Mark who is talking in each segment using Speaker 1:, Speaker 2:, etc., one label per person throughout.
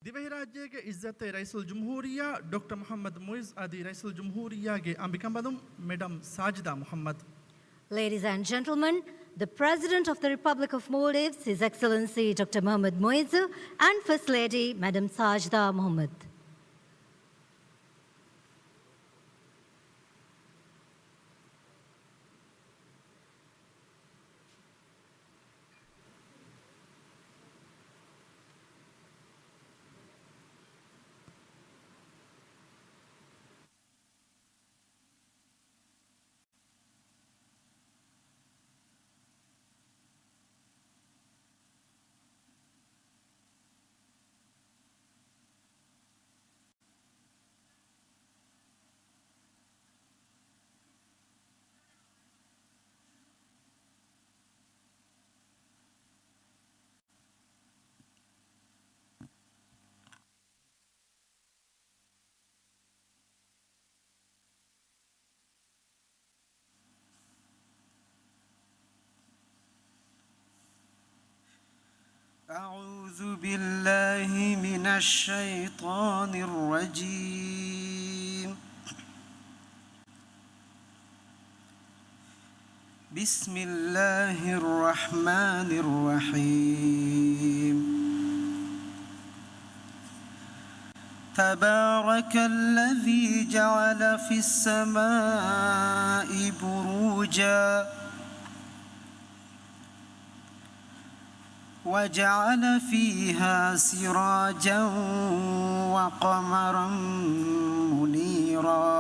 Speaker 1: दिवहि राज्य के इज्जत रईसुल जमहूरिया डॉक्टर मोहम्मद मुइज़ आदि रईसुल जमहूरिया के अंबिकंबलुम madam Sajidha Mohamed.
Speaker 2: Ladies and gentlemen, the President of the Republic of Maldives, His Excellency Dr. Mohammed Muiz, and First Lady Madam Sajda Mohammed.
Speaker 3: أعوذ بالله من الشيطان الرجيم. بسم الله الرحمن الرحيم. تبارك الذي جعل في السماء بروجا وجعل فيها سراجا وقمرا منيرا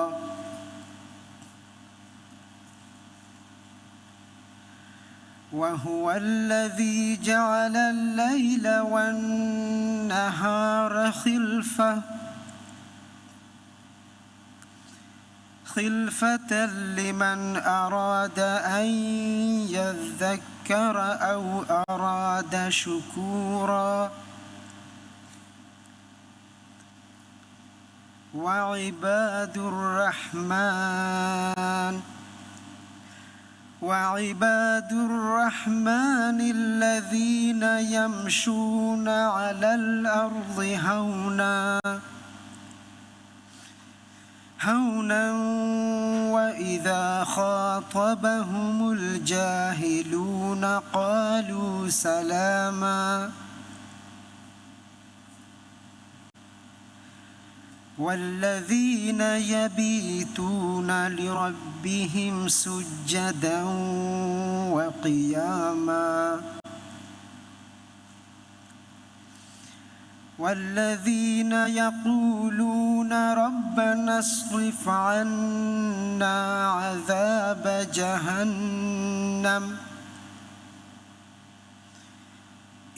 Speaker 3: وهو الذي جعل الليل والنهار خلفة لمن أراد أن يذكر أو أراد شكورا وعباد الرحمن الذين يمشون على الأرض هونا وإذا خاطبهم الجاهلون قالوا سلاما والذين يبيتون لربهم سجدا وقياما والذين يقولون ربنا اصرف عنا عذاب جهنم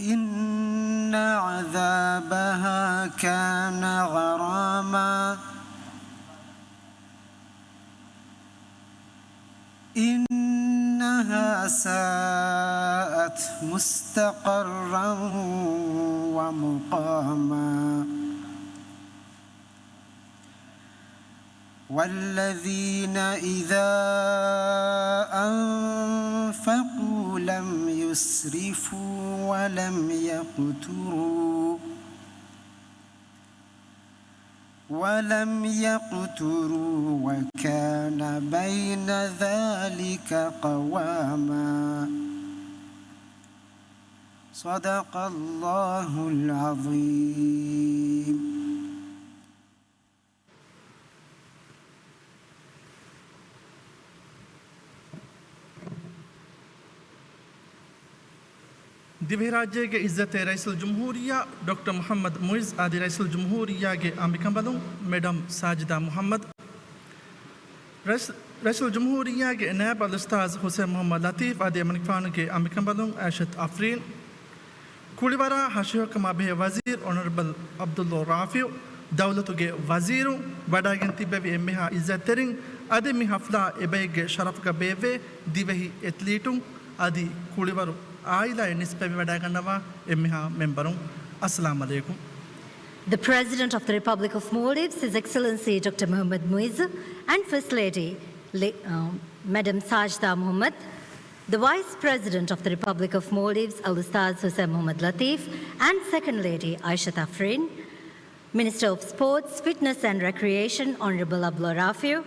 Speaker 3: إن عذابها كان غراما إنها ساءت مستقرا ومقاما والذين إذا أنفقوا لم يسرفوا ولم يقتروا وكان بين ذلك قواما صدق الله العظيم.
Speaker 1: दिवहि राज्य के इज्जत रईसुल जमहूरिया डॉक्टर मोहम्मद मुइज़ आदि रईसुल जमहूरिया के अंबिकंबलुम मैडम साजिदा मोहम्मद. रईसुल जमहूरिया के नायब उस्ताद हुसैन मोहम्मद लतीफ़ आदि अमनिकान के अंबिकंबलुम आयशत आफरीन. कुलिवारा हशियोकमा बे वजीर ऑनरेबल अब्दुल्ला राफियो दौलतु के वजीरू बडागिन तिब्बेवी एम्मेहा इज्जत तेरिंग आदि मि हफ्ला एबेगे शरफ का बेवे दिवहि एथलीटुं आदि कुलिवारू आइला निस्बेवी बडागन्नवा एम्मेहा मेंबरुं. अस्सलामु अलैकुम.
Speaker 2: The President of the Republic of Maldives, His Excellency Dr. Mohammed Muiz, and First Lady Madam Sajda Mohammed, the Vice President of the Republic of Maldives, Al-Ustaz Hussain Mohammad Latif, and Second Lady Aisha Afrin, Minister of Sports, Fitness and Recreation, Honorable Abdul Rafiu,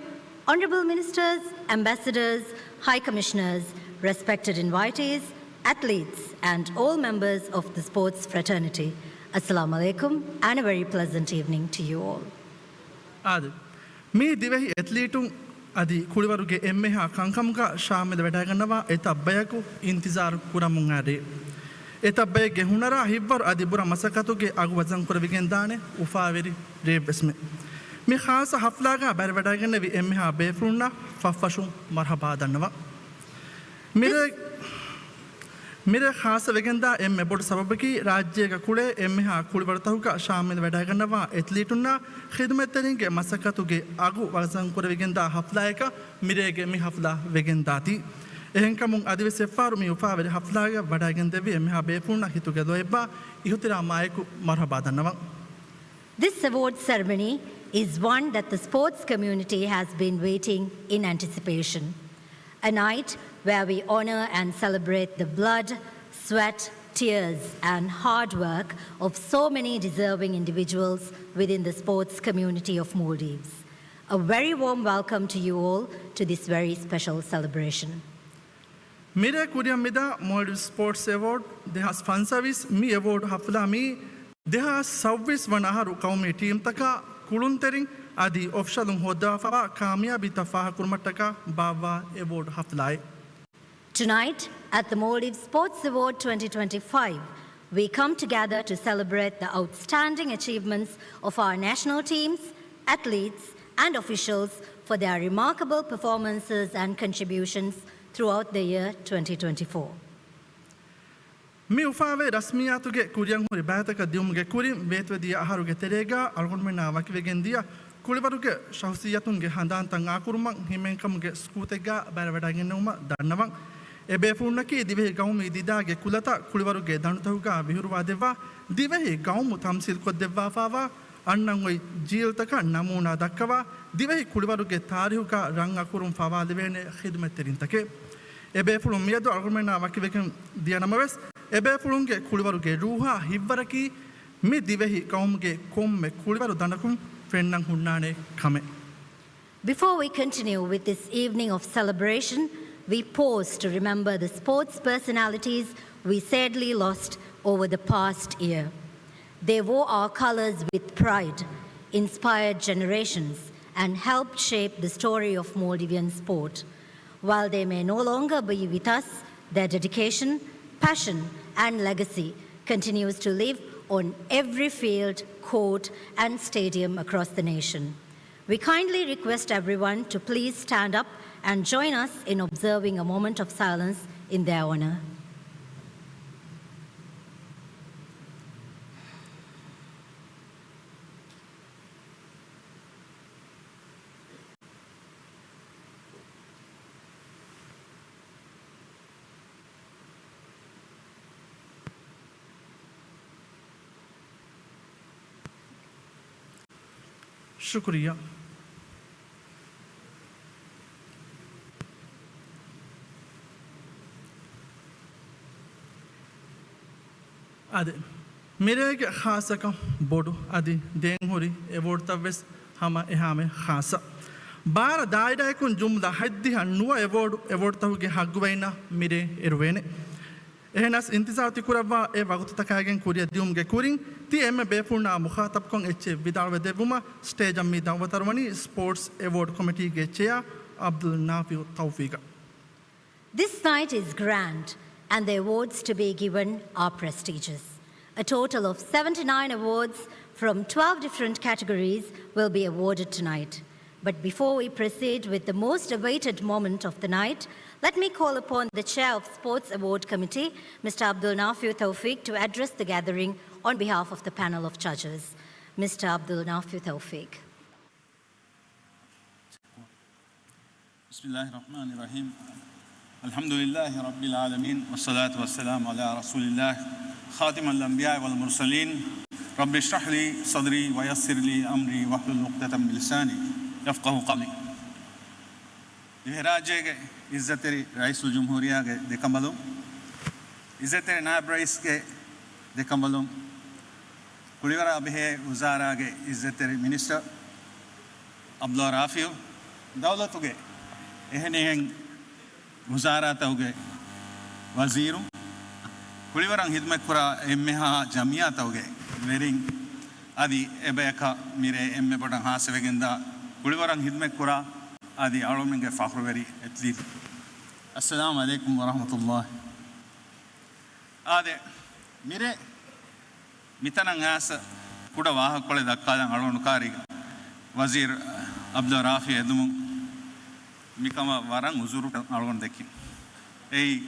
Speaker 2: Honorable Ministers, Ambassadors, High Commissioners, respected invitees, athletes, and all members of the sports fraternity. Assalamu alaikum and a very pleasant evening to you all.
Speaker 1: Adi, me divehi athletum adi kuliwaruge emmeha kankamuga shameda wedaganawa etabbayaku intizar kuramun ade. Etabbaye gehunara hibbar adi bura masakatuge agu wazan kuravigen dane ufaveri rebesme. Me khasa haflaga bar wedaganawi emmeha befrunna fafashun marhaba dannawa. मेरे खास वेगंदा M board सबब की राज्य का कुड़े M हाँ कुड़ी बढ़ता हुआ शामिल बैठा करना वा एथलीटुन्ना खिदमत तरीके मसक्का तुगे आगु वारसन कुड़े वेगंदा हफ्ला का मेरे के मी हफ्ला वेगंदा थी एहंका मुंग आदिवासी फारू मी उफा वेरे हफ्ला का बैठा करने भी एम हाँ बेपूर्णा हितुगे लोएबा इहुतिरा मायकु मरहबा धन्यवा.
Speaker 2: This award ceremony is one that the sports community has been waiting in anticipation. A night where we honor and celebrate the blood, sweat, tears, and hard work of so many deserving individuals within the sports community of Maldives. A very warm welcome to you all to this very special celebration.
Speaker 1: मेरे कुरिया मिदा Maldives Sports Award देहा fun service मी award हफ्ला मी देहा service वनाहरु कौमी team तका कुलुंतरिंग आदि official होदा fava कामयाबी तफाह कुरमटका बावा award हफ्लाए.
Speaker 2: Tonight, at the Maldives Sports Award 2025, we come together to celebrate the outstanding achievements of our national teams, athletes, and officials for their remarkable performances and contributions throughout the year 2024.
Speaker 1: मी उफावे रस्मियातुगे कुरियं हुरी बातका दियुमगे कुरिम वेतवदिया आहारुगे तेरेगा अलगुनमेना वकिवेगेंदिया कुलिवरुगे शहसियतुंगे हंदान तंगा कुरुमं हिमेंकमगे स्कूतेगा बारवडागेनुमा दन्नवं एबेफुन्नकी दिवे गाउमी दिदागे कुलता कुलिवरुगे दनुतहुगा विहुरवादेवा दिवे गाउमु तमसील कोदेवा फावा अन्नंगोई जीलतक नमूना दक्कवा दिवे कुलिवरुगे तारिहुगा रंग अकुरुम फावा दिवेने खिदमतरिंतके एबेफुलु मियदु अलगुनमेना वकिवेगेन दियानमवेस एबेफुलुंगे कुलिवरुगे रूहा हिव्वरकी मी दिवेहि गाउमगे कोम्मे कुलिवरु दनकुम फ्रेंडं हुन्नाने खमे.
Speaker 2: Before we continue with this evening of celebration, we pause to remember the sports personalities we sadly lost over the past year. They wore our colors with pride, inspired generations, and helped shape the story of Maldivian sport. While they may no longer be with us, their dedication, passion, and legacy continues to live on every field, court, and stadium across the nation. We kindly request everyone to please stand up and join us in observing a moment of silence in their honor.
Speaker 1: शुक्रिया. आदि मेरे के खासा का बोडो आदि देंग होरी award तवेस हम यहाँ में खासा बार दायरा कुन जुमला हद्दी हन्नुआ अवार्ड तहु के हगुवैना मेरे इरवेने ehnas intizar tikurava e wagut takagen kuriya diumge kuring ti emme befurna mukhatab kon eche vidalwe devuma stage ammi dawtarwani sports award committee ge chair Abdul Nafi Tawfiq.
Speaker 2: This night is grand and the awards to be given are prestigious. A total of 79 awards from 12 different categories will be awarded tonight. But before we proceed with the most awaited moment of the night, let me call upon the Chair of Sports Award Committee, Mr. Abdul Nafi Tawfiq, to address the gathering on behalf of the panel of judges. Mr. Abdul Nafi Tawfiq.
Speaker 4: Bismillahirrahmanirrahim. Alhamdulillahi Rabbil Alameen. Wassalatu wassalamu ala Rasulillah. Khatim al-Anbiya wal-Mursaleen. Rabbi shrah li sadri wa yassir li amri wahlul uqdatam min lisani yafqahu qawli. राज्य के इज्जतेरी राइसुल जमहूरिया के देखमलुम इज्जतेरी नायब rice के देखमलुम Kulivara Abehe Uzarage is the Minister Abdullah Rafiu Dawlatuge Eheneheng Uzara Tauge Waziru Kulivarang Hidmakura Emeha Jamia Tauge wearing Adi Ebeka Mire Emmepatan Hasevegenda Kulivarang Hidmakura Adi Aromenge Fakhroveri at least. Assalamu alaikum wa rahmatullah. Ade Mire Mitanang asa Kuda Waha Kole Dakalang Alon Kariga Wazir Abdul Rafi Edumu Mikama Warang Uzuru Alon Deki. A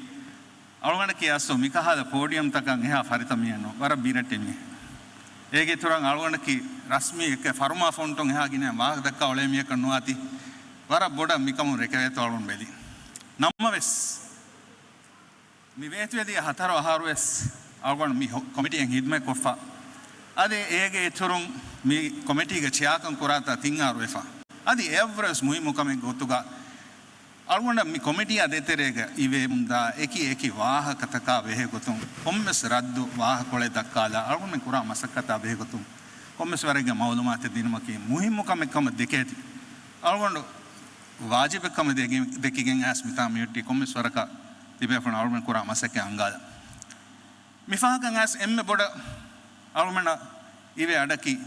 Speaker 4: Alwanaki aso Mikaha the podium Takang Hea Faritamiano, Vara Biratimi. Ege Turang Alwanaki Rasmi Farma Fontong Hagina, Mag the Kaulemia Kanuati, Vara Boda Mikamu Rekavet Alon Belly. Namaves Mivetu the Hataro Harvest. Algon mi committee and hidme kofa. Ade ege turung mi committee ga chiakan kurata tinga ruefa. Adi everest muhimu kame gotuga. Algonda mi committee adeterega ive munda eki waha kataka vehe gotum. Kommes raddu waha kole dakkala. Algon me kura masakata vehe gotum. Kommes varega maulumate dinmaki muhimu kame kame deketi. Algon wajib kame dekigen as mita miyutti kommes varaka tibe fun algon kura masake angala. Mifahakan as emme boda almana ive adaki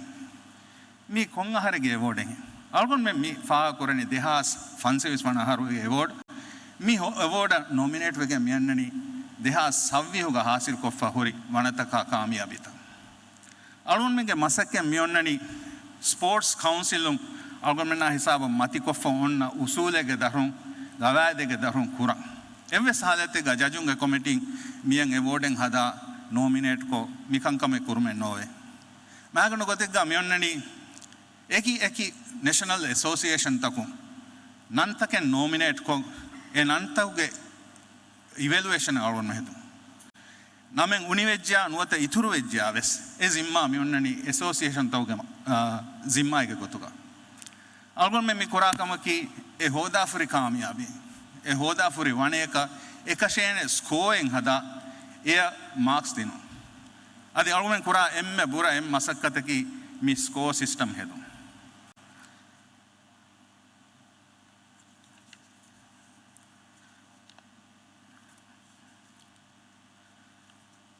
Speaker 4: mi konga harige award algon me mi fa korani dehas fun service mana haru award mi award nominate wege miyannani dehas savvi hoga hasil koffa hori wanataka kamiyabita algon mege masakke miyonnani sports council algon mena hisaba mati koffa onna usulege darun gawaadege darun kura evve salate ga jajunge committee miyan awarding hada nominate ko mikankame kurme nove magano gotegga miyonnani eki national association taku nantaken nominate ko e nantauge evaluation alwon mehetu namen univejja nuwata ituru vejja ves e zimma miyonnani association tauge zimma ege gotuga algon me mi korakamaki e hoda furi kamiyabi e hoda furi waneka ekashene scoring hada Air marks dino. Adi argument kura emme bura em masakkataki mi score system hedu.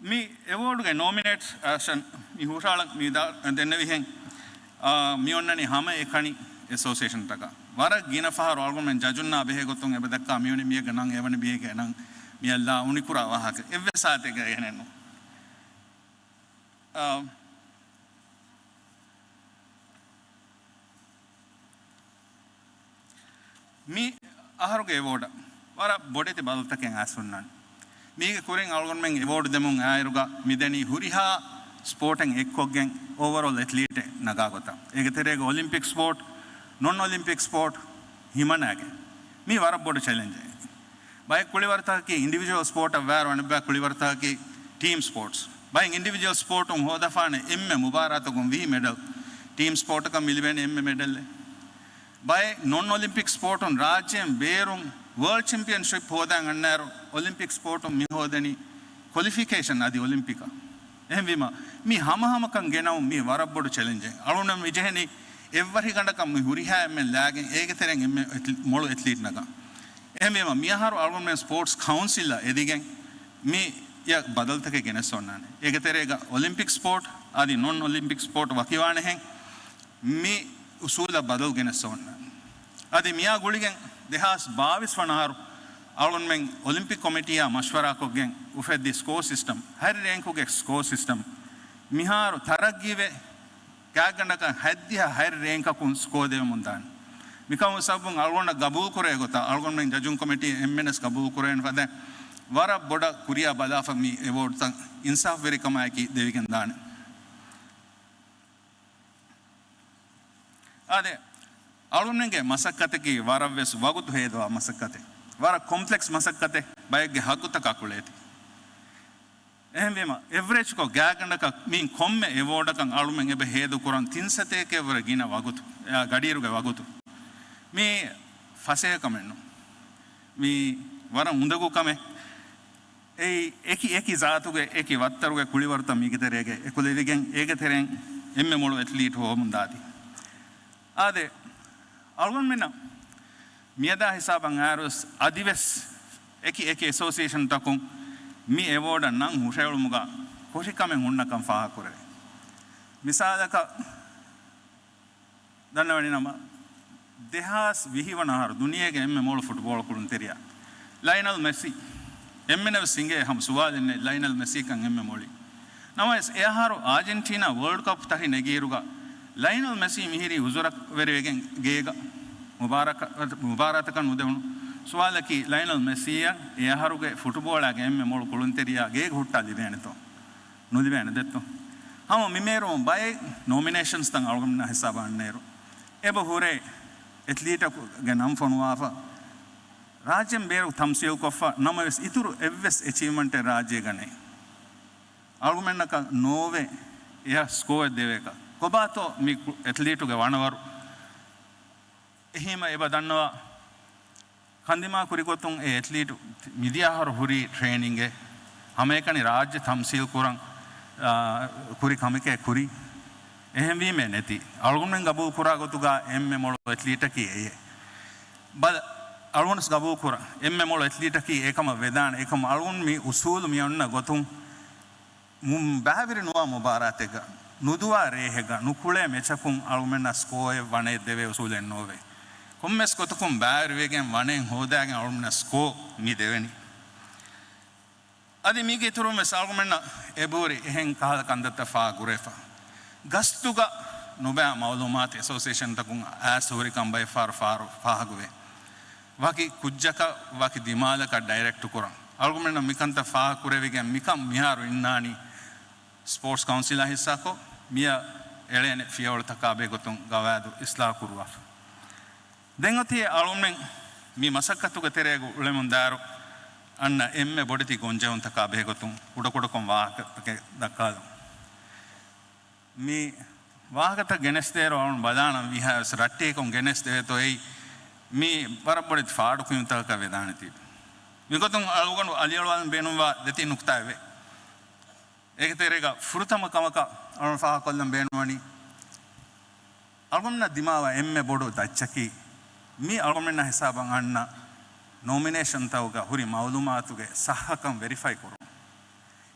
Speaker 4: Mi award ge nominate asan mi husala mi da denne vihen mi onnani hama ekani association taka. Vara gina fahar argument jajunna behe gotong ebadakka mi onni mi ganang evani behe ganang mi alla unikura wahaka evve saate ga enenno mi aharuge award wara bodete baltaken asunnan mige kuren algon men award demun ayruga mideni huriha sporting ekkoggen overall athlete naga gota ege terega olympic sport non olympic sport himanage mi wara bod challenge by Kulivarta ki individual sport aware and by Kulivarta ki team sports. By individual sport on Hodafane emme Mubarata vi medal. Team sport ka milben emme medal. By non-Olympic sport on Rajam Berum World Championship hodang and Olympic sport on Mihodani qualification at the Olympica. Envima mi hama kan genau mi warabod challenging. Arunam Vijani every gandaka Mihuriha and lagging Egatering molo athlete naga. Emema miyaharu algon sports council edigen mi ya badaltake genes onnane egeterega olympic sport adi non olympic sport wakiwane hen mi usula badal genes onnane adi miya guligen dehas 22 wanaharu algon men olympic committee ya mashwara kogen ufeddi score system har rank ge score system miharu taragive kagandaka haddiya har rank kun score de mundan Mikam sabung algona gabul kore gota algon men judging committee MNS gabul kore en fada wara boda kuriya badafa mi award tang insaf veri kamaki devigen dan ade algon men ge masakkate ki wara ves wagutu hedwa masakkate wara complex masakkate bayge haguta kakuleti ehmema average ko gaganda ka min komme award kan algon men ebe hedu kuran 300 ke wara gina wagutu gadiru ge wagutu mi fasaya kamenno mi wara undagu kame eki zaatuge eki wattaruge kuliwarta migiterege ekulevigen egeteren emme molu athlete ho mundadi ade algon mena miada hisaban arus adives eki association takun mi award nan hushayulumuga koshikamen hunnakam faha kore misalaka dannawani nama dehas vihiwanahar duniyage emme molu football kulun teriya Lionel Messi emmene singe ham suwadenne Lionel Messi kan emme moli namas eharu Argentina World Cup tahi negiruga Lionel Messi mihiri uzurak veregen geega mubaratakan udevunu suwalaki Lionel Messi ya eharuge football age emme molu kulunteriya geega hutta libeneto nudibene detto ham mimero bay nominations tan algumna hisabanneru eba hore athlete ge nam fonwafa ರಾಜ್ಯಂ ಬೇರು ಥಮ್ಸಿಯು ಕೊಫ ನಮಸ್ ಇತುರು ಎವ್ವೆಸ್ achievement ರಾಜ್ಯ ಗಣೆ ಆರ್ಗುಮೆಂಟ್ನಕ ನೋವೆ ಯಾ score ದೇವೇಕ ಕೊಬಾತೋ me ಅಥ್ಲೀಟುಗೆ ವಣವರು ಎಹಿಮ ಎಬ ದನ್ನವ ಕಂದಿಮಾ ಕುರಿಕೊತ್ತುಂ A ಅಥ್ಲೀಟು ಮಿದಿಯಾಹರು ಹುರಿ ಟ್ರೈನಿಂಗ್ಗೆ ಹಮೇಕನಿ ರಾಜ್ಯ ಥಮ್ಸಿಯು ಕುರಂ ಕುರಿ ಕಮಿಕೆ ಕುರಿ ಎಹೆಂ ವೀಮೆ ನೆತಿ ಆರ್ಗುಮೆಂಟ್ ಗಬೂ ಕುರಾ ಗೊತ್ತುಗ ಎಮ್ಮೆ ಮೊಳು ಅಥ್ಲೀಟಕಿ ಎಯೆ ಬದ algonus gabu kura emme mol athlete ki ekama vedan ekama algon mi usul mi onna gotum mum bahaviri nuwa mubaratega nuduwa rehega nukule mechakun algomenna score wane deve usulen nove kommes gotukum bahaviri wegen wanen hodagen algomenna score mi deveni adi mige turu mes algomenna eburi ehen kala kandatta fa gurefa gastuga nuba mawlumat association takun asuri kambay far fahaguve waki kujjaka waki dimalaka direct kuran argumenta mikanta fa kurevige mikam miharu innani sports council hissako mia elene fiol takabe gotun gawadu isla kurwa dengoti argument mi masakkatu teregu ulemundaru anna emme boditi gonjewun takabe gotun udakodakom wahaka dakkadu mi wahakata genestero on badana we have ratte kon geneste to ei mi barabodit faadu kuyuntaka vedanati migotun alugonu aliyalwan benumwa deti nuktave eketerega furutama kamaka alun fa kollam benwani algomna dimawa emme bodu dachaki mi algomna hisaban anna nomination tawga huri mawlumatuge sahhakam verify koru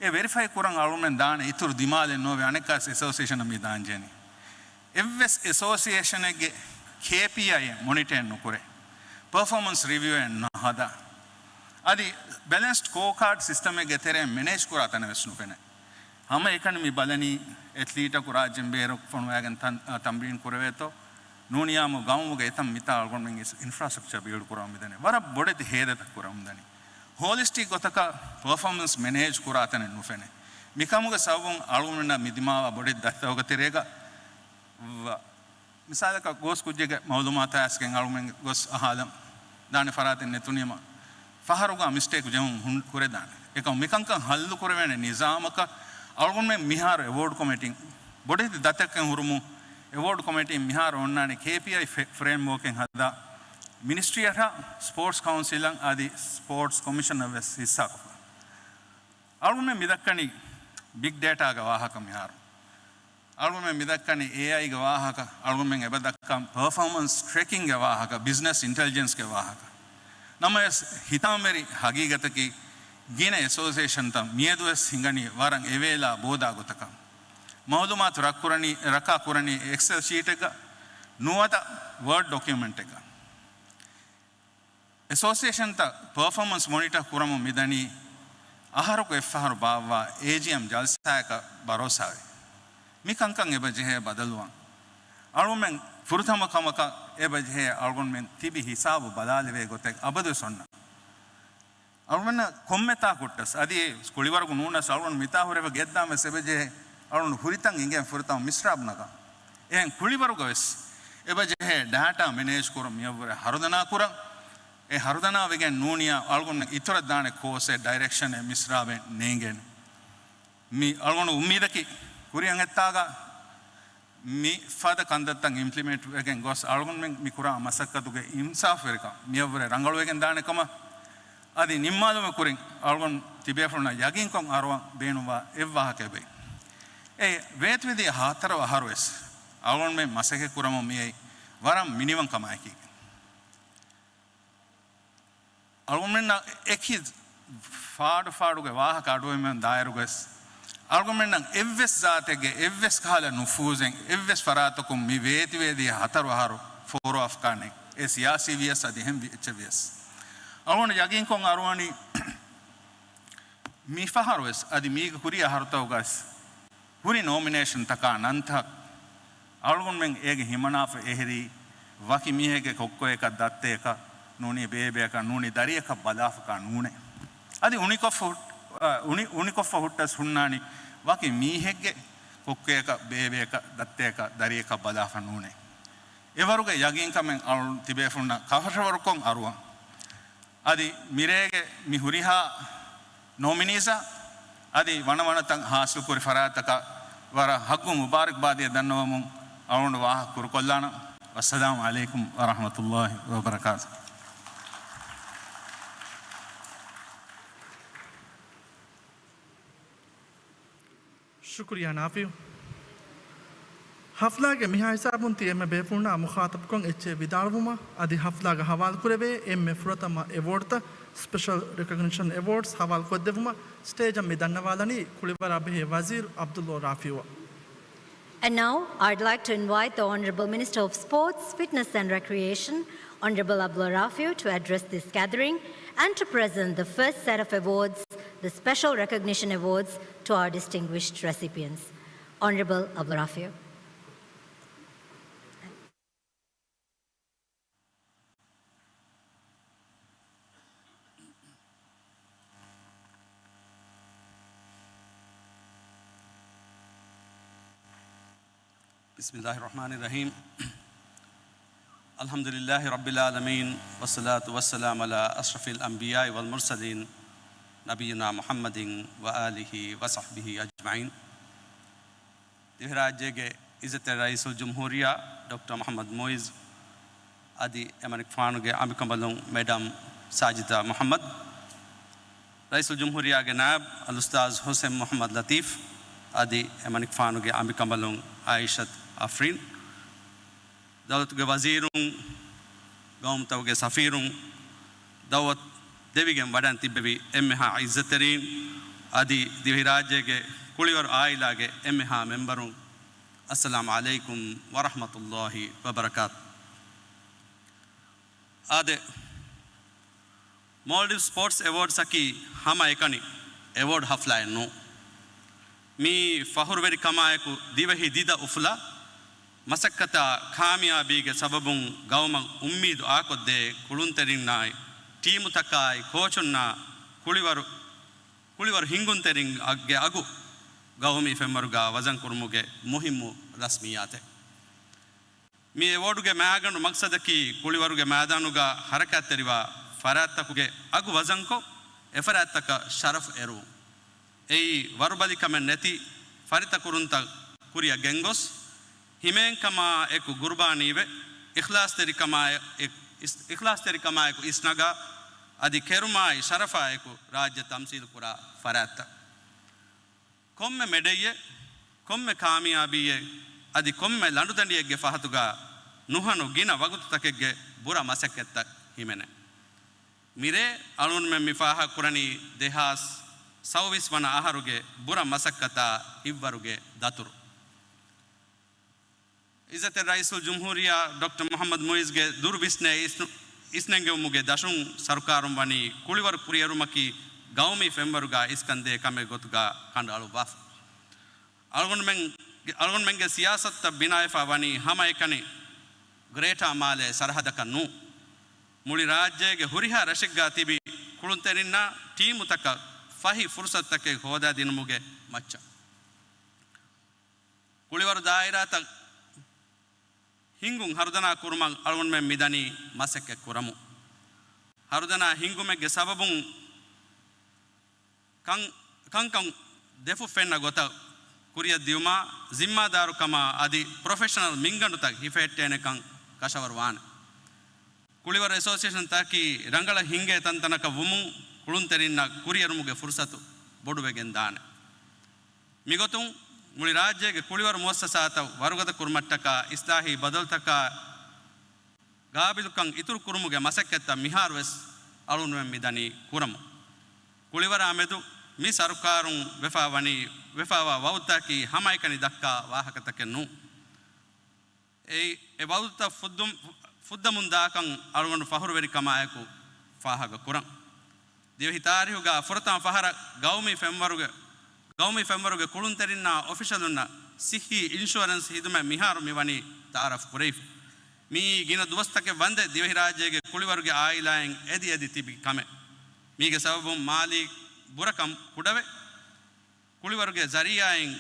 Speaker 4: e verify kuran algomna daane itur dimale nove anekas association mi danjeni evs association ege KPI monitor nukure performance review and nahada adi balanced scorecard system ege tere manage kuratana vesnu pene hama ekani mi balani athlete ku rajyam beru fonu wagen tambin kureveto nuniyamu gamuge etam mita algon men infrastructure build kuram midane wara bodeti hedata kuram dani holistic gotaka performance manage kuratana nufene mikamuge sabun algon na midimawa bodeti dattawga terega misalaka gos kujjege mawlumata asken almen gos ahalam dane faraten netunima faharuga mistake jam hun kure dane ekam mikankan hallu kurevene nizamaka algon men mihar award committee bodeti datakken hurumu award committee mihar onnane KPI framework en hada ministry ata sports council an adi sports commission of hissa algon men midakkani big data ga wahaka mihar algon midakkani AI ga wahaka algon men ebadakkam performance tracking ga wahaka business intelligence ga wahaka nama hitameri hagigataki gina association ta miedues hingani waran evela boda gotaka mawlumat rakka kurani excel sheet eka nuwata word document eka association ta performance monitor kuramu midani aharuko efaharu bawa AGM jalsa ka barosave mikankan ebajehe badaluwan algomen furutama kamaka ebajehe algomen tibi hisabu badaleve gotek abadu sonna algomen kommeta kuttas adi kuliwargu nunas algon mita horeva geddama sebejehe algon huritan ingen furutam misrabnaka en kuliwargu ves ebajehe data manage kurum yavre harudana kuram e harudana wegen nunia algon itora dane course direction e misraben ningen mi algon ummidaki kuriyan ettaga mi fada kandattan implement wegen gos algon men mi kura masakkatuge insaf verika mi avre rangalu wegen dane kama adi nimmalume kurin algon තිබේෆුණ යගින් කොන් අරුවන් බේනුවා එව්වාහකෙබේ ඒ වේත්විදී හතර වහරවෙස් අවුන් මේ මසකේ කුරම මේ වරම් මිනිවන් කමයි අවුන් එකි ෆාඩුගේ වාහක අඩුවෙන් දායරුගස් අවුන් එව්වෙස් જાතෙගේ එව්වෙස් කාල නුෆූසෙන් එව්වෙස් ෆරාතකුම් මේ වේතිවේදී හතර වහරු ෆෝරෝ අෆ්කානේ ඒ සියාසී වියස් අධිහෙම් විචවියස් අවුන් යගින් කොන් අරුවනි mi faharwes adi miga kuriya hartawgas huri nomination taka nanta algun men ege himanafa ehri waki mihege kokko eka datte eka nuni bebe eka nuni dari eka balafa ka nune adi unikof huttas hunnani waki mihege kokko eka bebe eka datte eka dari eka balafa nune evaruge yagin kamen alun tibe funna kafashawarukon aruwa adi mirege mi huriha නොමිනීසා අදි වනවනතන් හාසල් කුරි ෆරාතක වර හග්ගු මුබාරක් බාදිය දන්නවමුන් අවුණ වාහ කුරු කොල්ලාන වස්සලාමු අලයිකුම් වරහමතුල්ලාහි වබරකාතුහ්
Speaker 1: शुक्रिया नाफियो हफ्लागे मिहा हिसाबुन ती एमे बेफुना मुखातब कों एचे विदालवुमा आदि हफ्लागा हवाल कुरेवे एमे फुरतमा award special recognition awards हवाल को देवुमा स्टेज में दन्नवालनी कुलिवरा बे वजीर Abdullah राफियो.
Speaker 2: And now I'd like to invite the Honorable Minister of Sports, Fitness and Recreation, Honorable Abdullah Rafio, to address this gathering and to present the first set of awards, the Special Recognition Awards, to our distinguished recipients. Honorable Abdullah Rafio.
Speaker 5: बिस्मिल्लाहिर्रहमानिर्रहीम अल्हम्दुलिल्लाहि रब्बिल आलमीन वस्सलातु वस्सलामु अला अशरफिल अंबिया वल मुरसलीन नबीना मुहम्मदिन व आलिहि व सहबिहि अजमाइन दिवराज्य के इज्जत रईसुल जमहूरिया डॉक्टर मोहम्मद मोइज आदि एमनिक फानुगे आमिकंबलों मैडम साजिदा मोहम्मद रईसुल जमहूरिया के नायब अल उस्ताद हुसैन मोहम्मद लतीफ़ आदि एमनिक फानुगे आमिकंबलों आयशत अफरीन दौलत के वजीरों गौम तव के सफ़ीरों दौलत देवी के वडन तिब्बी एमहा इज्जतरीन आदि दिवराज्य के कुली और आइला के एमहा मेंबरों अस्सलाम वालेकुम व रहमतुल्लाहि व बरकातहू आदे मालदीव स्पोर्ट्स अवार्ड सकी हम एकनी अवार्ड हफ्लाय नो मी फहुरवेरी कमायकु दिवहि दीदा उफला मसक्कता खामियाबीगे सबबुं गौम उम्मीद आकोद्दे कुळुंतेरिन्नाय टीमु तकाय कोचुन्ना कुळिवर हिंगुंतेरिंग अग्गे अगु गौमी फेमरुगा वजन कुर्मुगे मुहिम्मु रस्मियाते मी अवार्डुगे मैगनु मकसदकी कुळिवरुगे मैदानुगा हरकत्तरिवा फरातकुगे अगु वजनको एफरातक शरफ एरु एई वरबली कमें नेति फरिता कुरुंता कुरिया गेंगोस हिमें कमा एक गुरबानीवे इखलास तेरी कमा एक इसनगा अदि केरुमाई शरफा एक राज्य तमसील कुरा फराता कोम्मे मेडेये कोम्मे कामयाबीये अदि कोम्मे लंडुदंडियेगे फहतुगा नुहनु गिना वगुतु तकेगे बुरा मसक्केत्ता हिमेने मिरे अळुन में मिफाहा कुरनी देहास सौविस वन आहारुगे बुरा मसक्कता इव्वरुगे दतुरु इज्जत रईसुल जमहूरिया डॉक्टर मोहम्मद मोइज गे दुर्विस्ने इसनेंगे मुगे दशुं सरकारुं वनी कुळिवर कुरियरुमकी गौमी फेंबरुगा इसकंदे कमे गोतुगा कंडालु बाफ अलगुन मेंगे सियासत बिनायफा वनी हम एकनी ग्रेटा माले सरहदकन्नु मुळि राज्यगे हुरिहा रशिग्गा तिबि कुळुंतेरिन्ना टीमु तक फही फुर्सत तक होदा दिन मुगे मच्चा कुळिवर दायरा तक हिंगुं हरदना कुर्मा अलगुन में मिदनी मसक्के कुरमु हरदना हिंगु में गे सबबुं कंकं देफु फेन्ना गोता कुरिया दियुमा जिम्मादारु कमा आदि प्रोफेशनल मिंगनु तक हिफेट्टेने कं कशवर वान कुळिवर एसोसिएशन ताकि रंगल हिंगे तंतनक वुमु ಕುಳುಂತೆರಿನ್ನ ಕುರಿಯರುಮುಗೆ ಫುರ್ಸತು ಬೊಡುವೆಗೆಂದಾನೆ ಮಿಗೊತುಂ ಮುಳಿ ರಾಜ್ಯಗೆ ಕುಳಿವರ ಮುವಸ್ಸಸಾತ ವರುಗದ ಕುರ್ಮಟ್ಟಕ ಇಸ್ಲಾಹಿ ಬದಲ್ತಕ ಗಾಬಿಲುಕಂ ಇತುರು ಕುರುಮುಗೆ ಮಸಕ್ಕೆತ್ತ ಮಿಹಾರ್ವೆಸ್ ಅಳುನುವೆಂ ಮಿದನಿ ಕುರಮು ಕುಳಿವರ ಆಮೆದು ಮಿ ಸರ್ಕಾರುಂ ವೆಫಾವ ವೌತ್ತಕಿ ಹಮೈಕನಿ ದಕ್ಕ ವಾಹಕತಕೆನ್ನು ಎ ವೌತ್ತ ಫುದ್ದ ಮುಂದಾಕಂ ಅಳುಗೊಂಡು ಫಹುರುವೆರಿ ಕಮಾಯಕು ಫಾಹಗ ಕುರಂ ದಿವಹಿ ತಾರಿಹುಗ ಫುರತಾಂ ಫಹರ ಗೌಮಿ ಫೆಂವರುಗೆ ಕುಳುಂತೆರಿನ್ನ ಆಫೀಷಲುನ್ನ ಸಿಹಿ ಇನ್ಶೂರೆನ್ಸ್ ಹಿದುಮೆ ಮಿಹಾರು ಮಿವನಿ ತಾರಫ್ ಕುರೈಫ್ ಮೀ ಗಿನ ದುವಸ್ತಕ್ಕೆ ಬಂದೆ ದಿವಹಿ ರಾಜ್ಯಗೆ ಕುಳಿವರುಗೆ ಆಯಿಲಾಯಂಗ್ ಎದಿ ತಿಬಿ ಕಮೆ ಮೀಗೆ ಸಬಬು ಮಾಲಿ ಬುರಕಂ ಕುಡವೆ ಕುಳಿವರುಗೆ ಜರಿಯಾಯಂಗ್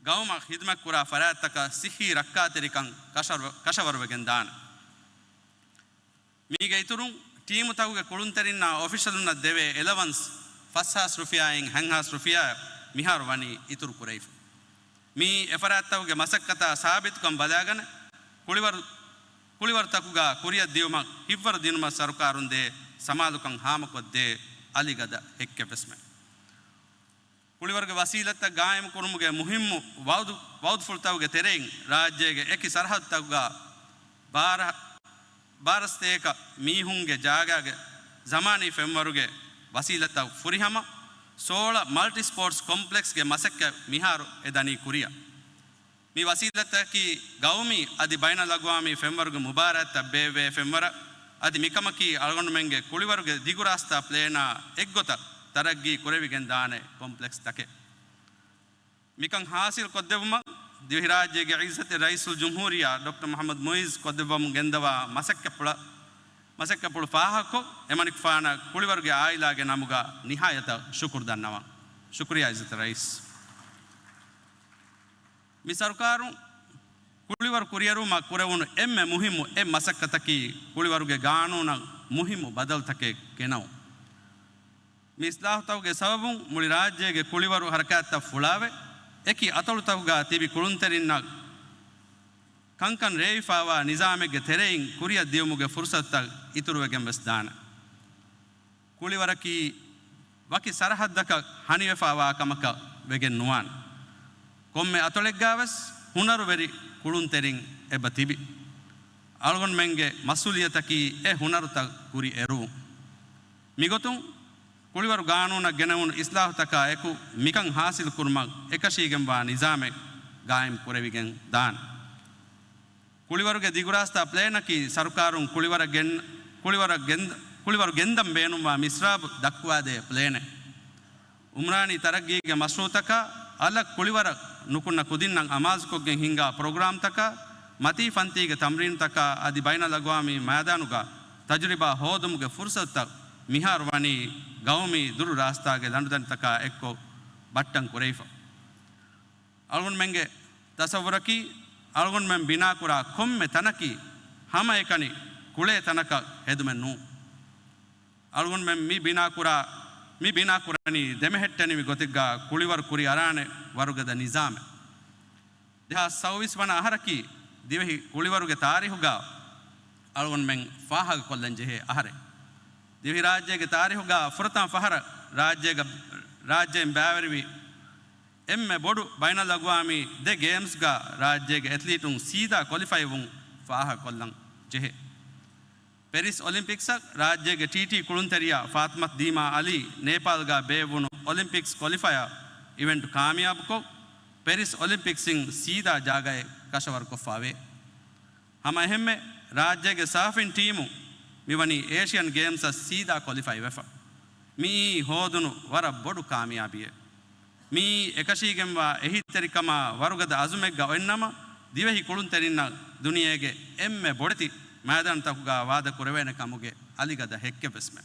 Speaker 5: ಗೌಮ ಹಿದ್ಮ ಕುರ ಫರಾತಕ ಸಿಹಿ ರಕ್ಕಾತಿರಿಕಂ ಕಶವರುವೆಗೆಂದಾನ ಮೀಗೆ ಇತುರು ಟೀಮು ತಗುಗೆ ಕುಳುಂತೆರಿನ್ನ ಆಫೀಷಲುನ್ನ ದೆವೆ ಎಲೆವನ್ಸ್ ಫಸ್ಹಾಸ್ ರುಫಿಯಾಯಿಂಗ್ ಹಂಗಾಸ್ ರುಫಿಯಾ ಮಿಹಾರು ವನಿ ಇತುರು ಕುರೈಫ್ ಮೀ ಎಫರಾತ್ತವುಗೆ ಮಸಕ್ಕತ ಸಾಬಿತ್ಕಂ ಬದಾಗನೆ ಕುಳಿವರ್ ತಕುಗ ಕುರಿಯ ದಿಯುಮ ಹಿವ್ವರ ದಿನುಮ ಸರ್ಕಾರುಂದೆ ಸಮಾಲುಕಂ ಹಾಮಕೊದ್ದೆ ಅಲಿಗದ ಹೆಕ್ಕೆ ಬೆಸ್ಮೆ ಕುಳಿವರ್ಗೆ ವಸೀಲತ್ತ ಗಾಯಂ ಕುರುಮುಗೆ ಮುಹಿಮ್ಮು ವೌದ್ ಫುಲ್ತವುಗೆ ತೆರೆಯಿಂಗ್ ರಾಜ್ಯಗೆ ಎಕಿ ಸರ್ಹದ್ ತಗುಗ ಬಾರಸ್ತೇಕ ಮೀಹುಂಗೆ ಜಾಗಾಗೆ ಜಮಾನಿ ಫೆಂವರುಗೆ ವಸೀಲತ್ತ ಫುರಿಹಮ ಸೋಳ ಮಲ್ಟಿ ಸ್ಪೋರ್ಟ್ಸ್ ಕಾಂಪ್ಲೆಕ್ಸ್ಗೆ ಮಸಕ್ಕೆ ಮಿಹಾರು ಎದನಿ ಕುರಿಯ ಮೀ ವಸೀಲತ್ತಕಿ ಗೌಮಿ ಅದಿ ಬೈನ ಲಗುವಾಮಿ ಫೆಂವರ್ಗೆ ಮುಬಾರತ್ತ ಬೇವೆ ಫೆಂವರ ಅದಿ ಮಿಕಮಕಿ ಅಳಗೊಂಡು ಮೆಂಗೆ ಕುಳಿವರ್ಗೆ ದಿಗುರಾಸ್ತ ಪ್ಲೇನ ಎಗ್ಗೊತ ತರಗ್ಗಿ ಕುರೆವಿಗೆಂದಾನೆ ಕಾಂಪ್ಲೆಕ್ಸ್ ತಕೆ ಮಿಕಂ ಹಾಸಿಲ್ ಕೊದ್ದೆವುಮ ದಿವಿರಾಜ್ಯಗೆ ಐಸತೆ ರೈಸುಲ್ ಜುಮ್ಹೂರಿಯಾ ಡಾಕ್ಟರ್ ಮೊಹಮ್ಮದ್ ಮೊಯಿಜ್ ಕೊದ್ದೆವಂ ಗೆಂದವ ಮಸಕ್ಕಪ್ಪುಳು ಫಾಹಕು ಎಮನಿಕ್ ಫಾನ ಕುಳಿವರ್ಗೆ ಆಯಿಲಾಗೆ ನಮಗ ನಿಹಾಯತ ಶುಕ್ರ್ ದನ್ನವ ಶುಕ್ರಿಯಾ ಇಸತ ರೈಸ್ ಮಿ ಸರ್ಕಾರು ಕುಳಿವರು ಕುರಿಯರು ಮ ಕುರೆವುನು ಎಮ್ಮೆ ಮುಹಿಮು ಮಸಕ್ಕತಕಿ ಕುಳಿವರುಗೆ ಗಾನೂನ ಮುಹಿಮು ಬದಲ್ತಕೆ ಕೆನವು ಮಿ ಇಸ್ಲಾಹ್ ತವುಗೆ ಸಬಬು ಮುಳಿ ರಾಜ್ಯಗೆ ಕುಳಿವರು ಹರಕಾತ್ತ ಫುಳಾವೆ ಎಕಿ ಅತಳು ತವುಗ ತಿಬಿ ಕುಳುಂತೆರಿನ್ನ ಕಂಕನ್ ರೇಯಿಫಾವ ನಿಜಾಮೆಗೆ ತೆರೆಯಿಂಗ್ ಕುರಿಯ ದಿಯುಮುಗೆ ಫುರ್ಸತ್ತ ಇತುರುವೆಗೆಂಬೆಸ್ದಾನ ಕುಳಿವರಕಿ ವಕಿ ಸರಹದ್ದಕ ಹನಿವೆಫಾವ ಕಮಕ ವೆಗೆನ್ ನುವಾನ್ ಕೊಮ್ಮೆ ಅತೊಳೆಗ್ಗಾವೆಸ್ ಹುನರುವೆರಿ ಕುಳುಂತೆರಿಂಗ್ ಎಬ್ಬ ತಿಬಿ ಅಳಗೊಂಡು ಮೆಂಗೆ ಮಸೂಲಿಯತಕಿ ಎ ಹುನರುತ ಕುರಿ ಎರುವು ಮಿಗೊತು ಕುಳಿವರು ಗಾನೂನ ಗೆನವುನು ಇಸ್ಲಾಹ್ ತಕ ಎಕು ಮಿಕಂ ಹಾಸಿಲ್ ಕುರ್ಮ ಎಕಶೀಗೆಂಬ ನಿಜಾಮೆ ಗಾಯಂ ಕುರೆವಿಗೆನ್ ದಾನ್ ಕುಳಿವರುಗೆ ದಿಗುರಾಸ್ತ ಪ್ಲೇನಕಿ ಸರ್ಕಾರು ಕುಳಿವರು ಗೆಂದಂ ಬೇನುವ ಮಿಸ್ರಾಬ್ ದಕ್ವಾದೆ ಪ್ಲೇನೆ ಉಮ್ರಾನಿ ತರಗ್ಗಿಗೆ ಮಸ್ರೂತಕ ಅಲ್ಲ ಕುಳಿವರ ನುಕುನ್ನ ಕುದಿನ್ನಂಗ್ ಅಮಾಜ್ಕೊಗ್ಗೆ ಹಿಂಗ ಪ್ರೋಗ್ರಾಮ್ ತಕ ಮತಿ ಫಂತಿಗೆ ತಮ್ರೀನ್ ತಕ ಅದಿ ಬೈನ ಲಗ್ವಾಮಿ ಮೈದಾನುಗ ತಜುರಿಬಾ ಹೋದುಮ್ಗೆ ಫುರ್ಸತ್ತ ಮಿಹಾರ್ ವನಿ ಗೌಮಿ ದುರು ರಾಸ್ತಾಗೆ ದಂಡುದನ್ ತಕ ಎಕ್ಕೋ ಬಟ್ಟಂ ಕುರೈಫ ಅಳ್ಗೊಂಡು ಮೆಂಗೆ ತಸವುರಕಿ ಅಳ್ಗೊಂಡು ಮೆಂ ಬಿನಾಕುರ ಕೊಮ್ಮೆ ತನಕಿ ಹಮ ಎಕನಿ ಕುಳೆ ತನಕ ಹೆದುಮೆನ್ನು ಅಳ್ಗೊಂಡು ಮೆಂ ಮಿ ಬಿನಾಕುರನಿ ದೆಮೆಹೆಟ್ಟನಿವಿ ಗೊತ್ತಿಗ್ಗ ಕುಳಿವರ್ ಕುರಿ ಅರಾಣೆ ವರುಗದ ನಿಜಾಮೆ ದೇಹ ಸೌವಿಸ್ವನ ಅಹರಕಿ ದಿವಹಿ ಕುಳಿವರುಗೆ ತಾರಿಹುಗ ಅಳ್ಗೊಂಡು ಮೆಂ ಫಾಹಗ ಕೊಲ್ಲಂಜೆಹೆ ಅಹರೆ ದಿವಿ ರಾಜ್ಯಗೆ ತಾರಿಹುಗ ಫುರತಾಂ ಫಹರ ರಾಜ್ಯ ಬ್ಯಾವರಿವಿ ಎಮ್ಮೆ ಬೊಡು ಬೈನ ಲಗುವಾಮಿ ದೆ ಗೇಮ್ಸ್ಗ ರಾಜ್ಯಗೆ ಎಥ್ಲೀಟುಂ ಸೀದಾ ಕ್ವಾಲಿಫೈವುಂ ಫಾಹ ಕೊಲ್ಲಂ ಜೆಹೆ ಪೆರಿಸ್ ಒಲಿಂಪಿಕ್ಸ್ ರಾಜ್ಯಗೆ ಟಿಟಿ ಕುಳುಂತೆರಿಯ ಫಾತ್ಮತ್ ದೀಮಾ ಅಲಿ ನೇಪಾಲ್ಗ ಬೇವುನು ಒಲಿಂಪಿಕ್ಸ್ ಕ್ವಾಲಿಫೈಯ ಇವೆಂಟ್ ಕಾಮಯಾಬ್ ಕೊ ಪೆರಿಸ್ ಒಲಿಂಪಿಕ್ಸಿಂಗ್ ಸೀದಾ ಜಾಗಯೆ ಕಶವರ್ ಕೊಫಾವೆ ಹಮ ಹೆಮ್ಮೆ ರಾಜ್ಯಗೆ ಸಾಫಿನ್ ಟೀಮು ಮಿವನಿ ಏಷ್ಯನ್ ಗೇಮ್ಸ್ ಸೀದಾ ಕ್ವಾಲಿಫೈ ವೆಫ ಮೀ ಹೋದುನು ವರ ಬೊಡು ಕಾಮಯಾಬಿಯೆ ಮೀ ಎಕಶೀಗೆಂಬ ಎಹಿತೆರಿಕಮ ವರುಗದ ಅಜುಮೆಗ್ಗ ಒನ್ನಮ ದಿವಹಿ ಕುಳುಂತೆರಿನ್ನ ದುನಿಯೆಗೆ ಎಮ್ಮೆ ಬೊಡತಿ ಮೈದಾನ ತಕುಗ ವಾದ ಕುರವೇನ ಕಮುಗೆ ಅಲಿಗದ ಹೆಕ್ಕೆ ಬೆಸ್ಮೆ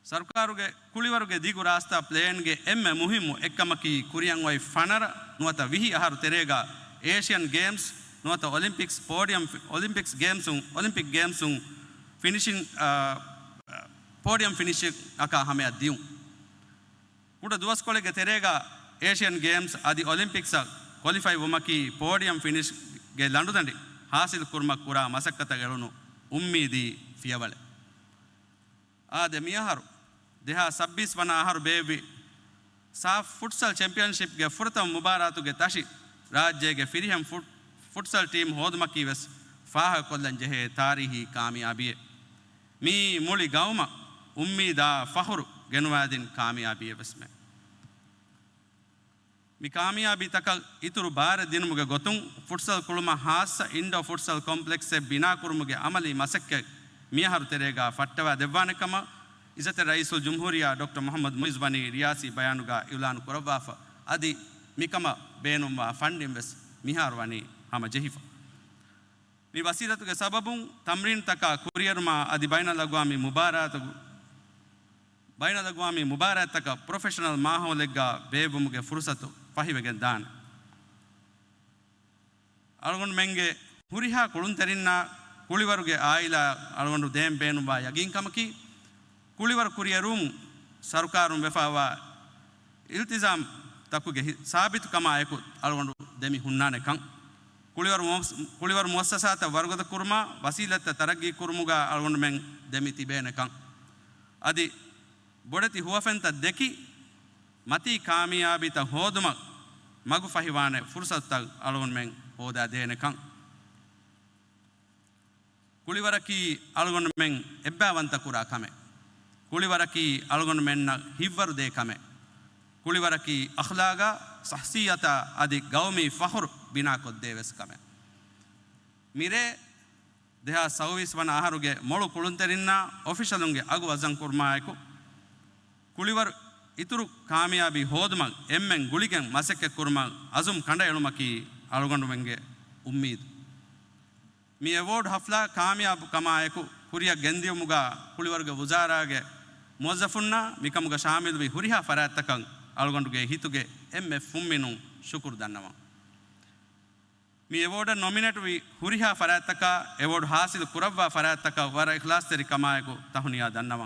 Speaker 5: ಸರ್ಕಾರುಗೆ ಕುಳಿವರುಗೆ ದಿಗು ರಾಸ್ತಾ ಪ್ಲೇನ್ಗೆ ಎಮ್ಮೆ ಮುಹಿಮು ಎಕ್ಕಮಕಿ ಕುರಿಯಂವೈ ಫಣರ ನುವತ ವಿಹಿ ಆಹಾರು ತೆರೆಗ ಏಷ್ಯನ್ ಗೇಮ್ಸ್ ನುವತ Olympic Games finishing podium finishing ಅಕ ಹಮೆ ಅದ್ದಿಯು ಕೂಡ ದುವಸ್ಕೊಳೆಗೆ ತೆರೆಗ ಏಷ್ಯನ್ ಗೇಮ್ಸ್ ಅದಿ ಒಲಿಂಪಿಕ್ಸ್ ಕ್ವಾಲಿಫೈ ಉಮಕಿ ಪೋಡಿಯಂ ಫಿನಿಶ್ಗೆ ಲಂಡುದಂಡಿ ಹಾಸಿಲ್ ಕುರ್ಮಕ್ ಕುರಾ ಮಸಕ್ಕತಗಳನ್ನು ಉಮ್ಮೀದಿ ಫಿಯವಳೆ ಆದೆ ಮಿಯಹರು ದೇಹ 26 ವನ ಆಹಾರು ಬೇವಿ ಸಾಫ್ ಫುಟ್ಸಲ್ ಚಾಂಪಿಯನ್ಶಿಪ್ಗೆ ಫುರತಂ ಮುಬಾರಾತುಗೆ ತಶಿ ರಾಜ್ಯಗೆ ಫಿರಿಹಂ ಫುಟ್ಸಲ್ ಟೀಮ್ ಹೋದ್ಮಕ್ಕಿ ವೆಸ್ ಫಾಹ ಕೊಲ್ಲಂ ಜೆಹೆ ತಾರಿಹಿ ಕಾಮಿಯಾಬಿಯೆ ಮೀ ಮುಳಿ ಗೌಮ ಉಮ್ಮೀದಾ ಫಹುರು ಗೆನುವಾದಿನ್ ಕಾಮಿಯಾಬಿಯೆ ವೆಸ್ಮೆ ಮಿ ಕಾಮಿಯಾಬಿ ತಕ ಇತುರು ಬಾರ ದಿನಮುಗೆ ಗೊತ್ತುಂ ಫುಟ್ಸಲ್ ಕುಳುಮ ಹಾಸ ಇಂಡೋ ಫುಟ್ಸಲ್ ಕಾಂಪ್ಲೆಕ್ಸ್ ಬಿನಾ ಕುರುಮುಗೆ ಅಮಲಿ ಮಸಕ್ಕೆ ಮಿಯಹರು ತೆರೆಗ ಫಟ್ಟವ ದೆವ್ವಾನಕಮ ಇಜತೆ ರೈಸುಲ್ ಜುಮ್ಹೂರಿಯಾ ಡಾಕ್ಟರ್ ಮೊಹಮ್ಮದ್ ಮುಯಿಜ್ ಬನಿ ರಿಯಾಸಿ ಬಯಾನುಗ ಇವ್ಲಾನು ಕೊರವಾಫ ಅದಿ ಮಿಕಮ ಬೇನುಂವ ಫಂಡಿಂ ವೆಸ್ ಮಿಹಾರ್ ವನಿ ಹಮ ಜಹಿಫ ಮಿ ವಸೀಲತುಗೆ ಸಬಬುಂ ತಮ್ರೀನ್ ತಕ ಕುರಿಯರ್ಮ ಅದಿ ಬೈನಲಗ್ವಾಮಿ ಮುಬಾರಾತ್ ತಕ ಪ್ರೊಫೆಷನಲ್ ಮಾಹೋಲೆಗ್ಗ ಬೇಬುಮುಗೆ ಫುರ್ಸತು ಫಹಿವೆಗೆ ದಾನ ಅಳಗೊಂಡು ಮೆಂಗೆ ಹುರಿಹಾ ಕುಳುಂತೆರಿನ್ನ ಕುಳಿವರುಗೆ ಆಯಿಲ ಅಳಗೊಂಡು ದೇಂ ಬೇನುವ ಯಗಿಂಕಮಕಿ ಕುಳಿವರ ಕುರಿಯರುಂ ಸರ್ಕಾರುಂ ವೆಫಾವ ಇಲ್ತಿಜಾಮ್ ತಕ್ಕುಗೆ ಸಾಬಿತು ಕಮಾಯಕು ಅಳಗೊಂಡು ದೆಮಿ ಹುನ್ನಾನೆ ಕಂ ಕುಳಿವರ ಮುವಸ್ಸಸಾತ ವರ್ಗದ ಕುರ್ಮ ವಸೀಲತ್ತ ತರಗ್ಗಿ ಕುರ್ಮುಗ ಅಳಗೊಂಡು ಮೆಂಗ್ ದೆಮಿ ತಿಬೇನೆ ಕಂ ಅದಿ ಬೊಡತಿ ಹುವಫೆಂತ ದೆಕಿ ಮತಿ ಕಾಮಿಯಾಬಿತ ಹೋದುಮ ಮಗು ಫಹಿವಾನೆ ಫುರ್ಸತ್ತ ಅಳಗೊಂಡು ಮೆಂಗ್ ಹೋದ ದೇನೆ ಕಂ ಕುಳಿವರಕಿ ಅಳಗೊಂಡು ಮೆಂಗ್ ಎಬ್ಬಾವಂತ ಕುರ ಕಮೆ ಕುಳಿವರಕಿ ಅಳಗೊಂಡು ಮೆನ್ನ ಹಿವ್ವರು ದೇ ಕಮೆ ಕುಳಿವರಕಿ ಅಖ್ಲಾಗ ಸಹಸಿಯತ ಅದಿ ಗೌಮಿ ಫಹುರ್ ಬಿನಾ ಕೊದ್ದೇವೆಸ್ ಕಮೆ ಮಿರೆ ದೇಹ 26 ವನ ಆಹಾರುಗೆ ಮೊಳು ಕುಳುಂತೆರಿನ್ನ ಆಫೀಷಲುಂಗೆ ಅಗು ವಜನ್ ಕುರ್ಮಾಯಕು ಕುಳಿವರು ಇತುರು ಕಾಮಿಯಾಬಿ ಹೋದ್ಮ ಎಮ್ಮೆಂಗ್ ಗುಳಿಗೆಂ ಮಸಕ್ಕೆ ಕುರ್ಮ ಅಜುಮ್ ಕಂಡ ಎಳುಮಕಿ ಅಳಗೊಂಡು ಮೆಂಗೆ ಉಮ್ಮೀದು ಮಿ ಅವಾರ್ಡ್ ಹಫ್ಲಾ ಕಾಮಿಯಾಬ್ ಕಮಾಯಕು ಹುರಿಯ ಗೆಂದಿಯುಮುಗ ಕುಳಿವರ್ಗ ಉಜಾರಾಗೆ ಮೊಜಫುನ್ನ ಮಿಕಮುಗ ಶಾಮಿಲ್ವಿ ಹುರಿಹಾ ಫರಾತ್ತಕಂ ಅಳಗೊಂಡುಗೆ ಹಿತುಗೆ ಎಮ್ಮೆ ಫುಮ್ಮಿನು ಶುಕುರ್ ದನ್ನವ ಮಿ ಅವಾರ್ಡ್ ನಾಮಿನೇಟ್ ವಿ ಹುರಿಹಾ ಫರಾತ್ತಕ ಅವಾರ್ಡ್ ಹಾಸಿಲ್ ಕುರವ್ವ ಫರಾತ್ತಕ ವರ ಇಖ್ಲಾಸ್ ತೆರಿ ಕಮಾಯಕು ತಹುನಿಯಾ ದನ್ನವ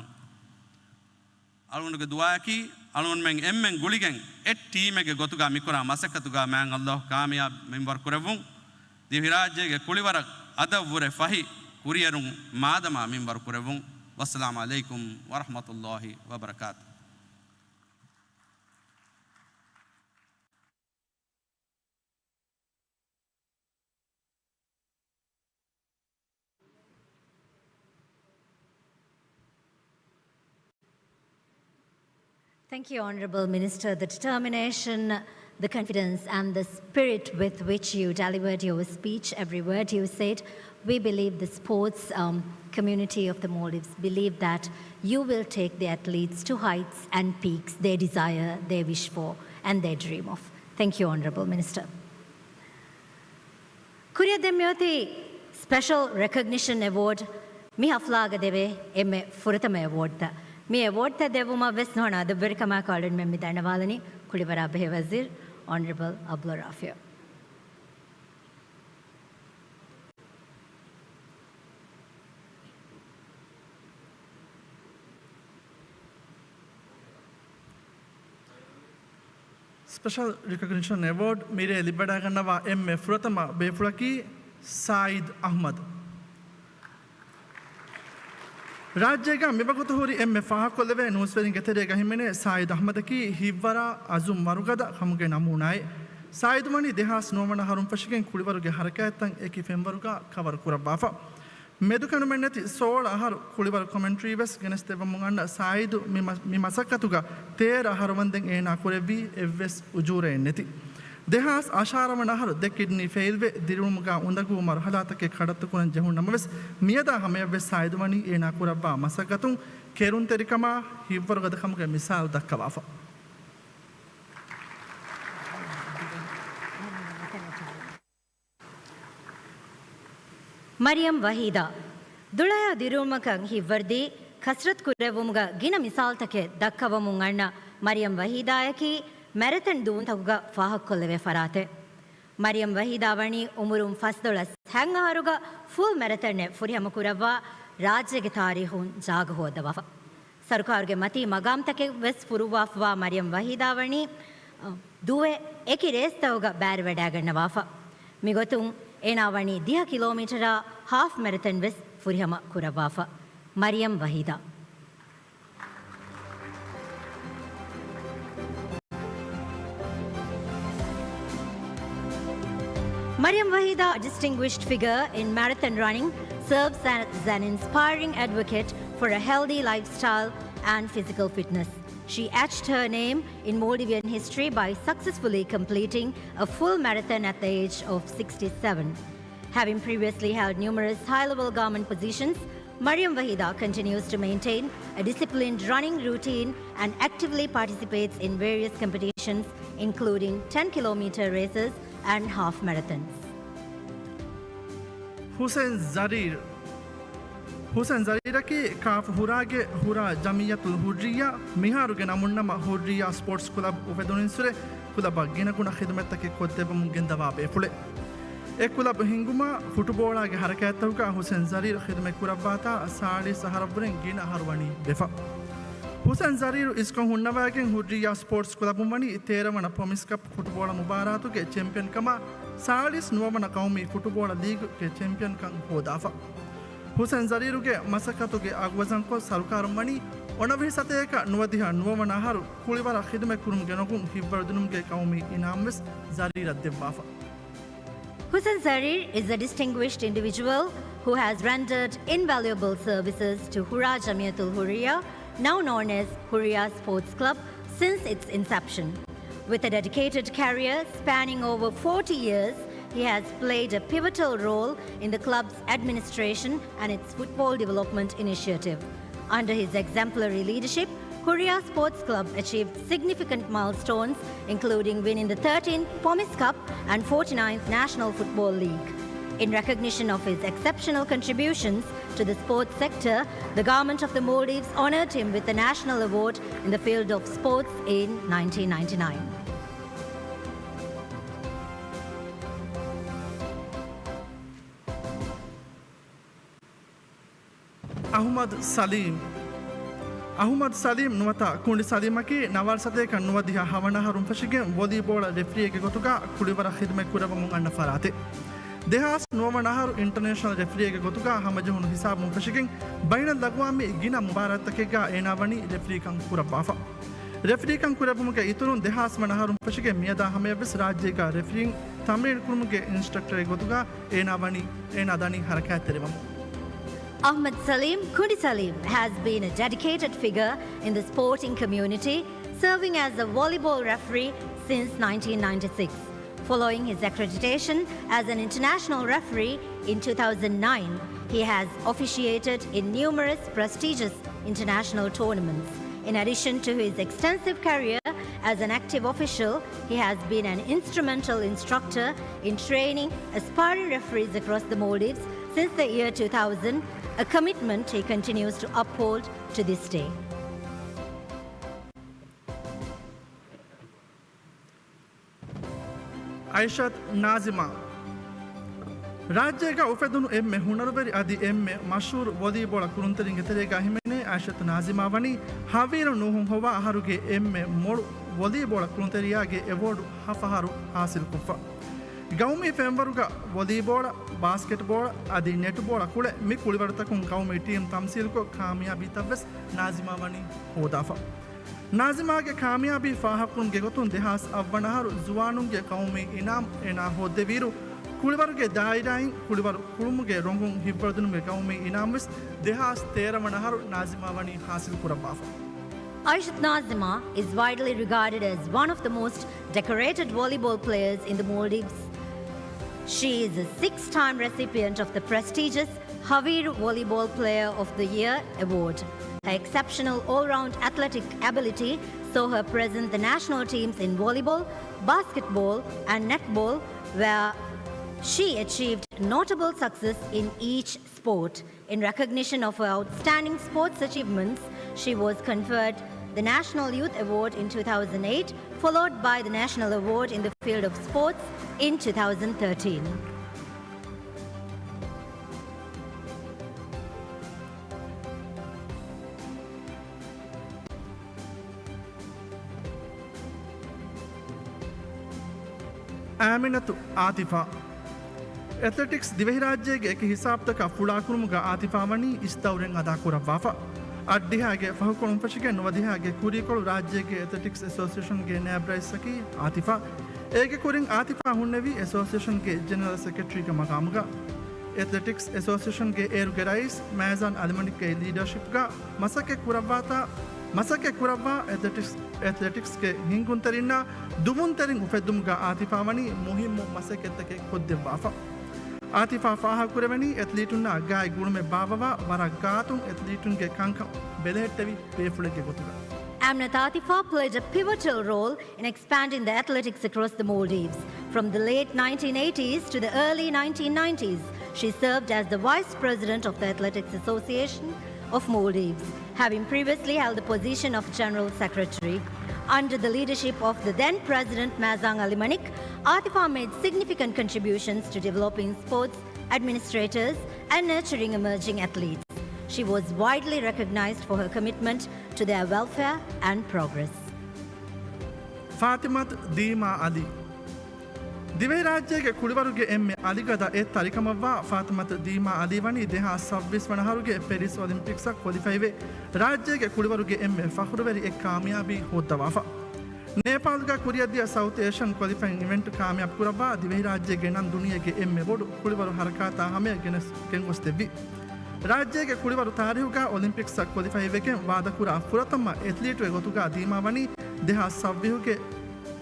Speaker 5: ಅಳಗೊಂಡುಗೆ ದುವಾಕಿ ಅಳಗೊಂಡು ಮೆಂಗ್ ಎಮ್ಮೆಂಗ್ ಗುಳಿಗೆಂಗ್ ಎಟ್ ಟೀಮೆಗೆ ಗೊತ್ತುಗ ಮಿಕುರ ಮಸಕ್ಕತುಗ ಮ್ಯಾಂಗ್ ಅಲ್ಲಾಹ್ ಕಾಮಿಯಾಬ್ ಮೆಂಬರ್ ಕುರವುಂ ದಿವಿರಾಜ್ಯಗೆ ಕುಳಿವರ ಅದವ್ವುರೆ ಫಹಿ ಕುರಿಯರು ಮಾದಮ ಮಿಂಬರ್ ಕುರವುಂ ವಸ್ಸಲಾಮು ಅಲೈಕುಂ ವರಹಮತುಲ್ಲಾಹಿ ವಬರಕಾತು
Speaker 2: Thank you, Honourable Minister. The determination, the confidence and the spirit with which you delivered your speech, every word you said, we believe the sports community of the Maldives believe that you will take the athletes to heights and peaks they desire, they wish for and they dream of. Thank you, Honourable Minister. Kuriya Demyoti Special Recognition Award mi haflaga deve emme furatama award ta මේ award ta devuma wes nona the berikama called me midanawalani kulivara behe wazir Honourable Abdul Rafi.
Speaker 1: Special Recognition Award mere libada gannawa emme furatama befulaki Said Ahmad ರಾಜ್ಯಗ ಮಿಬಗುತು ಹುರಿ ಎಮ್ಮೆ ಫಾಹಕೊಲ್ಲವೆ ನೂಸ್ವೆರಿನ್ ಗೆತೆರೆಗ ಹಿಮೆನೆ ಸಾಯಿದ್ ಅಹಮದಕಿ ಹಿವ್ವರ ಅಜುಮ್ ಮರುಗದ ಹಮ್ಗೆ ನಮೂನಾಯ್ ಸಾಯಿದ್ ಮಣಿ ದೇಹಾಸ್ Noman ಹರುಂ ಫಶಿಗೆನ್ ಕುಳಿವರುಗೆ ಹರಕಾಯತ್ತಂ ಏಕಿ ಫೆಂಬರುಗ cover ಕುರಬಾಫ ಮೆದುಕನು ಮೆನ್ನತಿ ಸೋಳ ಅಹರು ಕುಳಿವರ commentary ವೆಸ್ ಗೆನಸ್ತೆವ ಮುಂಗಣ್ಣ ಸಾಯಿದ್ ಮಿ ಮಸಕ್ಕತುಗ ತೇರ ಅಹರವಂದೆನ್ ಏನ ಕುರೆವಿ ಎವ್ವೆಸ್ ಉಜೂರೆ ಎನ್ನೆತಿ ದೇಹಾಸ್ ಆಶಾರವಣ ಹರು ದೆ kidney ಫೇಲ್ವೆ ದಿರುಮುಗ ಉಂದಗು ಮರ್ಹಲಾತಕ್ಕೆ ಕಡತ್ತುಕುನ ಜಹುನ್ ನಮವೆಸ್ ಮಿಯದ ಹಮೆವೆಸ್ ಸಾಯಿದುವನಿ ಏನ ಕುರಬ್ಬ ಮಸಗತುಂ ಕೆರುನ್ ತೆರಿಕಮ ಹಿವ್ವರುಗದ ಕಮಗೆ ಮಿಸಾಲ್ ದಕ್ಕವಾಫ
Speaker 2: ಮರಿಯಂ ವಹೀದಾ ದುಳಯ ದಿರುಮಕಂ ಹಿವ್ವರ್ದಿ ಕಸ್ರತ್ ಕುರೆವುಮುಗ ಗಿನ ಮಿಸಾಲ್ತಕ್ಕೆ ದಕ್ಕವಮುಂ ಅಣ್ಣ ಮರಿಯಂ ವಹೀದಾಯಕಿ marathon ದೂನ್ ತಗುಗ ಫಾಹಕ್ಕೊಲ್ಲವೆ ಫರಾತೆ ಮರಿಯಂ ವಹೀದಾವಣಿ ಉಮುರುಂ ಫಸ್ದೊಳಸ್ ಹ್ಯಾಂಗಾರುಗ ಫುಲ್ ಮ್ಯಾರಥಾನ್ ಫುರಿಯಮ ಕುರವ್ವ ರಾಜ್ಯಗೆ ತಾರೀಹುನ್ ಜಾಗ ಹೋದವ ಸರ್ಕಾರ್ಗೆ ಮತಿ ಮಗಾಮ್ತಕ್ಕೆ ವೆಸ್ ಫುರುವಾಫ್ವಾ ಮರಿಯಂ ವಹೀದಾವಣಿ ದುವೆ ಏಕಿ ರೇಸ್ ತವಗ ಬ್ಯಾರ್ ವೆಡಾಗಣ್ಣವಾಫ ಮಿಗೊತುಂ ඒනාවනි 10 කිලෝමීටර half marathon වෙස් ෆුරිහම කුරවාෆා Mariam වහීදා. Mariam Wahida, a distinguished figure in marathon running, serves as an inspiring advocate for a healthy lifestyle and physical fitness. She etched her name in Maldivian history by successfully completing a full marathon at the age of 67. Having previously held numerous high-level government positions, Mariam Wahida continues to maintain a disciplined running routine and actively participates in various competitions, including 10-kilometer races and half marathons.
Speaker 1: Hussein Zariraki Kaf Hurage Hura Jamiyatul Hurriya Miharuge Namunama Hurriya Sports Club Uvedoninsure Kulaba Ginaguna Khidmetaki Kotebam Gendavabe Fule. Ekulab Hinguma Futbola Harakatuka Hussein Zarir Khidmekurabata Sali Saharabring Gina Harwani Befa. Hussein Zarir is Kohunavagan Hurriya Sports Club Mani Teramana Pomis Cup Football Mubaratu get champion Kama Salis Novana Kaumi Football League get champion Kang Hodafa. Hussein Zariruge Masakatuge Agwazanko Sarukarmani one of his Sateka Nuadiha Novanaharu Kulivara Khidmekurum Genogum Hibardunumge Kaumi in Amis Zarira Debafa.
Speaker 2: Hussein Zarir is a distinguished individual who has rendered invaluable services to Hura Jamiyatul Hurriya, now known as Hurriya Sports Club, since its inception. With a dedicated career spanning over 40 years, he has played a pivotal role in the club's administration and its football development initiative. Under his exemplary leadership, Hurriya Sports Club achieved significant milestones, including winning the 13th Pomis Cup and 49th National Football League. In recognition of his exceptional contributions to the sports sector, the government of the Maldives honored him with the National Award in the field of sports in 1999.
Speaker 1: Ahmad Salim Nuata Kundi Salimaki Naval Sate Kanuadiha Havana Harum Fashigan volleyball referee Gotuga Kulivara Hidme Kurabam and Farate. Dehas Novanaharu International Referee Gotuga Hamajun Hisabum Fashigan Baina Lagwami Gina Mubarakega Enavani Referee Kan Kurabafa. Referee Kan Kurabumuka Iturun Dehas Manaharum Fashigan Miada Hamevis Rajega refereeing Tamil Kurumuke instructor Gotuga Enavani Enadani Harakaterivam.
Speaker 2: Ahmad Salim Kundi Salim has been a dedicated figure in the sporting community, serving as a volleyball referee since 1996. Following his accreditation as an international referee in 2009, he has officiated in numerous prestigious international tournaments. In addition to his extensive career as an active official, he has been an instrumental instructor in training aspiring referees across the Maldives since the year 2000, a commitment he continues to uphold to this day.
Speaker 1: Aishat Nazima Rajega Ufedunu Emme Hunarveri Adi Emme Mashur Volleyball Kuruntering Terega Himene Aishat Nazima Vani Havira Nuhum Hova Haruge Emme Mor Volleyball Kurunteriage Award Hafaharu Hasil Kufa Gaumi Fembaruga Volleyball Basketball Adi Netball Kule Mikulivartakun Gaumi team Tamsilko Kamia Bitaves Nazima Vani Hodafa Nazima ke Kamiabi Fahakun Gegotun Dehas Avanaharu Zuanunge Kaumi Inam Ena Hodeviru Kulivarge Daidain Kulivar Kurumuge Rongun Hibardunge Kaumi Inamis Dehas Teramanaharu Nazima Vani Hasil Kurabafa.
Speaker 2: Aishat Nazima is widely regarded as one of the most decorated volleyball players in the Maldives. She is a 6-time recipient of the prestigious Havir Volleyball Player of the Year award. Her exceptional all-round athletic ability saw her present the national teams in volleyball, basketball and netball, where she achieved notable success in each sport. In recognition of her outstanding sports achievements, she was conferred the National Youth Award in 2008, followed by the National Award in the field of sports in 2013.
Speaker 1: Aminatu Atifa athletics Dhivehi රාජ්‍යයේ එක හිසාබ්තක ෆුලාකුරුමුග ආතිපාවනී ඉස්තවරෙන් අදාකුරවාෆා අඩ්ඩිහාගේ ෆහකොළුම් පශික නොවදිහාගේ කුරීකොළු රාජ්‍යයේ athletics ඇසෝසියේෂන්ගේ නෑබ්‍රයිස්සකි ආතිපා ඒගේ කුරින් ආතිපා හුන්නවී ඇසෝසියේෂන්ගේ general සෙක්‍රටරික මකාමුග athletics ඇසෝසියේෂන්ගේ ඒරුගේ rice මෑසන් අලිමනික්ගේ ලීඩර්ෂිප්ගා මසකෙ කුරවා ඇතලටික්ස්ගේ හිංගුන්තරින්න දුමුන්තරින් උපෙද්දුම්ගා ආතිපාවනී මුහිම්මු මසකෙත්තකෙ කොද්දෙවාෆා ආතිෆා ෆාහකුරවැනි ඇත්ලීටුන්න අගායි ගුණුමෙ බාවවා වරක් ගාතුන් ඇත්ලීටුන්ගේ කංකම් බෙලහෙට්ටවි පේෆුලගේ ගොතුක.
Speaker 2: Amnat Atifa played a pivotal role in expanding the athletics across the Maldives. From the late 1980s to the early 1990s, she served as the Vice President of the Athletics Association of Maldives, having previously held the position of General Secretary. Under the leadership of the then President Mazang Ali Manik, Atifa made significant contributions to developing sports administrators and nurturing emerging athletes. She was widely recognized for her commitment to their welfare and progress.
Speaker 1: Fathimath ದೀಮಾ Ali ದಿವೆ ರಾಜ್ಯಗೆ ಕುಳಿವರುಗೆ ಎಮ್ಮೆ ಅಲಿಗದ ತರಿಕಮವ್ವ ಫಾತಿಮತ್ ದೀಮಾ ಅಲಿ ವನಿ ದೇಹ 26 ವನಹರುಗೆ ಪೆರಿಸ್ Olympics ಕ್ವಾಲಿಫೈವೆ ರಾಜ್ಯಗೆ ಕುಳಿವರುಗೆ ಎಮ್ಮೆ ಫಖ್ರುವೆರಿ ಎಕ್ ಕಾಮಯಾಬಿ ಹೋದ್ದವಾಫ ನೇಪಾಲ್ಗ ಕುರಿಯದಿಯ south Asian qualifying event ಕಾಮಯಾಬ್ ಕುರವ್ವ ದಿವೆ ರಾಜ್ಯಗೆ ನನ್ ದುನಿಯಗೆ ಎಮ್ಮೆ ಬೋಡು ಕುಳಿವರು ಹರಕಾತ ಹಮೆ ಗೆಂಗೊಸ್ತೆವ್ವಿ ರಾಜ್ಯಗೆ ಕುಳಿವರು ತಾರಿಹುಗ Olympics ಕ್ವಾಲಿಫೈವೆಗೆ ವಾದಕುರ ಫುರತಮ್ಮ ಎಥ್ಲೀಟ್ವೆ ಗೊತುಗ ದೀಮಾವಣಿ ದೇಹ ಸವ್ವಿಹುಗೆ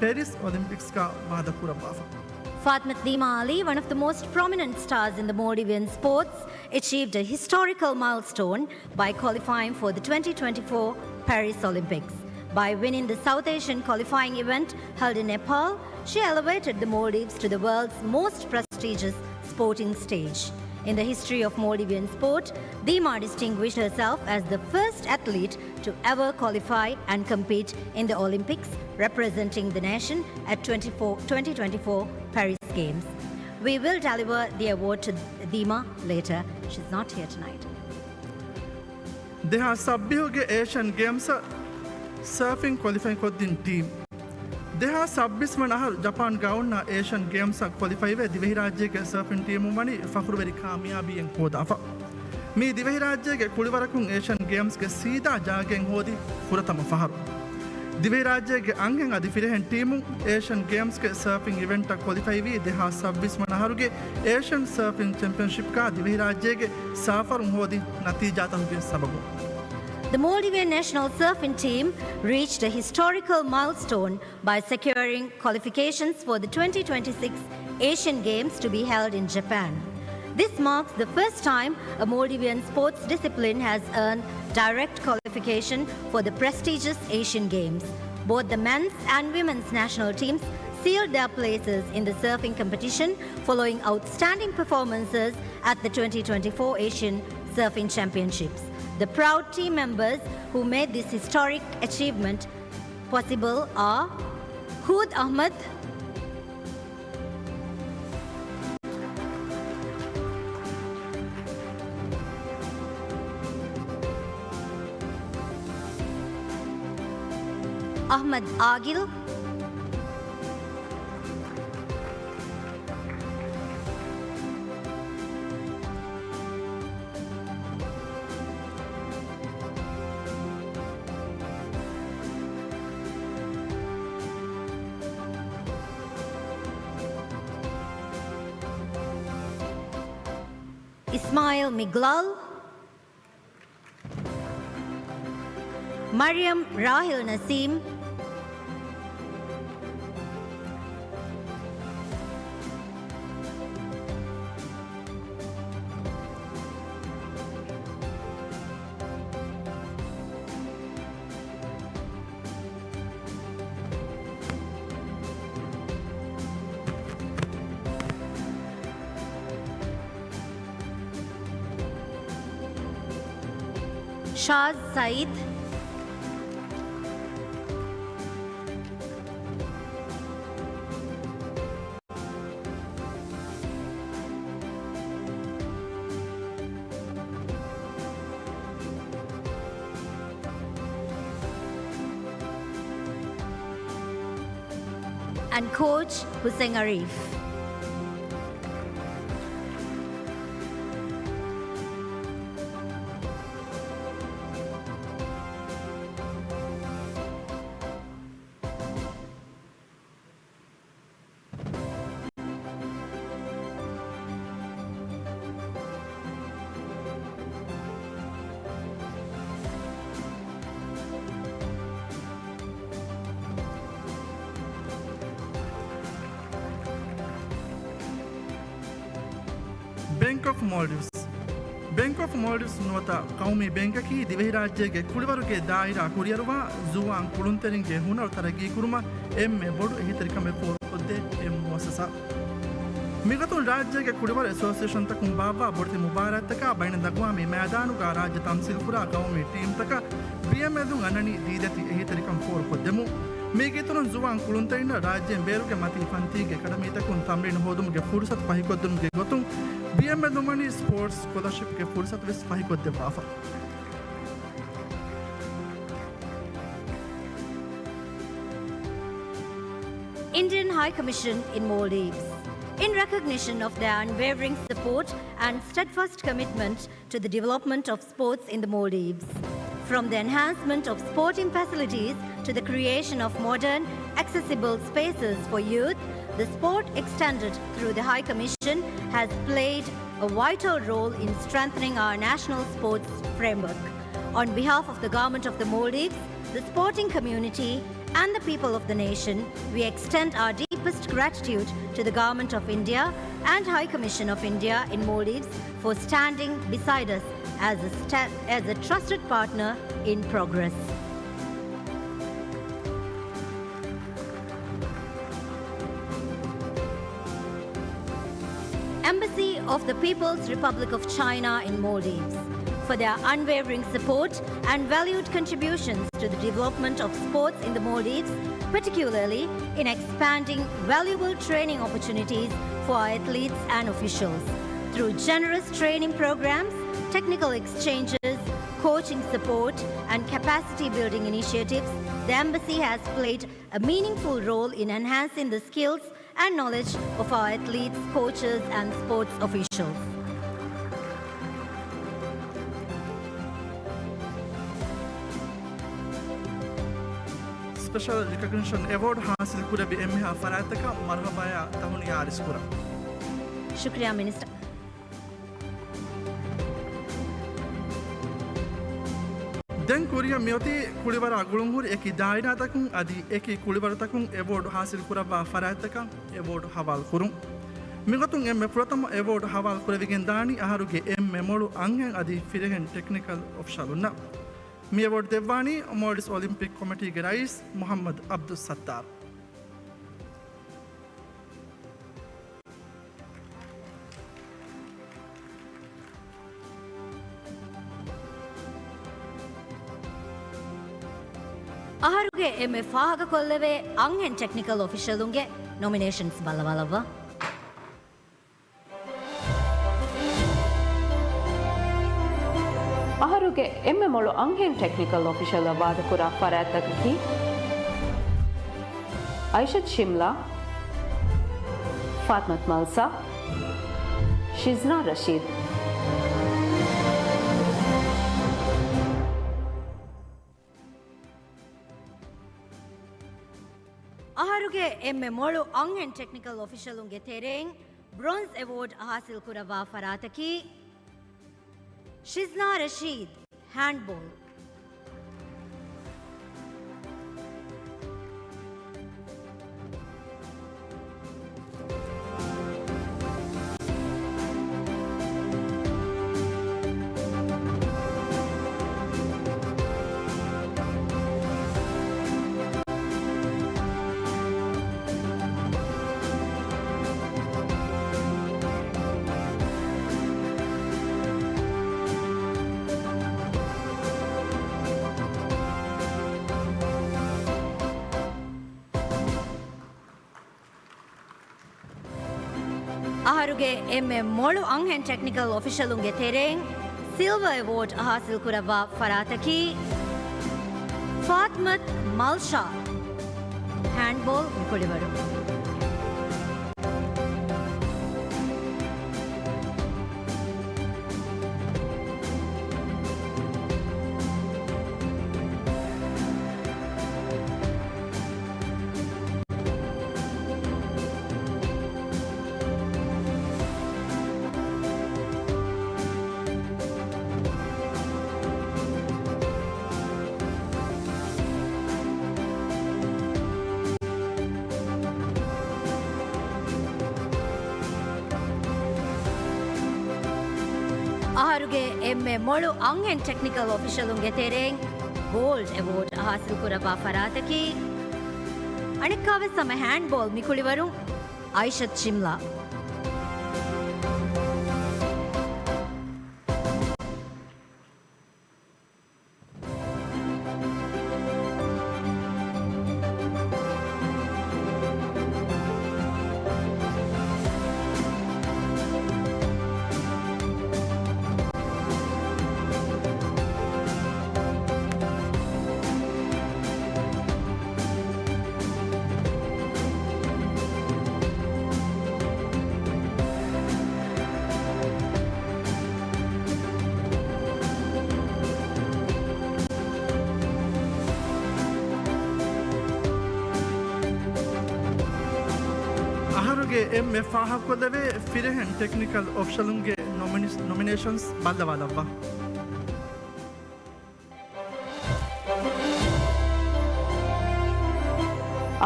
Speaker 1: ಪೆರಿಸ್ ಒಲಿಂಪಿಕ್ಸ್ಗ ವಾದಕುರ ಬಾಫ
Speaker 2: Fatmat Dima Ali, one of the most prominent stars in the Maldivian sports, achieved a historical milestone by qualifying for the 2024 Paris Olympics. By winning the South Asian qualifying event held in Nepal, she elevated the Maldives to the world's most prestigious sporting stage. In the history of Maldivian sport, Dima distinguished herself as the first athlete to ever qualify and compete in the Olympics, representing the nation at 2024 Paris Games. We will deliver the award to Dima later. She's not here tonight.
Speaker 1: ದೇಹ ಸಭ್ಯುಗೆ Asian Games surfing qualifying ಕೊದ್ದಿನ್ team ದೇಹ 26 ವನಹರು Japan ಗೌನ್ನ Asian Games ಕ್ವಾಲಿಫೈವೆ ದಿವೆಹಿ ರಾಜ್ಯಗೆ surfing team ಮಣಿ ಫಖ್ರುವೆರಿ ಕಾಮಯಾಬಿಯೆನ್ ಹೋದಾಫ ಮೀ ದಿವೆಹಿ ರಾಜ್ಯಗೆ ಕುಳಿವರಕುಂ ಏಷ್ಯನ್ ಗೇಮ್ಸ್ಗೆ ಸೀದಾ ಜಾಗೆನ್ ಹೋದಿ ಫುರತಮ ಫಹರು ದಿವೆಹಿ ರಾಜ್ಯಗೆ ಅಂಗೆನ್ ಅದಿ ಫಿರೆಹೆನ್ ಟೀಮು ಏಷ್ಯನ್ ಗೇಮ್ಸ್ಗೆ ಸರ್ಫಿಂಗ್ ಇವೆಂಟ್ ಕ್ವಾಲಿಫೈವಿ ದೇಹ 26 ವನಹರುಗೆ ಏಷ್ಯನ್ ಸರ್ಫಿಂಗ್ ಚಾಂಪಿಯನ್ಶಿಪ್ಗ ದಿವೆಹಿ ರಾಜ್ಯಗೆ ಸಾಫರು ಹೋದಿ ನತೀಜಾತಹುಗೆ ಸಬಬು
Speaker 2: The Maldivian national surfing team reached a historical milestone by securing qualifications for the 2026 Asian Games to be held in Japan. This marks the first time a Maldivian sports discipline has earned direct qualification for the prestigious Asian Games. Both the men's and women's national teams sealed their places in the surfing competition following outstanding performances at the 2024 Asian Surfing Championships. The proud team members who made this historic achievement possible are Hood Ahmed, Ahmed Agil, Ismail Miglal, Mariam Rahil Naseem, Shaz Saeed, and coach Hussein Arif.
Speaker 1: Bank of Maldives. Bank of Maldives nuwata qawmi bankaki divehi rajyege kuliwaruge daira kuriyaruwa zuwan kulunteringge hunar taragi kuruma emme bodu ehitarikame for kodde muassasa Migatun rajyege kuliwar association takum baba borti mubarak taka baina dagwami maidanu ga rajya tamsil pura qawmi team taka BMedun anani didati ehitarikam for koddemu Megeturun zuwan kulunterina rajyen beruge mati fantige kadamitakun tamrin hodumge fursat pahikoddumge gotun BMedumani sports scholarship ke fursat ves pahikodde wafa
Speaker 2: Indian High Commission in Maldives. In recognition of their unwavering support and steadfast commitment to the development of sports in the Maldives, from the enhancement of sporting facilities to the creation of modern, accessible spaces for youth, the sport extended through the High Commission has played a vital role in strengthening our national sports framework. On behalf of the Government of the Maldives, the sporting community, and the people of the nation, we extend our deepest gratitude to the Government of India and High Commission of India in Maldives for standing beside us as a trusted partner in progress. Embassy of the People's Republic of China in Maldives for their unwavering support and valued contributions to the development of sports in the Maldives, particularly in expanding valuable training opportunities for our athletes and officials. Through generous training programs, technical exchanges, coaching support, and capacity building initiatives, the Embassy has played a meaningful role in enhancing the skills and knowledge of our athletes, coaches, and sports officials.
Speaker 1: Special Recognition Award हासिल कुरे भी M फरात का मरहबाया तहुनी आरिस कुरा
Speaker 2: Shukriya, Minister.
Speaker 1: Den Korea mioti kulibara gulungur eki daina takun adi eki kulibara takun award hasil kuraba farataka award hawal kurun migatun emme prathama award hawal kuravigen dani aharuge emme molu angen adi firehen technical officialunna mi award devani Maldives Olympic Committee ge rais Muhammad Abdul Sattar
Speaker 2: Aharuge emme fahaga kolleve angen technical officialunge nominations balawalawa.
Speaker 6: Aharuge emme molu angen technical official award kura farataki Aishat Shimla, Fatmat Malsa, Shizna Rashid.
Speaker 2: Aharuge emme molu angen technical officialunge tereng bronze award hasil kurawa farataki Shizna Rashid, handball. Aharuge emme molu angen technical officialunge tereng silver award hasil kurawa farataki Fatmat Malsha, handball mikulivaru. ಆರುಗೆ ಎಮ್ಮೆ ಮೊಳು ಅಂಗೆನ್ technical ಆಫೀಷಿಯಲುಂಗೆ ತೆರೆಂಗ್ gold award ಹಾಸಿಲ್ ಕುರಬಾ ಫರಾತಕಿ ಅಣಿಕಾವೆ ಸಮ handball ಮಿಕುಳಿವರು ಐಷತ್ Shimla
Speaker 1: ಅಹರುಗೆ ಎಮ್ಮೆ ಫಾಹಕೊಲ್ಲವೇ ಫಿರೆಹೆನ್ technical ಆಫೀಷಿಯಲುಂಗೆ nominations ಬಲ್ಲವಾಲವ್ವ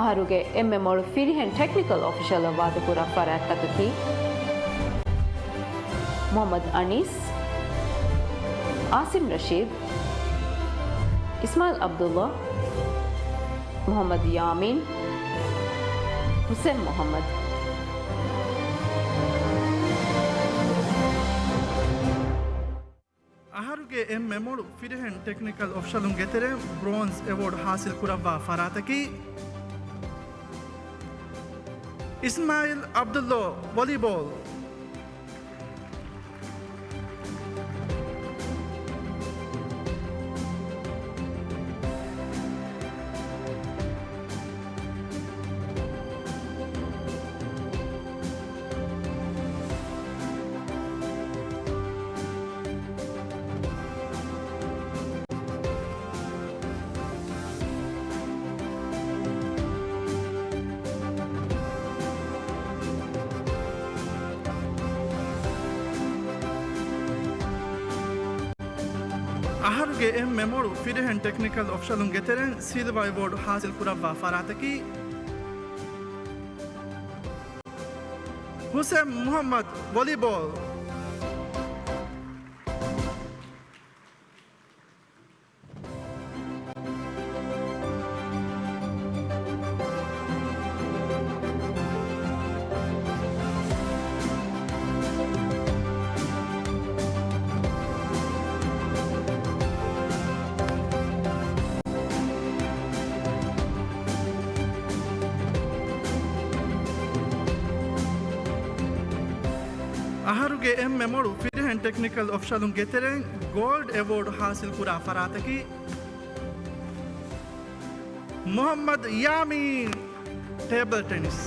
Speaker 6: ಆರುಗೆ ಎಮ್ಮೆ ಮೊಳು ಫಿರಿಹೆನ್ technical official ವಾದಕುರ ಫರಾತ್ ತಕಕಿ ಮೊಹಮ್ಮದ್ ಅನೀಸ್ ಆಸಿಮ್ ರಶೀದ್ ಇಸ್ಮಾಯಿಲ್ ಅಬ್ದುಲ್ಲಾ ಮೊಹಮ್ಮದ್ ಯಾಮೀನ್ ಹುಸೇನ್ ಮೊಹಮ್ಮದ್
Speaker 1: ಅಹರುಗೆ ಎಮ್ಮೆ ಮೊಳು ಫಿರೆಹೆನ್ ಟೆಕ್ನಿಕಲ್ ಆಫೀಷಿಯಲುಂಗೆ ತೆರೆ ಬ್ರೋನ್ಸ್ ಅವಾರ್ಡ್ ಹಾಸಿಲ್ ಕುರವ್ವ ಫರಾತಕಿ ಇಸ್ಮಾಯಿಲ್ ಅಬ್ದುಲ್ಲಾ ವಾಲಿಬಾಲ್ ಅಹರುಗೆ ಎಮ್ಮೆ ಮೊಳು ಫಿರೆಹೆನ್ ಟೆಕ್ನಿಕಲ್ ಆಫೀಷಿಯಲುಂಗೆ ತೆರೆ ಸಿಲ್ವಾ ಅವಾರ್ಡ್ ಹಾಸಿಲ್ ಕುರವ್ವ ಫರಾತಕಿ ಹುಸೇನ್ ಮೊಹಮ್ಮದ್ ವಾಲಿಬಾಲ್ ಅಹರುಗೆ ಎಮ್ಮೆ ಮೊಳು ಫಿರೆಹೆನ್ ಟೆಕ್ನಿಕಲ್ ಆಫೀಷಿಯಲುಂಗೆ ತೆರೆ ಗೋಲ್ಡ್ ಅವಾರ್ಡ್ ಹಾಸಿಲ್ ಕುರ ಫರಾತಕಿ ಮೊಹಮ್ಮದ್ ಯಾಮೀನ್ ಟೇಬಲ್ ಟೆನಿಸ್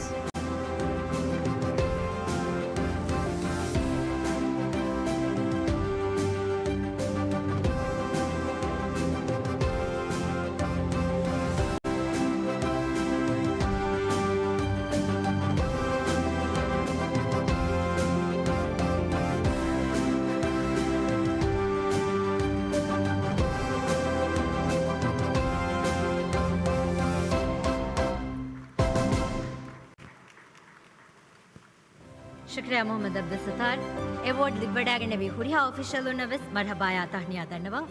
Speaker 2: ಶುಕ್ರಿಯಾ ಮೊಹಮ್ಮದ್ ಅಬ್ದುಲ್ ಸತ್ತಾರ್ ಅವಾರ್ಡ್ ಲಿಬ್ಬಡಾಗಣವಿ ಹುರಿಯಾ ಆಫೀಷಿಯಲ್ ನವೆಸ್ ಮರ್ಹಬಾಯಾ ತಹ್ನಿಯಾ ದನ್ನವಂ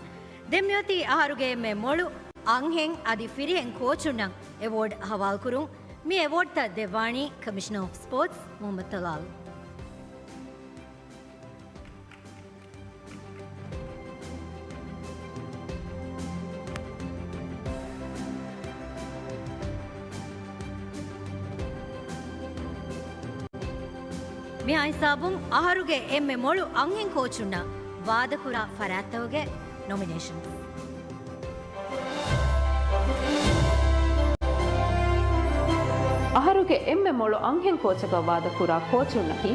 Speaker 2: ದೆಮ್ಯೋತಿ ಆರುಗೆ ಮೆ ಮೊಳು ಅಂಹೆಂ ಅದಿ ಫಿರಿಹೆಂ ಕೋಚುನ್ನಂ ಅವಾರ್ಡ್ ಹವಾಲ್ ಕುರುಂ ಮಿ ಅವಾರ್ಡ್ ತ ದೇವಾಣಿ ಕಮಿಷನರ್ ಆಫ್ ಸ್ಪೋರ್ಟ್ಸ್ ಮೊಹಮ್ಮದ್ ತಲಾಲ್ ಮಿ ಐಸಾಬುಂ ಆರುಗೆ ಎಮ್ಮೆ ಮೊಳು ಅಂಹೆಂ ಕೋಚುನ್ನ ವಾದಕುರ ಫರಾತ್ತವಗೆ ನಾಮಿನೇಷನ್
Speaker 6: ಆರುಗೆ ಎಮ್ಮೆ ಮೊಳು ಅಂಹೆಂ ಕೋಚಕ ವಾದಕುರ ಕೋಚುನ್ನಕಿ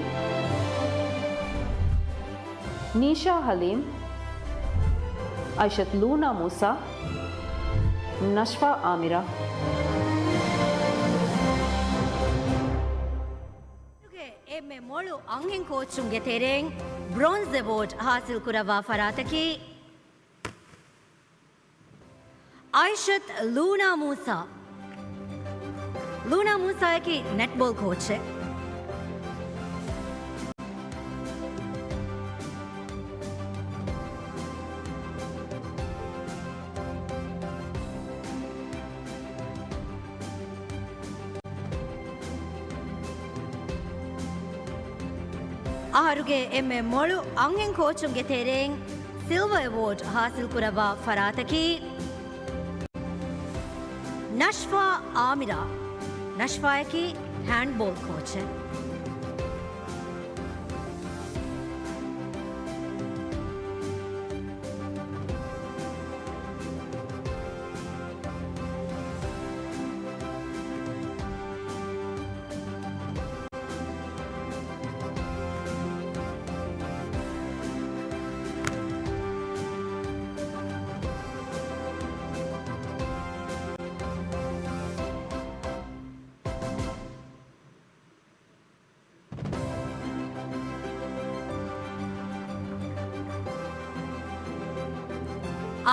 Speaker 6: ನೀಶಾ ಹಲೀಂ ಐಷತ್ ಲೂನಾ ಮೂಸಾ ನಶ್ಫಾ ಆಮಿರಾ
Speaker 2: ಎಮ್ಮೆ ಮೊಳು ಅಂಹೆಂ ಕೋಚುಂಗೆ ತೆರೆಂಗ್ ಬ್ರೋನ್ಸ್ ಅವಾರ್ಡ್ ಹಾಸಿಲ್ ಕುರವಾ ಫರಾತಕಿ ಐಷತ್ ಲೂನಾ ಮೂಸಾ ಲೂನಾ ಮೂಸಾ की नेटबॉल कोच है ಆರುಗೆ ಎಮ್ಮೆ ಮೊಳು ಅಂಗೆಂ ಕೋಚುಂಗೆ ತೆರೆಂಗ್ ಸಿಲ್ವರ್ ಅವಾರ್ಡ್ ಹಾಸಿಲ್ ಕುರವ ಫರಾತಕಿ ನಶ್ಫಾ ಆಮಿರಾ ನಶ್ಫಾಯಕಿ ಹ್ಯಾಂಡ್ಬಾಲ್ ಕೋಚ್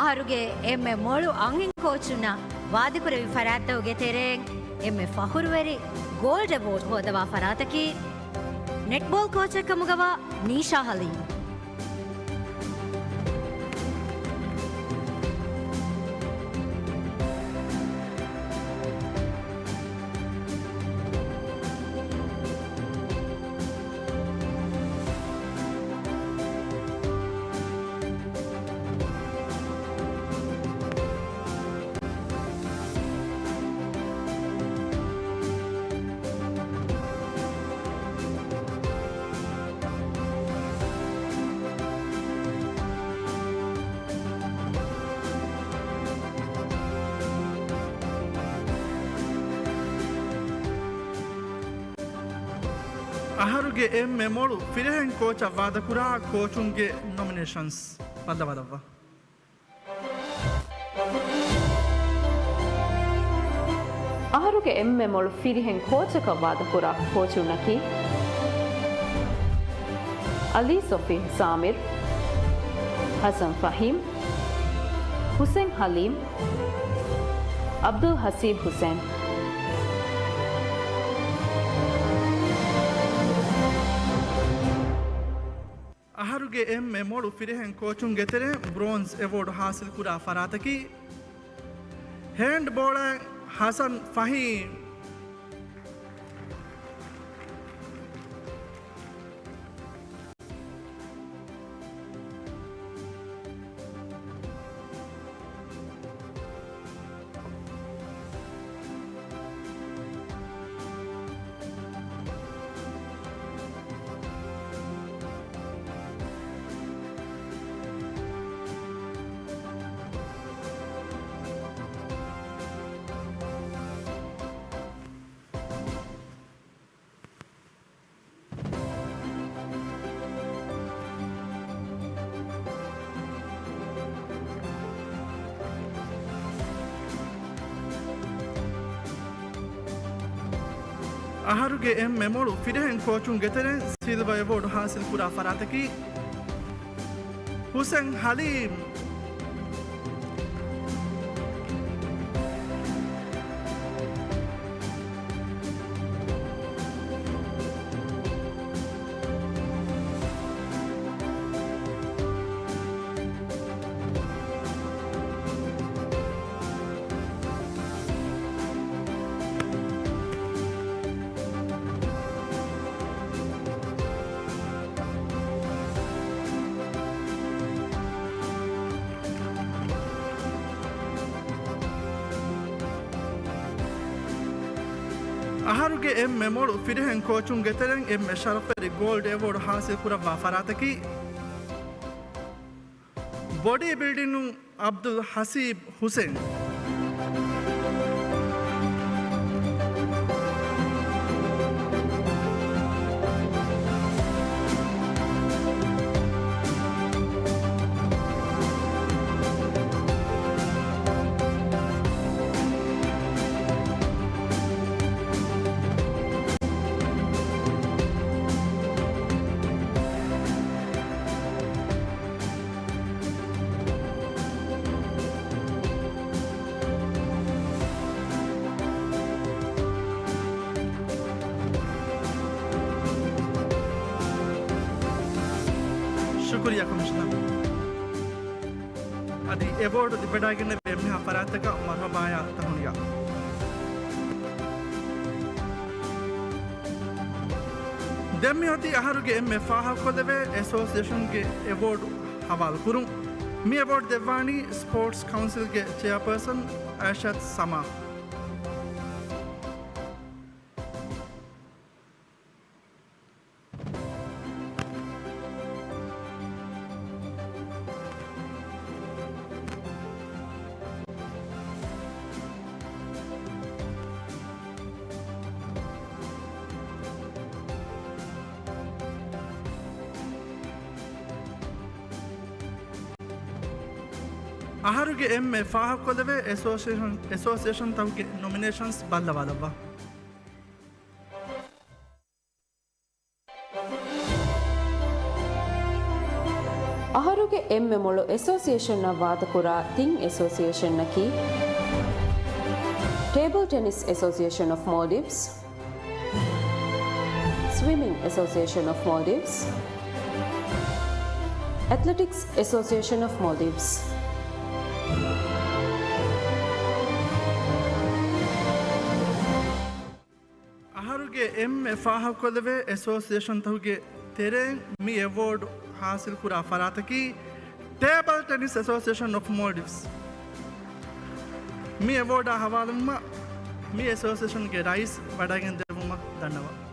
Speaker 2: ಆರುಗೆ ಎಮ್ಮೆ ಮೊಳು ಅಂಗಿಂಗ್ ಕೋಚುನ ವಾದಿಕುರವಿ ಫರಾತವ್ಗೆ ತೆರೆಂಗ್ ಎಮ್ಮೆ ಫಹುರ್ವೆರಿ ಗೋಲ್ಡ್ ಅವಾರ್ಡ್ ಹೋದವ ಫರಾತಕಿ ನೆಟ್ಬಾಲ್ ಕೋಚ ಕಮುಗವ ನೀಶಾ ಹಲೀಂ
Speaker 1: ಅಹರುಗೆ ಎಮ್ಮೆ ಮೊಳು ಫಿರೆಹೆನ್ ಕೋಚ ವಾದಕುರ ಕೋಚುಂಗೆ ನಾಮಿನೇಷನ್ಸ್ ಪಲ್ಲವದವ್ವ
Speaker 6: ಆರುಗೆ ಎಮ್ಮೆ ಮೊಳು ಫಿರಿಹೆನ್ ಕೋಚಕ ವಾದಪುರ ಕೋಚುನಕಿ ಅಲಿ ಸೊಫಿನ್ ಸಾಮಿರ್ ಹಸನ್ ಫಹೀಮ್ ಹುಸೇನ್ ಹಲೀಂ ಅಬ್ದುಲ್ ಹಸೀಬ್ ಹುಸೇನ್
Speaker 1: ಅಹರುಗೆ ಎಮ್ಮೆ ಮೊಳು ಫಿರೆಹೆನ್ ಕೋಚುಂಗೆ ತೆರೆ ಬ್ರೋನ್ಸ್ ಅವಾರ್ಡ್ ಹಾಸಿಲ್ ಕುರ ಫರಾತಕಿ ಹ್ಯಾಂಡ್ ಬಾಲ್ ಹಸನ್ ಫಹೀಮ್ ಅಹರುಗೆ ಎಮ್ಮೆ ಮೊಳು ಫಿರೆಹೆನ್ ಕೋಚುಂಗೆ ತೆರೆ ಸಿಲ್ವರ್ ಅವಾರ್ಡ್ ಹಾಸಿಲ್ ಕುರ ಫರಾತಕಿ ಹುಸೇನ್ ಹಲೀಂ ಅಹರುಗೆ ಎಮ್ಮೆ ಮೊಳು ಫಿರೆಹೆನ್ ಕೋಚುಂಗೆ ತೆರೆ ಎಮ್ಮೆ ಶರಫರಿ ಗೋಲ್ಡ್ ಅವಾರ್ಡ್ ಹಾಸಿಲ್ ಕುರವ ಫರಾತಕಿ ಬಾಡಿ ಬಿಲ್ಡಿಂಗ್ ಅಬ್ದುಲ್ ಹಸೀಬ್ ಹುಸೇನ್ ಶುಕ್ರಿಯಾ ಕಮಿಷನರ್ ಅದಿ ಅವಾರ್ಡ್ ದಿಬಡಾಗಿನ ಬೆಮ್ನೆ ಫರಾತಕ ಮರಬಾಯ ತಹುನಿಯಾ දෙම්මියති අහරුගේ එම ෆාහක් කොදවේ ඇසෝසිේෂන්ගේ එවෝඩ් හවල් කුරුම් මේ එවෝඩ් දෙවානි ස්පෝර්ට්ස් කවන්සිල්ගේ චෙයාපර්සන් ඇෂත් සමා අහරුගේ එම ෆාහක් කොදවේ ඇසෝසිේෂන් තවගේ නොමිනේෂන්ස් බල්ලවලවා
Speaker 6: ಅಹರುಗೆ ಎಮ್ಮೆ ಮೊಳು ಅಸೋಸಿಯೇಷನ್ನ ವಾದಕುರ ಥಿಂಗ್ ಅಸೋಸಿಯೇಷನ್ ನಕಿ table tennis association of Maldives swimming association of Maldives athletics association of Maldives
Speaker 1: අහරුගේ එම් ෆාහක් කොදවේ ඇසෝසිේෂන් තහුගේ තෙරෙන් මි එවෝඩ් හාසිල් කුරා ෆරාතකි table tennis association of Maldives මි එවෝඩා හවාලුම්ම මි ඇසෝසිේෂන්ගේ රයිස් වඩාගෙන් දෙවුම දන්නවා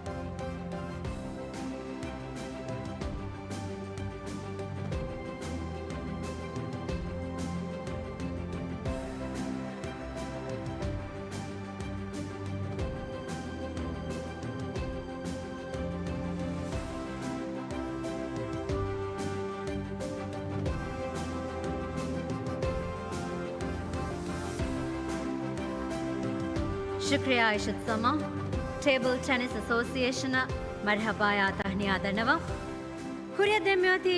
Speaker 2: शुक्रिया आयशत समा टेबल टेनिस एसोसिएशन मरहबा या तहनिया दनवा हुरिया देम्योती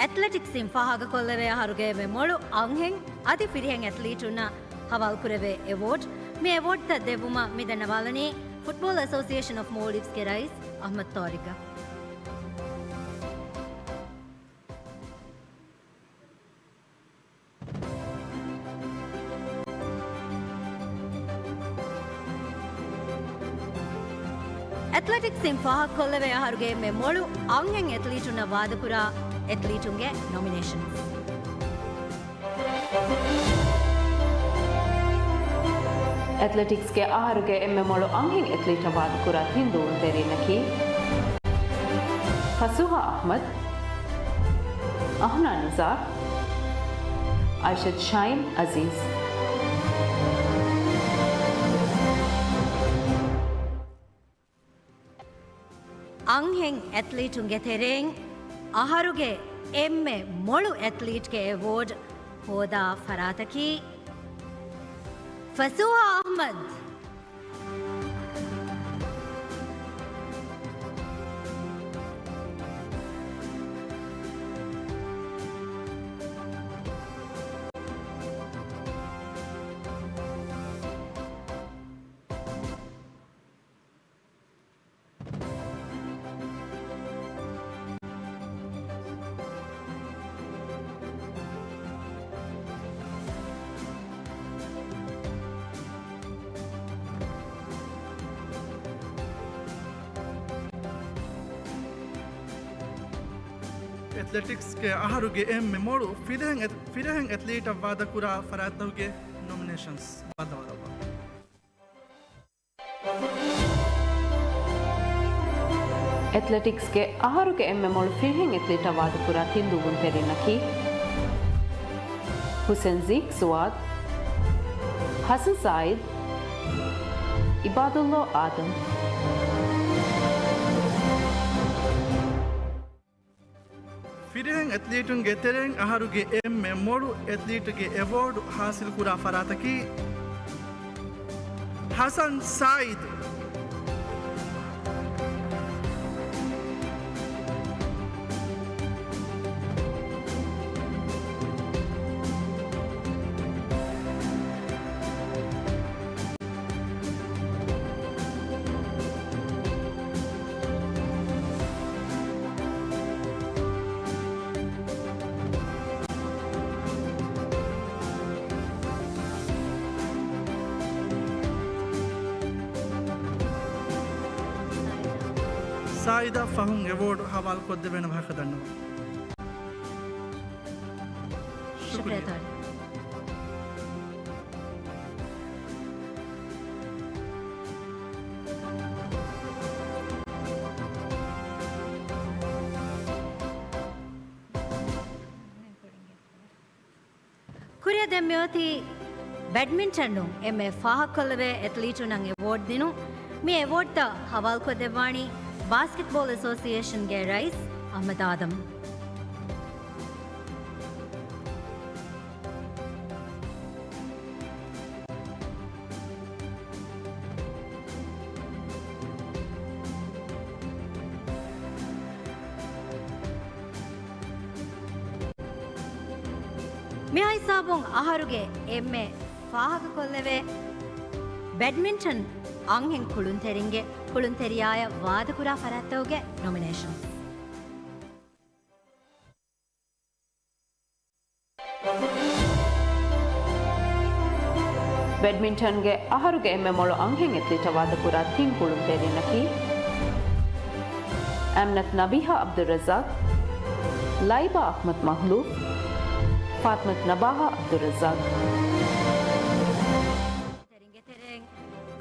Speaker 2: एथलेटिक्स इन फाहाग कोल्लवे हरुगे मे मोळु अंहें अति फिरिहें एथलीटुना हवाल कुरेवे अवार्ड मे अवार्ड त देवुमा मिदनवालनी फुटबॉल एसोसिएशन ऑफ मालदीव्स के रईस अहमद तौरिका ಅಥ್ಲೆಟಿಕ್ಸ್ ಇನ್ ಫಾಹಕ್ ಕೊಲ್ಲವೆ ಹರುಗೆ ಮೆ ಮೊಳು ಅಂಗೆಂ ಎತ್ಲೀಟುನ ವಾದಪುರ ಎತ್ಲೀಟುಂಗೆ ನಾಮಿನೇಷನ್
Speaker 6: ಅಥ್ಲೆಟಿಕ್ಸ್ಗೆ ಆಹಾರುಗೆ ಎಮ್ಮೆ ಮೊಳು ಅಂಗೆಂ ಎತ್ಲೀಟ ವಾದಪುರ ಹಿಂದೂ ತೆರಿನಕಿ ಫಸುಹಾ ಅಹ್ಮದ್ ಅಹ್ನಾ ನಿಜಾರ್ ಐಶದ್ ಶೈನ್ ಅಜೀಜ್
Speaker 2: ಅಂಹೆಂ ಎತ್ಲೀಟುಂಗೆ ತೆರೆಂ ಅಹರುಗೆ ಎಮ್ಮೆ ಮೊಳು ಎತ್ಲೀಟ್ಗೆ ಅವಾರ್ಡ್ ಹೋದಾ ಫರಾತಕಿ ಫಸುಹಾ ಅಹ್ಮದ್
Speaker 1: एथलेटिक्स के अहरुगे एम में मोड़ू फिरहें एथलीट वादकुरा फरातहुगे नॉमिनेशंस बादवादवा
Speaker 6: ಅಥ್ಲೆಟಿಕ್ಸ್ಗೆ ಆಹಾರುಗೆ ಎಮ್ಮೆ ಮೊಳು ಫಿರ್ಹಿಂಗ್ ಎತ್ಲೀಟ ವಾದಪುರ ತಿಂದುಗುನ್ ತೆರಿನಕಿ ಹುಸೇನ್ ಝೀಕ್ ಸುವಾದ್ ಹಸನ್ ಸಾಯಿದ್ ಇಬಾದುಲ್ಲೋ ಆದಮ್
Speaker 1: फिरहें एथलीटुंगे तेरें अहरुगे एम में मोड़ू एथलीटुगे अवार्ड हासिल कुरा फरातकी हसन साइद ಸಾಯಿದಾ ಫಹುಂ ಅವಾರ್ಡ್ ಹವಾಲ್ ಕೊದ್ದೆವೆನ ಭಾಗದನ್ನು
Speaker 2: ಶುಕ್ರಿಯಾ ತಾಳಿ ಕುರಿಯ ದೆಮ್ಯೋತಿ ಬ್ಯಾಡ್ಮಿಂಟನ್ನು ಎಮ್ಮೆ ಫಾಹಕೊಲ್ಲವೆ ಎತ್ಲೀಟು ನಂಗೆ ಅವಾರ್ಡ್ ದಿನು ಮೀ ಅವಾರ್ಡ್ ತ ಹವಾಲ್ ಕೊದ್ದೆವಾಣಿ ಬಾಸ್ಕೆಟ್ಬಾಲ್ ಅಸೋಸಿಯೇಷನ್ಗೆ ರೈಸ್ ಅಹಮದ್ ಆದಮ್ ಮಿಹಾಯ್ ಸಾಬುಂಗ್ ಆಹಾರುಗೆ ಎಮ್ಮೆ ಫಾಹಕ ಕೊಲ್ಲವೆ ಬ್ಯಾಡ್ಮಿಂಟನ್ ಅಂಗೆಂ ಕುಳುಂತೆರಿಯಾಯ ವಾದಕುರ ಫರಾತ್ತೋಗೆ ನಾಮಿನೇಷನ್
Speaker 6: ಬ್ಯಾಡ್ಮಿಂಟನ್ಗೆ ಆಹಾರುಗೆ ಎಮ್ಮೆ ಮೊಳು ಅಂಗೆಂ ಎತ್ಲಿಟ ವಾದಕುರ ತಿಂಗ್ ಕುಳುಂತೆರಿನಕಿ ಅಮ್ನತ್ ನಬಿಹಾ ಅಬ್ದುಲ್ ರಜಾಕ್ ಲೈಬಾ ಅಹ್ಮದ್ ಮಹ್ಲೂಫ್ ಫಾತ್ಮತ್ ನಬಾಹಾ ಅಬ್ದುಲ್ ರಜಾಕ್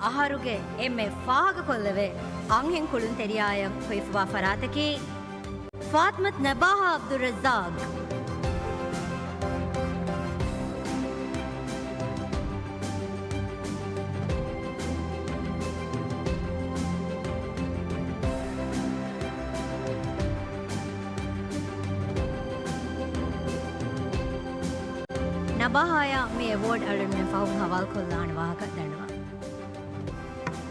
Speaker 2: ಆಹಾರುಗೆ ಎಮ್ಮೆ ಫಾಹಕ ಕೊಲ್ಲವೆ ಅಂಗೆಂ ಕುಳುಂತೆರಿಯಾಯ ಹೊಯ್ಫುವಾ ಫರಾತಕಿ ಫಾತ್ಮತ್ ನಬಾಹಾ ಅಬ್ದುಲ್ ರಜಾಕ್ ನಬಾಹಾಯ ಮೇ ಅವಾರ್ಡ್ ಅಳಮೆ ಫಹುಂ ಹವಾಲ್ ಕೊಲ್ಲಾಣ ವಾಹಕ ದಂಡವ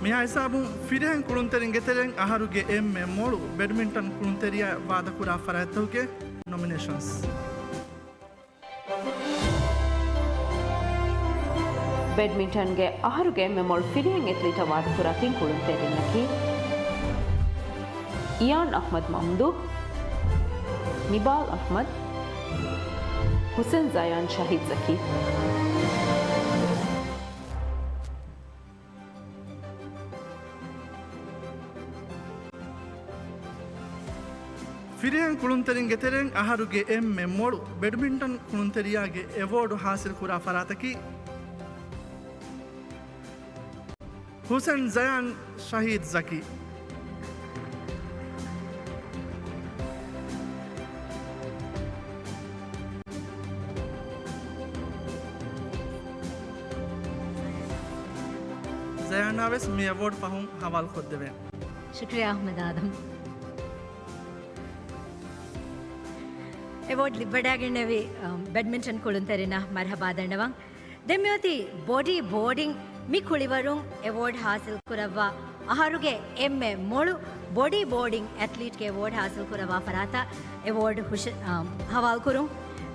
Speaker 1: ಮಿಹಾಯ್ ಸಾಬುಂ ಫಿರೆಹೆಂ ಕುಳುಂತೆರಿಂ ಗೆತೆರೆಂ ಆಹಾರುಗೆ ಎಮ್ಮೆ ಮೋಳು ಬ್ಯಾಡ್ಮಿಂಟನ್ ಕುಳುಂತೆರಿಯ ವಾದಕುರ ಫರಾತ್ತೋಗೆ ನಾಮಿನೇಷನ್ಸ್
Speaker 6: ಬ್ಯಾಡ್ಮಿಂಟನ್ಗೆ ಆಹಾರುಗೆ ಎಮ್ಮೆ ಮೊಳು ಫಿರಿಯಂ ಎತ್ಲಿಟ ವಾದಕುರ ತಿಂಗ್ ಕುಳುಂತೆರಿನಕಿ ಇಯಾನ್ ಅಹ್ಮದ್ ಮಮ್ದೂಹ್ ನಿಬಾಲ್ ಅಹ್ಮದ್ ಹುಸೇನ್ ಜಯಾನ್ ಶಾಹಿದ್ ಜಕಿ
Speaker 1: ಫಿರೆಹೆಂ ಕುಳುಂತೆರಿಂ ಗೆತೆರೆಂ ಆಹಾರುಗೆ ಎಮ್ಮೆ ಮೋಳು ಬ್ಯಾಡ್ಮಿಂಟನ್ ಕುಳುಂತೆರಿಯಾಗೆ ಅವಾರ್ಡ್ ಹಾಸಿಲ್ ಕುರ ಫರಾತಕಿ ಹುಸೇನ್ ಜಯಾನ್ ಶಾಹಿದ್ ಜಕಿ ಜಯಾನಾವೆಸ್ ಮಿ ಅವಾರ್ಡ್ ಫಹುಂ ಹವಾಲ್ ಕೊದ್ದೆವೆ
Speaker 2: ಶುಕ್ರಿಯಾ ಅಹ್ಮದ್ ಆದಮ್ ಅವಾರ್ಡ್ ಲಿಬ್ಬಡಾಗಿಣ್ಣವಿ ಬ್ಯಾಡ್ಮಿಂಟನ್ ಕುಳುಂತೆರಿನ ಮರ್ಹಬಾದಣ್ಣವ ದೆಮ್ಯೋತಿ ಬಾಡಿ ಬೋರ್ಡಿಂಗ್ ಮಿ ಕುಳಿವರುಂ ಅವಾರ್ಡ್ ಹಾಸಿಲ್ ಕುರವ್ವ ಆಹಾರುಗೆ ಎಮ್ಮೆ ಮೊಳು ಬಾಡಿ ಬೋರ್ಡಿಂಗ್ ಅಥ್ಲೀಟ್ಗೆ ಅವಾರ್ಡ್ ಹಾಸಿಲ್ ಕುರವ್ವ ಫರಾತ ಅವಾರ್ಡ್ ಹವಾಲ್ ಕುರುಂ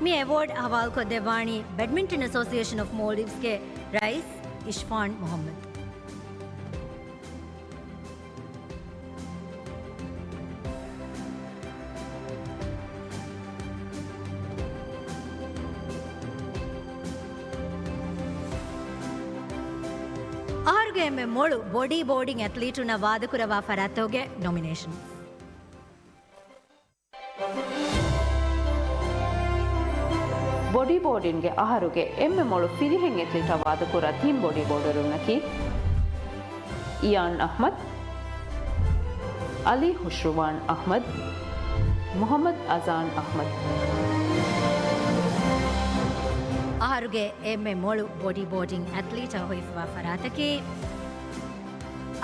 Speaker 2: ಮಿ ಅವಾರ್ಡ್ ಹವಾಲ್ ಕೊದ್ದೆವಾಣಿ ಬ್ಯಾಡ್ಮಿಂಟನ್ ಅಸೋಸಿಯೇಷನ್ ಆಫ್ ಮಾಲ್ಡೀವ್ಸ್ಗೆ ರೈಸ್ ಇಶ್ಫಾನ್ ಮೊಹಮ್ಮದ್ ಆಹಾರುಗೆ ಎಮ್ಮೆ ಮೊಳು ಬಾಡಿ ಬೋರ್ಡಿಂಗ್ ಅಥ್ಲೀಟುನ ವಾದಕುರವ ಫರಾತ್ತೋಗೆ ನಾಮಿನೇಷನ್
Speaker 6: ಬಾಡಿ ಬೋರ್ಡಿನ್ಗೆ ಆಹಾರುಗೆ ಎಮ್ಮೆ ಮೊಳು ಫಿರಿಹೆಂ ಎತ್ಲಿಟ ವಾದಕುರ ಥೀಮ್ ಬಾಡಿ ಬೋರ್ಡರುನಕಿ ಇಯಾನ್ ಅಹ್ಮದ್ ಅಲಿ ಹುಶ್ರುವಾನ್ ಅಹ್ಮದ್ ಮೊಹಮ್ಮದ್ ಅಜಾನ್ ಅಹ್ಮದ್
Speaker 2: ಆಹಾರುಗೆ ಎಮ್ಮೆ ಮೊಳು ಬಾಡಿ ಬೋರ್ಡಿಂಗ್ ಅಥ್ಲೀಟ್ ಹೊಯ್ಫುವ ಫರಾತಕಿ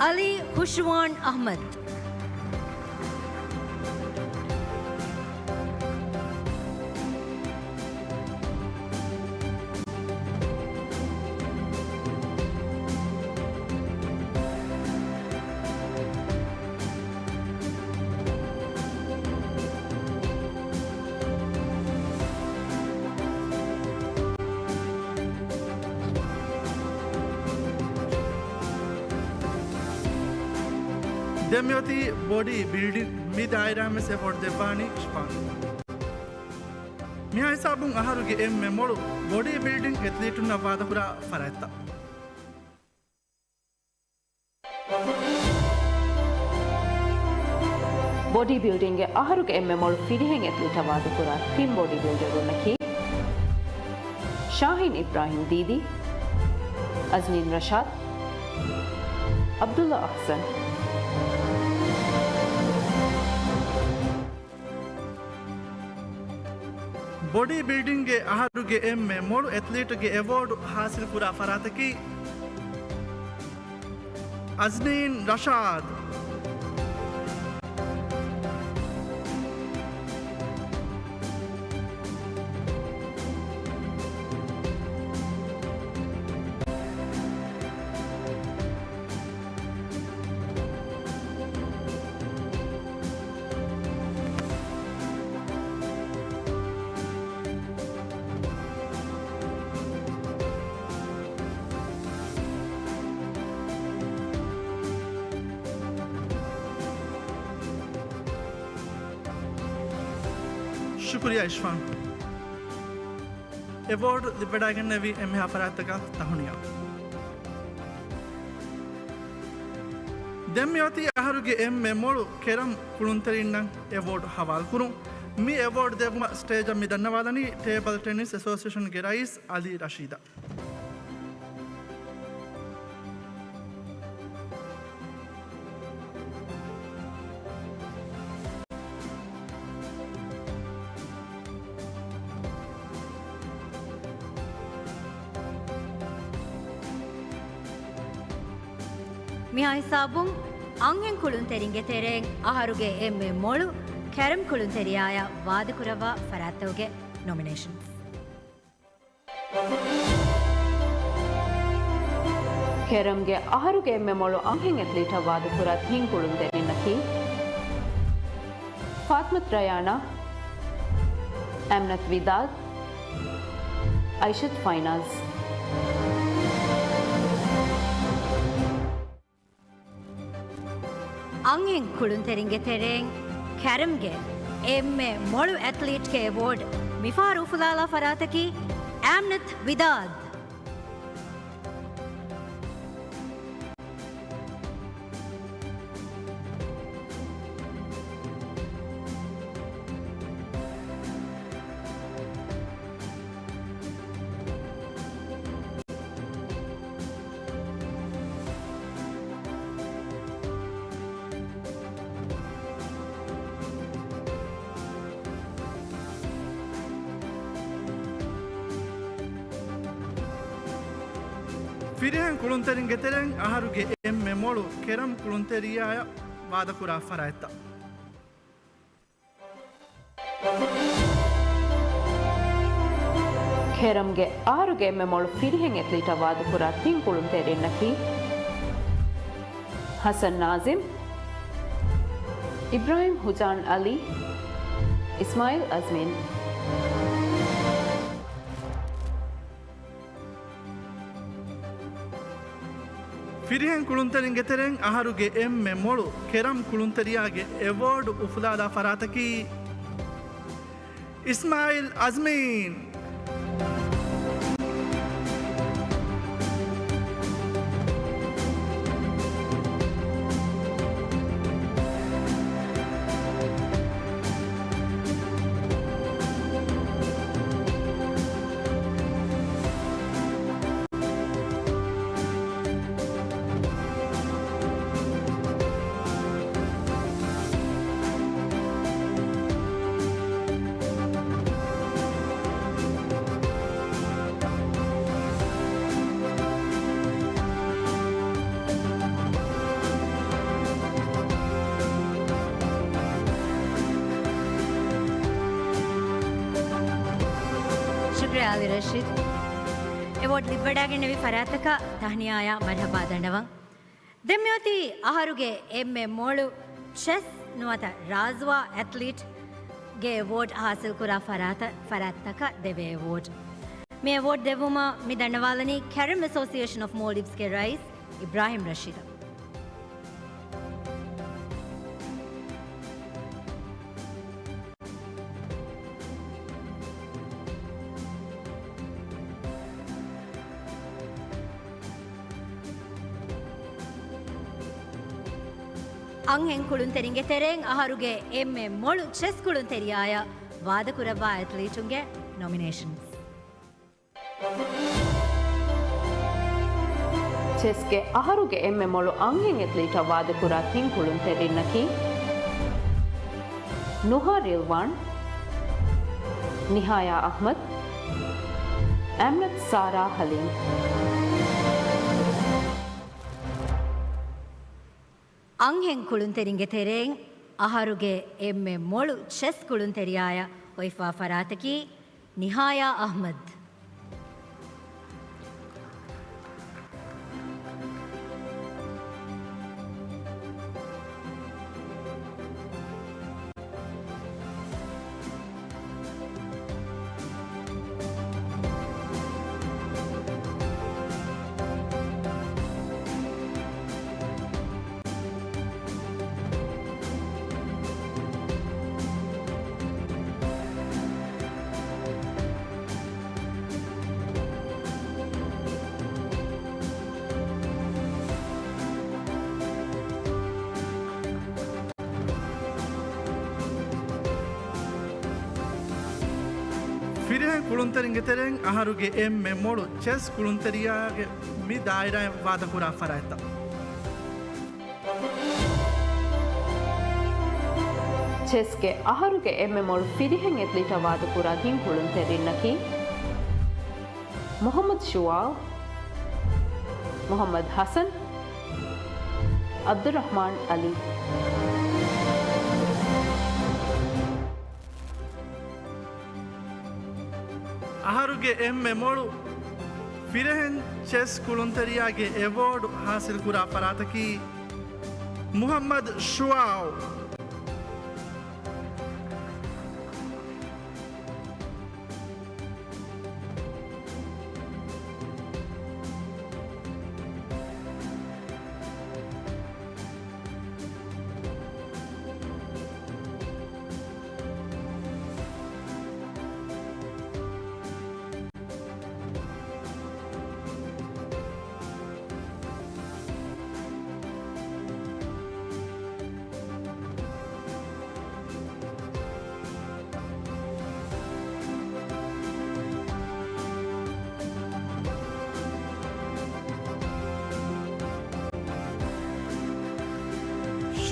Speaker 2: Ali Hushwan Ahmed
Speaker 1: Demyoti body building mi daira me se for devani span. Mi hai sabun aharuge emme modu body building athlete na vada pura faratta.
Speaker 6: Body ಬಿಲ್ಡಿಂಗ್ಗೆ ಆಹಾರಕ್ಕೆ ಎಮ್ಮೆ ಮೊಳು ಫಿರಿಹೆಂಗ್ ಎತ್ಲಿಟವಾದ ಪುರ ಟೀಮ್ ಬಾಡಿ ಬಿಲ್ಡರ್ ಉನ್ನಕಿ ಶಾಹೀನ್ ಇಬ್ರಾಹಿಂ ದೀದಿ ಅಜ್ನೀನ್ ರಶಾದ್ ಅಬ್ದುಲ್ಲಾ ಅಹ್ಸನ್
Speaker 1: ಬಾಡಿ ಬಿಲ್ಡಿಂಗ್ಗೆ ಆಹಾರಗೆ ಎಮ್ಮೆ ಮೊಳು ಅಥ್ಲೀಟ್ಗೆ ಅವಾರ್ಡ್ ಹಾಸಿಲ್ ಪುರ ಫರಾತಕಿ ಅಜ್ನೀನ್ ರಶಾದ್ शुक्रिया इशफान अवार्ड लिबडागन नवी एम हफरात का तहुनिया दम्योती आहरुगे एम मेमोळु केरम कुळुंतरिन्न अवार्ड हवाल कुरु मी अवार्ड देगुम स्टेज मी धन्यवादनी टेबल टेनिस एसोसिएशन के रईस अली रशीदा
Speaker 2: මිහා හිසාබුන් අංහෙන් කුළුන් තෙරින්ගෙ තෙරෙන් අහරුගේ එම්මෙ මොළු කැරම් කුළුන් තෙරියාය වාදකුරවා ෆරාත්තවගේ නොමිනේෂන්ස්
Speaker 6: ಕೆರಂಗೆ ಆಹಾರಗೆ ಎಮ್ಮೆ ಮೊಳು ಅಂಹೆಂಗ್ ಎತ್ಲಿಟ ವಾದಪುರ ಥೀಂಗ್ ಕುಳುಂ ತೆರಿನಕಿ ಫಾತ್ಮತ್ ರಯಾನಾ ಅಮ್ನತ್ ವಿದಾದ್ ಐಶತ್ ಫೈನಾಜ್
Speaker 2: අංහෙන් කුළුන් තෙරින්ගෙ තෙරෙන් කැරම්ගේ එම්මෙ මොළු ඇත්ලීට්ගේ අවෝඩ් මිෆාර් උෆුලාලා ෆරාතකි ඇම්නත් විදාද්
Speaker 1: ಫಿರಿಹೆನ್ ಕುಳುಂತರಿಂಗೆ ತೆರೆಂ ಆಹಾರುಗೆ ಎಮ್ಮೆ ಮೊಳು ಕೆರಂ ಕುಳುಂತೆರಿಯಾಯ ವಾದಕುರ ಫರಾಯತ್ತ
Speaker 6: ಕೆರಂಗೆ ಆಹಾರಗೆ ಎಮ್ಮೆ ಮೊಳು ಫಿರಿಹೆಂಗ್ ಎತ್ಲಿಟ ವಾದಪುರ ಥೀಂಗ್ ಕುಳುಂ ತೆರಿನಕಿ ಹಸನ್ ನಾಜಿಮ್ ಇಬ್ರಾಹಿಂ ಹುಜಾನ್ ಅಲಿ ಇಸ್ಮಾಯಿಲ್ ಅಜ್ಮೀನ್
Speaker 1: ಫಿರಿಹೆನ್ ಕುಳುಂತರಿಂಗೆ ತೆರೆಂ ಆಹಾರುಗೆ ಎಮ್ಮೆ ಮೊಳು ಕೆರಂ ಕುಳುಂತರಿಯಾಗೆ ಅವಾರ್ಡ್ ಉಫುಲಾದ ಫರಾತಕಿ Ismail Azmeen
Speaker 2: Ali Rashid award libadagen nevi farataka tahniaya marhaba dandawan demyoti aharuge emme molu chess nuata razwa athlete ge award hasil kura farataka deve award me award devuma mi danawalani Karim Association of Maldives ke rais Ibrahim Rashida Anghen kulun teringe tereng aharuge emme molu chess kulun teriaya Vadakurava athletunge nominations.
Speaker 6: ಚೆಸ್ಗೆ ಅಹರುಗೆ ಎಮ್ಮೆ ಮೊಳು ಅಂಗೆಂ ಎತ್ಲೀಟ ವಾದಕುರ ತಿಂಕುಳುಂ ತೆರಿನ್ನಕಿ ನುಹಾ Rilwan ನಿಹಾಯಾ Ahmed Ahmed Sara ಹಲೀಂ
Speaker 2: Anghen kulun teringe tereng aharuge emme molu chess kulun teriaya Oifa Farataki Nihaya Ahmad.
Speaker 1: Firihen kulunterin tereng aharuge emme molu chess kulunteriage mi daira Vadakura farata.
Speaker 6: ಚೆಸ್ಗೆ ಅಹರುಗೆ ಎಮ್ಮೆ ಮೊಳು ಫಿರಿಹೆಂ ಎತ್ಲೀಟ ವಾದಕುರ ತಿಂಕುಳುಂ ತೆರಿನ್ನಕಿ Mohammed ಶುವಾಲ್ Mohammed Hasan Abdurrahman Ali
Speaker 1: Aharuge emme molu Firihen chess kulunteriage award hasil kura farataki Muhammad Shuao.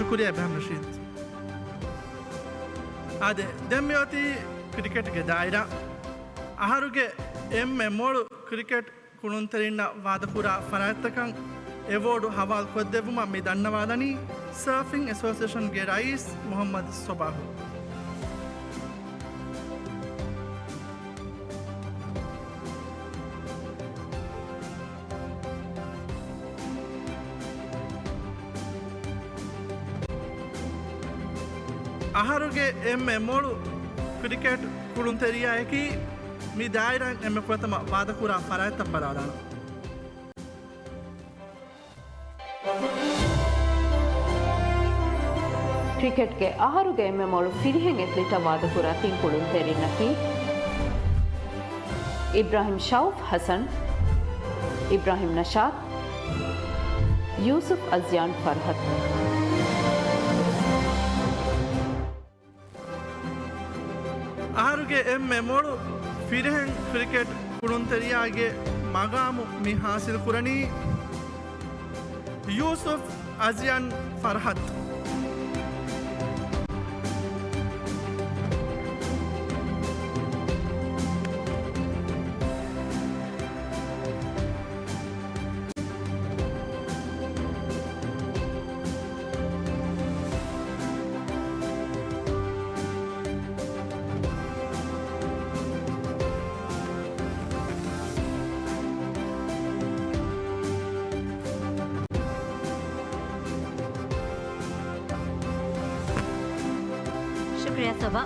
Speaker 1: शुक्रिया इब्राहिम रशीद आदे दम्योती cricket के दायरा आहारुगे एम्मे मोळु cricket कुणुंतरिन्न वादपुर फरायतकं award हवाल कोद्देवुमा मी दन्नवादनी surfing association के rice Mohammad सोबाहु aharuge emme molu cricket kulunteriya eki mi dairan emme pratama vadakura farayta paradana
Speaker 6: ಕ್ರಿಕೆಟ್ಗೆ ಅಹರುಗೆ ಎಮ್ಮೆ ಮೊಳು ಫಿರಿಹೆಂ ಎತ್ಲೀಟ ವಾದಕುರ ತಿಂಕುಳುಂ ತೆರಿನ್ನಕಿ Ibrahim ಶೌಫ್ Hasan Ibrahim ನಶಾದ್ Yusuf ಅಜ್ಯಾನ್ ಫರ್ಹತ್
Speaker 1: aharuge emme molu firihen cricket kulunteriyage magamu mi hasil kurani Yusuf Azian Farhat
Speaker 2: शुक्रिया सबा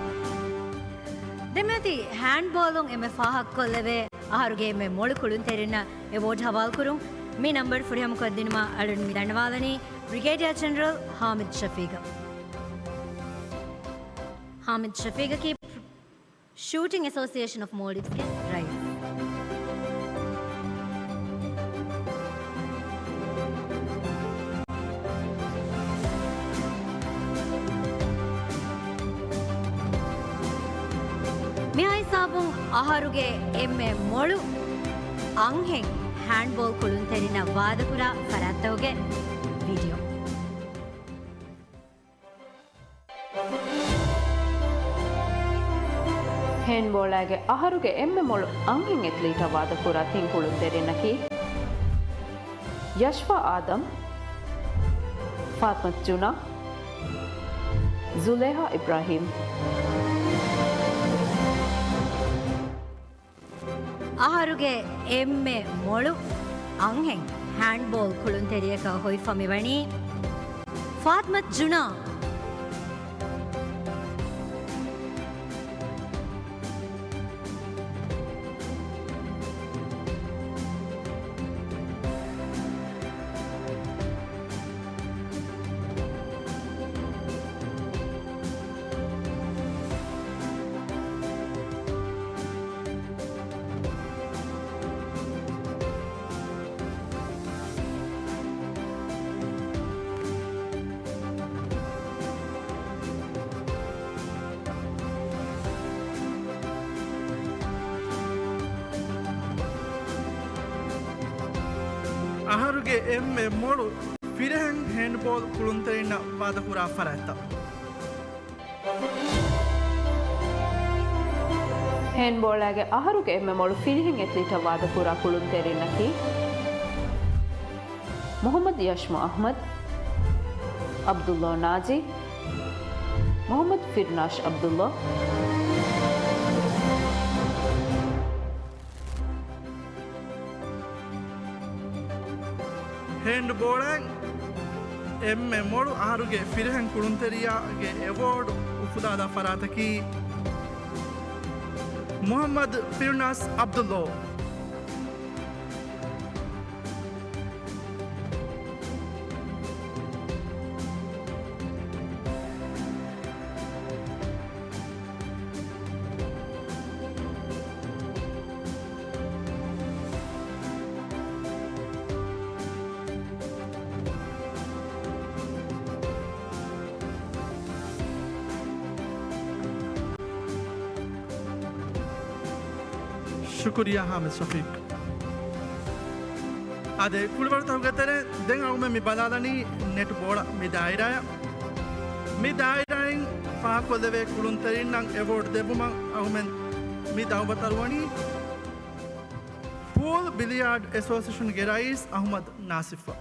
Speaker 2: दम्योती हैंडबॉलों एमे फाहक कोल्लेवे आहारुगे एमे मोळु कुळुं तेरिना award हवाल कुरुं मी number फुरिया मुकद्दिमा अडुन मी दंडवादनी brigadier general Hamid शफीगा की shooting association of Maldives के राइस ಸಾಬುಂ ಅಹರುಗೆ ಎಮ್ಮೆ ಮೊಳು ಅಂಹೆಂ ಹ್ಯಾಂಡ್ಬಾಲ್ ಕುಳುಂತೆರಿನ ವಾದಕುರ ಫರಾತ್ತವಗೆ ವಿಡಿಯೋ
Speaker 6: ಹೆಣ್ಬೋಳಾಗೆ ಅಹರುಗೆ ಎಮ್ಮೆ ಮೊಳು ಅಂಹಿಂ ಎತ್ಲೀಟ ವಾದಕುರ ತಿಂಕುಳುಂತೆರಿನಕಿ ಯಶ್ಫಾ ಆದಂ ಫಾತ್ಮತ್ ಜುನಾ ಜುಲೇಹಾ ಇಬ್ರಾಹಿಂ
Speaker 2: ಅಹರುಗೆ ಎಮ್ಮೆ ಮೊಳು ಅಂಹೆಂ ಹ್ಯಾಂಡ್ಬಾಲ್ ಕುಳುಂತೆರಿಯಕ ಹೊಯ್ಫಮಿವಣಿ ಫಾತ್ಮತ್ ಜುನಾ
Speaker 1: ಅಹರುಗೆ ಎಮ್ಮೆ ಮೊಳು ಫಿರೆಹೆಂ ಹ್ಯಾಂಡ್ಬಾಲ್ ಕುಳುಂತೆರಿನ ವಾದಕುರ ಫರಾತ್ತ
Speaker 6: ಹೆಣ್ಬೋಳಾಗೆ ಅಹರುಗೆ ಎಮ್ಮೆ ಮೊಳು ಫಿರಿಹಿಂ ಎತ್ಲೀಟ ವಾದಕುರ ಕುಳುಂತೆರಿನಕಿ ಮೊಹಮ್ಮದ್ ಯಶ್ಮು ಅಹ್ಮದ್ ಅಬ್ದುಲ್ಲಾ ನಾಜಿ ಮೊಹಮ್ಮದ್ ಫಿರ್ನಾಶ್ ಅಬ್ದುಲ್ಲಾ
Speaker 1: ಹ್ಯಾಂಡ್ಬಾಲ್ ಎಮ್ಮೆ ಮೊಳು ಅಹರುಗೆ ಫಿರೆಹೆಂ ಕುಳುಂತೆರಿಯಾಗೆ ಅವಾರ್ಡ್ ಉಫುದಾದ ಫರಾತಕಿ ಮೊಹಮ್ಮದ್ ಫಿರ್ನಾಸ್ ಅಬ್ದುಲ್ಲೋ ಶುಕ್ರಿಯಾ ಹಾಮಿದ್ ಶಫೀಕ್ ಅದೇ ಕುಳಿಬಾರ ತಗತಾರೆ ದೆಂಗ್ ಅವಮೆ ಮಿ ಬಲಾಲನಿ ನೆಟ್ ಬೋಳ ಮಿ ದಾಯಿರಾಯ ಮಿ ದಾಯಿರಾಯಿನ್ ಫಾ ಕೊಲ್ಲೆವೆ ಕುಳುಂತರಿನ್ ನಂಗ್ ಅವಾರ್ಡ್ ದೆಬುಮಂ ಅವಮೆನ್ ಮಿ ದಾವಬತರ್ವಣಿ ಪೂಲ್ ಬಿಲಿಯಾರ್ಡ್ ಅಸೋಸಿಯೇಷನ್ ಗೆ ರೈಸ್ ಅಹಮದ್ ನಾಸಿಫಾ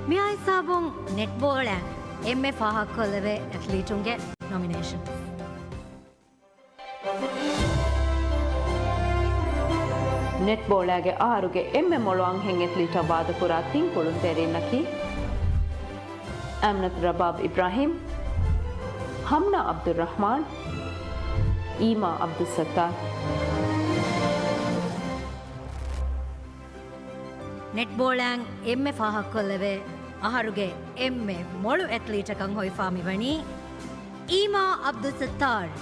Speaker 2: ಮಿಯಾಯ್ ಸಾಬುಂ ನೆಟ್ಬೋಳ ಎಮ್ಮೆ ಫಾಹಕ್ ಕೊಲ್ಲವೆ ಅಥ್ಲೀಟುಂಗೆ ನಾಮಿನೇಷನ್
Speaker 6: ನೆಟ್ಬೋಳಾಗೆ ಅಹರುಗೆ ಎಮ್ಮೆ ಮೊಳು ಅಂಹೆಂ ಎತ್ಲೀಟ ವಾದಕುರ ತಿಂಕುಳುಂತೆರಿನಕಿ ಅಮ್ನತ್ ರಬಾಬ್ ಇಬ್ರಾಹಿಂ ಹಮ್ನಾ ಅಬ್ದುಲ್ ರಹಮಾನ್ ಈಮಾ ಅಬ್ದುಲ್ ಸತ್ತಾರ್
Speaker 2: ನೆಟ್ಬೋಳಾಂಗ್ ಎಮ್ಮೆ ಫಾಹಕ್ ಕೊಲ್ಲವೆ ಅಹರುಗೆ ಎಮ್ಮೆ ಮೊಳು ಅಥ್ಲೀಟಕಂ ಹೊಯ್ಫಾಮಿವಣಿ ಈಮಾ ಅಬ್ದುಲ್ ಸತ್ತಾರ್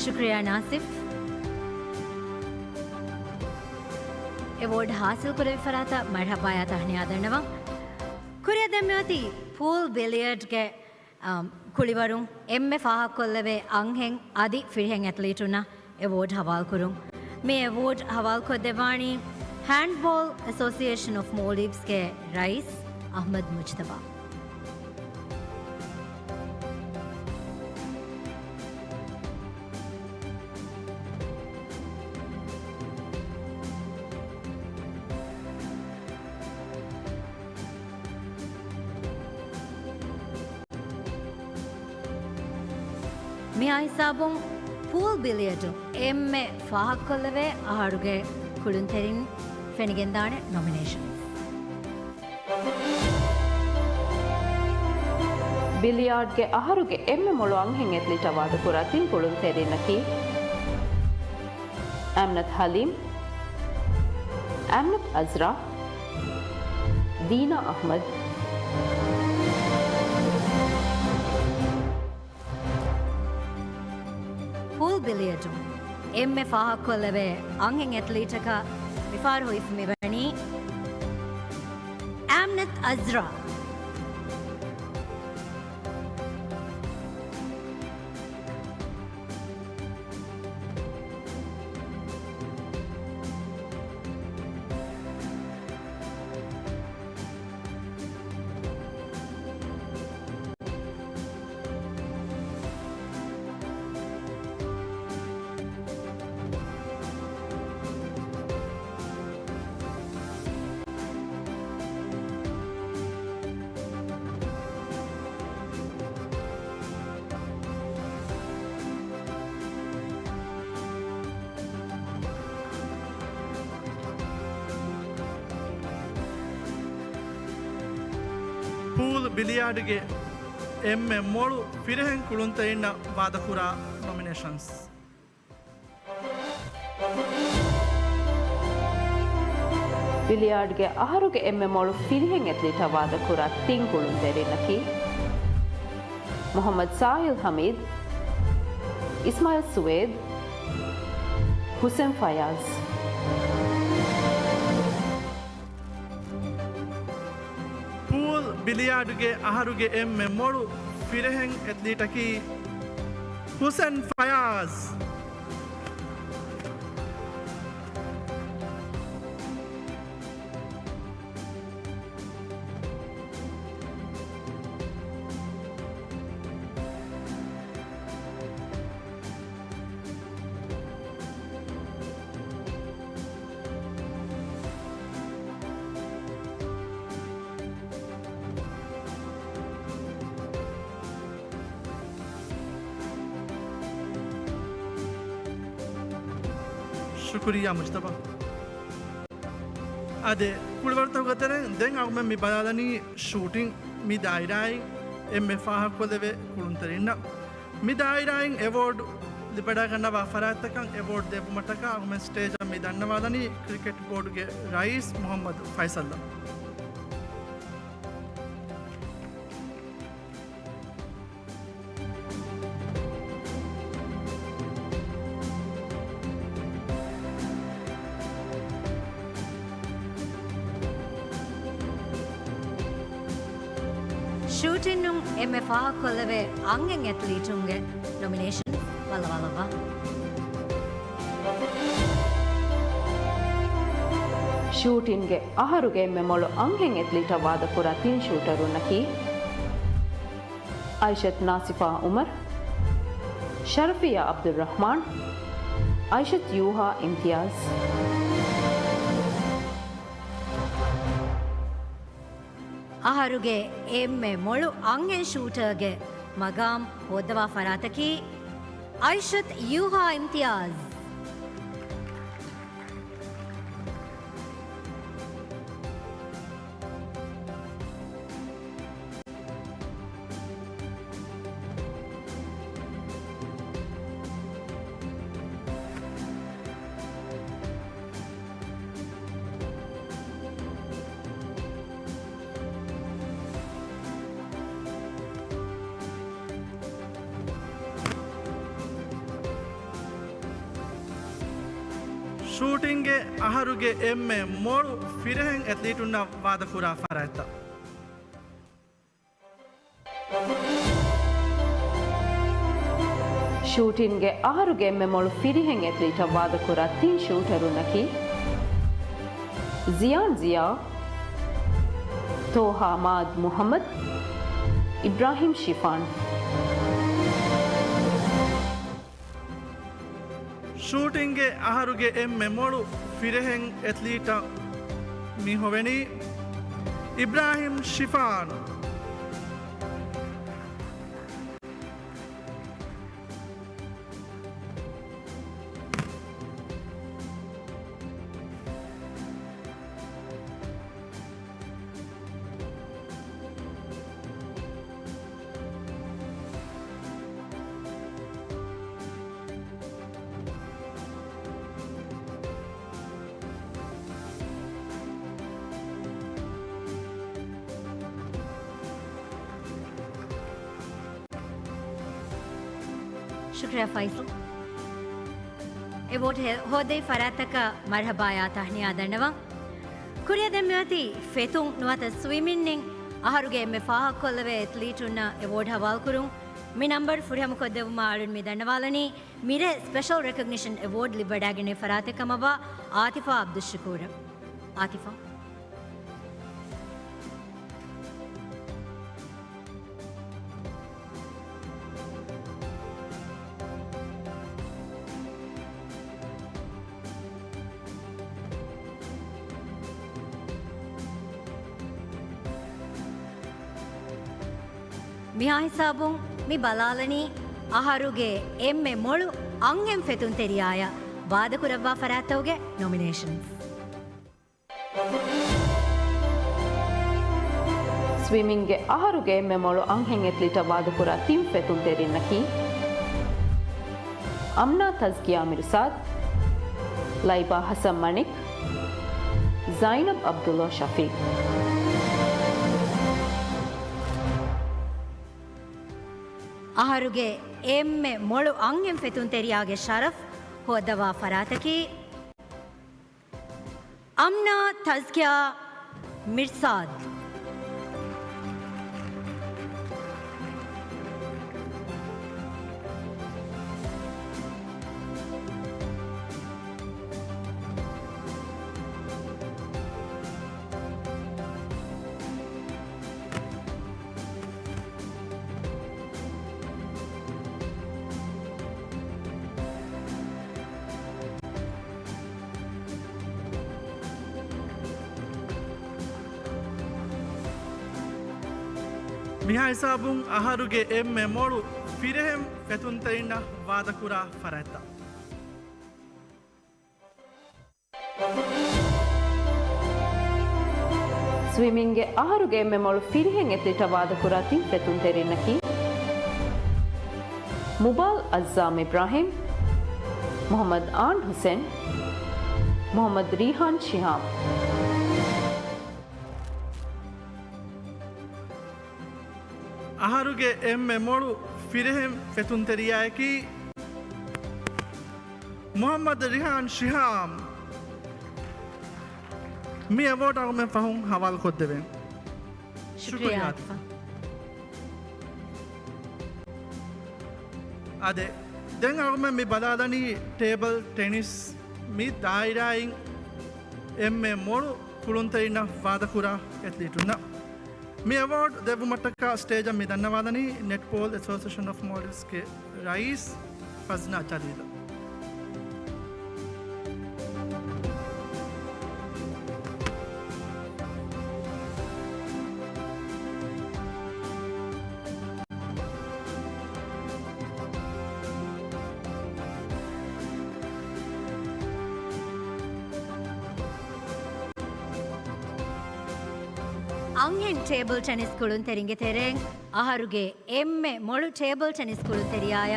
Speaker 2: शुक्रिया नासिफ अवार्ड हासिल करे फराता मरहबाया तहनिया दर्नवा कुरिया दम्योती पूल बिलियर्ड के कुलिवरुं एम्मे फाहा कोल्लवे अंगहें आदि फिरहें एथलीटुना अवार्ड हवाल कुरुं मे अवार्ड हवाल को देवानी हैंडबॉल एसोसिएशन ऑफ मालदीव्स के rice Ahmad Mujtaba මියයිසාබොන් pool බිලියටු එම්මෙ ෆාහක් කොල්ලවේ අහරුගේ කුළුන්තෙරින් ෆෙනිගෙන්දාන nomination
Speaker 6: ಬಿಲಿಯಾರ್ಡ್ಗೆ ಅಹರುಗೆ ಎಮ್ಮೆ ಮೊಳು ಅಂಹೆಂ ಎತ್ಲಿಟವಾದ ಕುರತಿನ್ ಪುಳುನ್ ತೆರಿನಕಿ ಅಮ್ನತ್ ಹಲೀಂ ಅಮ್ನತ್ ಅಜ್ರಾ ದೀನಾ ಅಹ್ಮದ್
Speaker 2: ಪೂಲ್ ಬಿಲಿಯಟು ಎಮ್ಮೆ ಫಾಹಕ್ ಕೊಲ್ಲವೆ ಅಂಹೆಂ ಎತ್ಲೀಟಕ ವಿಫಾರ್ ಹುಯಿಫ್ ಮಿವಣಿ ಅಮ್ನತ್ ಅಜ್ರಾ
Speaker 1: ಪೂಲ್ ಬಿಲಿಯಾರ್ಡ್ಗೆ ಎಮ್ಮೆ ಮೊಳು ಫಿರೆಹೆಂ ಕುಳುಂತೈನ ವಾದಕುರ ನಾಮಿನೇಷನ್ಸ್
Speaker 6: ಬಿಲಿಯಾರ್ಡ್ಗೆ ಅಹರುಗೆ ಎಮ್ಮೆ ಮೊಳು ಫಿರಿಹೆಂ ಎತ್ಲಿಟವಾದ ಕುರ ತಿಂ ಕುಳುನ್ ತೆರಿನಕಿ ಮೊಹಮ್ಮದ್ ಸಾಹಿಲ್ ಹಮೀದ್ ಇಸ್ಮಾಯಿಲ್ ಸುವೇದ್ ಹುಸೇನ್ ಫಯಾಜ್
Speaker 1: ಪೂಲ್ ಬಿಲಿಯಾರ್ಡ್ಗೆ ಅಹರುಗೆ ಎಮ್ಮೆ ಮೊಳು ಫಿರೆಹೆಂ ಎತ್ಲೀಟಕಿ ಹುಸೇನ್ ಫಯಾಜ್ शुक्रिया मुश्तबा अदे कुलवर्ता गतरे दें आग में मिबालानी शूटिंग मी दायराई एम फाह को देवे कुलंतरिना मी दायराई अवार्ड लिपड़ा करना वाफरात तक अवार्ड देव मटका आग में स्टेज में दन्नवादानी क्रिकेट बोर्ड के राइस मोहम्मद फैसल
Speaker 2: ಶೂಟಿನ್ನು ಎಮ್ಮೆ ಫಾಹಕ್ ಕೊಲ್ಲವೆ ಅಂಗೆಂ ಎತ್ಲೀಟುಂಗೆ ನಾಮಿನೇಷನ್ ವಲ್ಲವಲ್ಲವ
Speaker 6: ಶೂಟಿನ್ಗೆ ಅಹರುಗೆ ಎಮ್ಮೆ ಮೊಳು ಅಂಹೆಂ ಎತ್ಲಿಟವಾದ ಕುರ ತಿನ್ ಶೂಟರುನಕಿ ಐಷತ್ ನಾಸಿಫಾ ಉಮರ್ ಶರಫಿಯಾ ಅಬ್ದುಲ್ ರಹಮಾನ್ ಐಷತ್ ಯೂಹಾ ಇಮ್ತಿಯಾಜ್
Speaker 2: ಅಹರುಗೆ ಎಮ್ಮೆ ಮೊಳು ಅಂಗೆನ್ ಶೂಟರ್ಗೆ ಮಗಾಮ್ ಹೋದವಾ ಫರಾತಕಿ ಐಷತ್ ಯೂಹಾ ಇಮ್ತಿಯಾಜ್
Speaker 1: ಶೂಟಿಂಗ್ಗೆ ಅಹರುಗೆ ಎಮ್ಮೆ ಮೊಳು ಫಿರೆಹೆಂ ಎತ್ಲೀಟುನ್ನ ವಾದಕುರ ಫರಾಯ್ತ
Speaker 6: ಶೂಟಿನ್ಗೆ ಅಹರುಗೆ ಎಮ್ಮೆ ಮೊಳು ಫಿರಿಹೆಂ ಎತ್ಲಿಟವಾದ ಕುರ ತಿನ್ ಶೂಟರುನಕಿ ಜಿಯಾನ್ ಜಿಯಾ ತೋಹಾ ಮಾದ್ ಮುಹಮ್ಮದ್ ಇಬ್ರಾಹಿಂ ಶಿಫಾನ್
Speaker 1: ಶೂಟಿಂಗ್ಗೆ ಅಹರುಗೆ ಎಮ್ಮೆ ಮೊಳು ಫಿರೆಹೆಂ ಎತ್ಲೀಟ ಮಿಹೊವೆನಿ ಇಬ್ರಾಹಿಂ ಶಿಫಾನ್
Speaker 2: शुक्रिया फैसल एवोट होदे फरातक मरहबाया तहनिया दंडवा कुरिया दम्यति फेतुं नुवत स्विमिंग अहरुगे मे फाह कोल्लवे एथलीटुन्न एवोट हवाल कुरुं मी नंबर फुरहम कोदेवमा आळुन मी दंडवालनी मिरे स्पेशल रिकग्निशन अवार्ड लिबडागिने फरातकमवा आतिफा अब्दुल शकूर आतिफा मिहा हिसाबुं मी बलालनी अहरुगे एम्मे मोळु अंगें फेतुन तेरियाय वादकुरव्वा फरातोगे नॉमिनेशन्स
Speaker 6: स्विमिंग ಗೆ ಆಹಾರುಗೆ ಮೆಮೊಳು ಅಂಹೆಂಗ್ ಎತ್ಲಿಟ ವಾದಕುರ ತಿಂ ಫೆತುನ್ ತೆರಿನಕಿ ಅಮ್ನಾ ತಜ್ಕಿಯಾ ಮಿರ್ಸಾದ್ ಲೈಬಾ ಹಸನ್ ಮಣಿಕ್ ज़ैनब अब्दुल्ला शफीक
Speaker 2: अहरुगे एम्मे मोळु अंगें फेतुन तेरियागे शरफ होदवा फरातकी अम्ना तज्किया मिर्साद
Speaker 1: මිහා හිසාබුන් අහරුගේ එම්මෙ මොඩු ෆිරහෙම් ෆෙතුන්තයින්න වාදකුරා ෆරඇත්ත.
Speaker 6: ಸ್ವಿಮ್ಮಿಂಗ್ ಗೆ ಆಹಾರುಗೆ ಮೆಮೊಳು ಫಿರಿಹೆಂ ಎತ್ಲಿಟ ವಾದಕುರ ತಿಂ ಫೆತುನ್ ತೆರಿನಕಿ ಮುಬಾಲ್ ಅಜ್ಜಾಮ್ ಇಬ್ರಾಹಿಂ ಮೊಹಮ್ಮದ್ ಆನ್ ಹುಸೇನ್ ಮೊಹಮ್ಮದ್ ರೀಹಾನ್ ಶಿಹಾಬ್
Speaker 1: අහරුගේ එම්මෙ මොඩු ෆිරහෙම් ෆෙතුන්තරියායකි මොහම්මද රිහාන් ශිහාම් මේ අවෝට අරුම පහුන් හවල් කොද්දවෙන්
Speaker 2: शुक्रिया आतिफा
Speaker 1: අදේ දැන් අරුම මේ බදාදනී ටේබල් ටෙනිස් මී දායිරායින් එම්මෙ මොඩු කුළුන්තරින්න වාදකුරා ඇත්ලීටුන්න මේ අවෝඩ් දෙවුමටක ස්ටේජ මේ දන්නවාදනී නෙට්පෝල් ඇසෝසිේෂන් of Maldives के रईस फजना चलीदा
Speaker 2: अंगें टेबल टेनिस कुळुन तेरिंगे तेरें अहरुगे एम्मे मोळु टेबल टेनिस कुळुन तेरियाय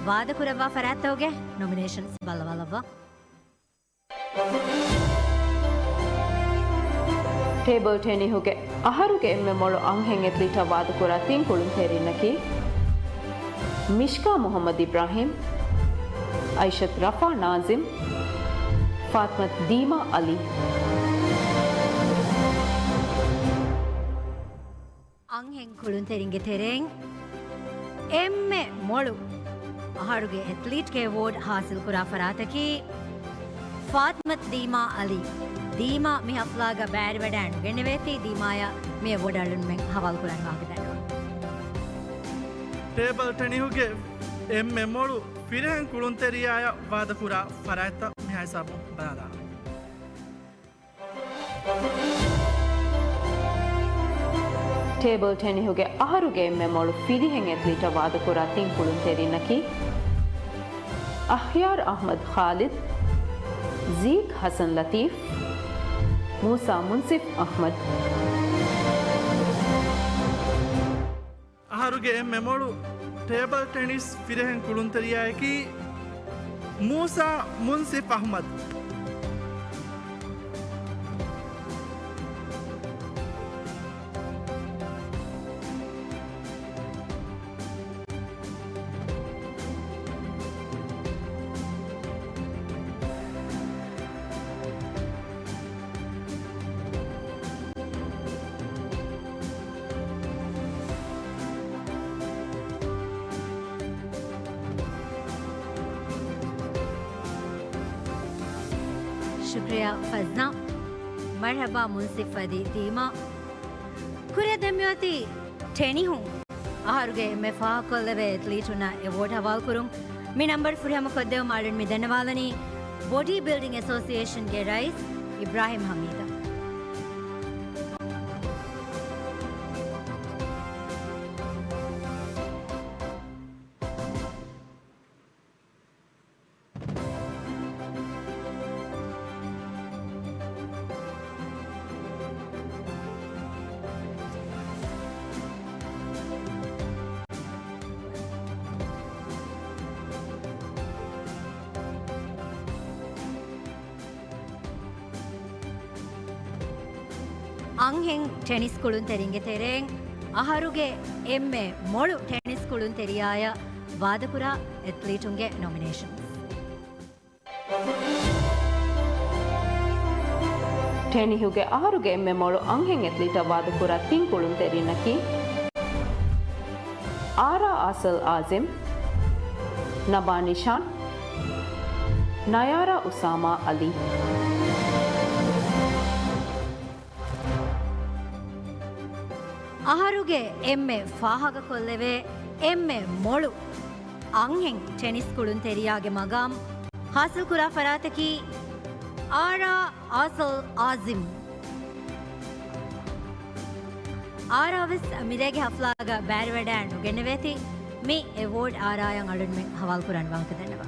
Speaker 2: वादकुरव्वा फरातोगे नॉमिनेशन्स बलवलव्वा
Speaker 6: ಟೇಬಲ್ ಟೆನಿಹುಗೆ ಅಹರುಗೆ ಎಮ್ಮೆ ಮೊಳು ಅಂಹೆಂ ಎತ್ಲಿಟ ವಾದಕುರ ತಿಂ ಕುಳುನ್ ತೆರಿನಕಿ ಮಿಷ್ಕಾ ಮೊಹಮ್ಮದ್ ಇಬ್ರಾಹಿಂ ಐಶತ್ ರಫಾ ನಾಜಿಮ್ ಫಾತ್ಮತ್ ದೀಮಾ ಅಲಿ
Speaker 2: अंगें कुळुन तेरिंगे तेरें एम्मे मोळु अहरुगे एथलीट के अवार्ड हासिल कुरा फरातकी फातमत दीमा अली दीमा मी हफ्लागा बैड वडानु ගෙනවෙති දීමාය මේ අවෝඩ් අලුන් මෙන් හවල් කරන් වාගේ
Speaker 1: ටේබල් ටෙනිහුගේ එම්මෙ මොඩු ෆිරහෙන් කුළුන්තෙරියාය වාදකුරා ෆරඇත්ත මිහා හිසාබුන් බදාදාන
Speaker 6: ಟೇಬಲ್ ಟೆನಿಹುಗೆ ಅಹರುಗೆ ಎಮ್ಮೆ ಮೊಳು ಫಿರಿಹೆಂ ಎತ್ಲಿಟ ವಾದಕುರ ತಿಂ ಕುಳುನ್ ತೆರಿನಕಿ ಅಹ್ಯಾರ್ ಅಹ್ಮದ್ ಖಾಲಿದ್ ज़ीक हसन लतीफ़ मूसा मुंसिफ अहमद
Speaker 1: අහරුගේ එම්මෙ මොඩු ටේබල් ටෙනිස් ෆිරහෙන් කුළුන්තරියායකි मूसा मुंसिफ अहमद
Speaker 2: शुक्रिया फजना मरहबा मुंसिफ अदी दीमा कुरे दम्योती टेनी हूँ आहारुगे मैं फाह कोल्लवे एथलीटुना एवोर्ड हवाल करूँ मी नंबर फुरियम कोद्देव मालन मी धन्यवादनी बॉडी बिल्डिंग एसोसिएशन के राइस इब्राहिम हमीदा ಅಂಹೆಂಗ್ ಟೆನಿಸ್ ಕುಳುನ್ ತೆರಿಂಗೆ ತೆರೆಂಗ್ ಅಹರುಗೆ ಎಮ್ಮೆ ಮೊಳು ಟೆನಿಸ್ ಕುಳುನ್ ತೆರಿಯಾಯ ವಾದಪುರ ಎಥ್ಲೀಟುಂಗೆ ನಾಮಿನೇಷನ್
Speaker 6: ටෙනිහුගේ අහරුගේ එම්මෙ මොළු අංහෙන් එත්ලිට වාදකුරා තින් කුළුන් තෙරිනකි ආරා ආසල් ආසිම් නබා නිෂාන් නයාරා උසාමා අලි
Speaker 2: ಅಹರುಗೆ ಎಮ್ಮೆ ಫಾಹಗ ಕೊಲ್ಲೆವೆ ಎಮ್ಮೆ ಮೊಳು ಅಂಹೆಂಗ್ ಟೆನಿಸ್ ಕುಳುನ್ ತೆರಿಯಾಗೆ ಮಗಾಮ್ ಹಾಸಲ್ ಕುರಾ ಫರಾತಕಿ ಆರಾ ಆಸಲ್ ಆಜಿಮ್ ಆರಾವಿಸ್ ಮಿರೆಗೆ ಹಫ್ಲಾಗ ಬ್ಯಾರ್ವೆಡ್ಯಾನ್ ಗೆನ್ನವೇತಿ ಮಿ ಎವೋರ್ಡ್ ಆರಾಯಂ ಅಡುನ್ ಮೆ ಹವಾಲ್ ಕುರಾನ್ ವಾಂಕ ದೆನ್ನವಾ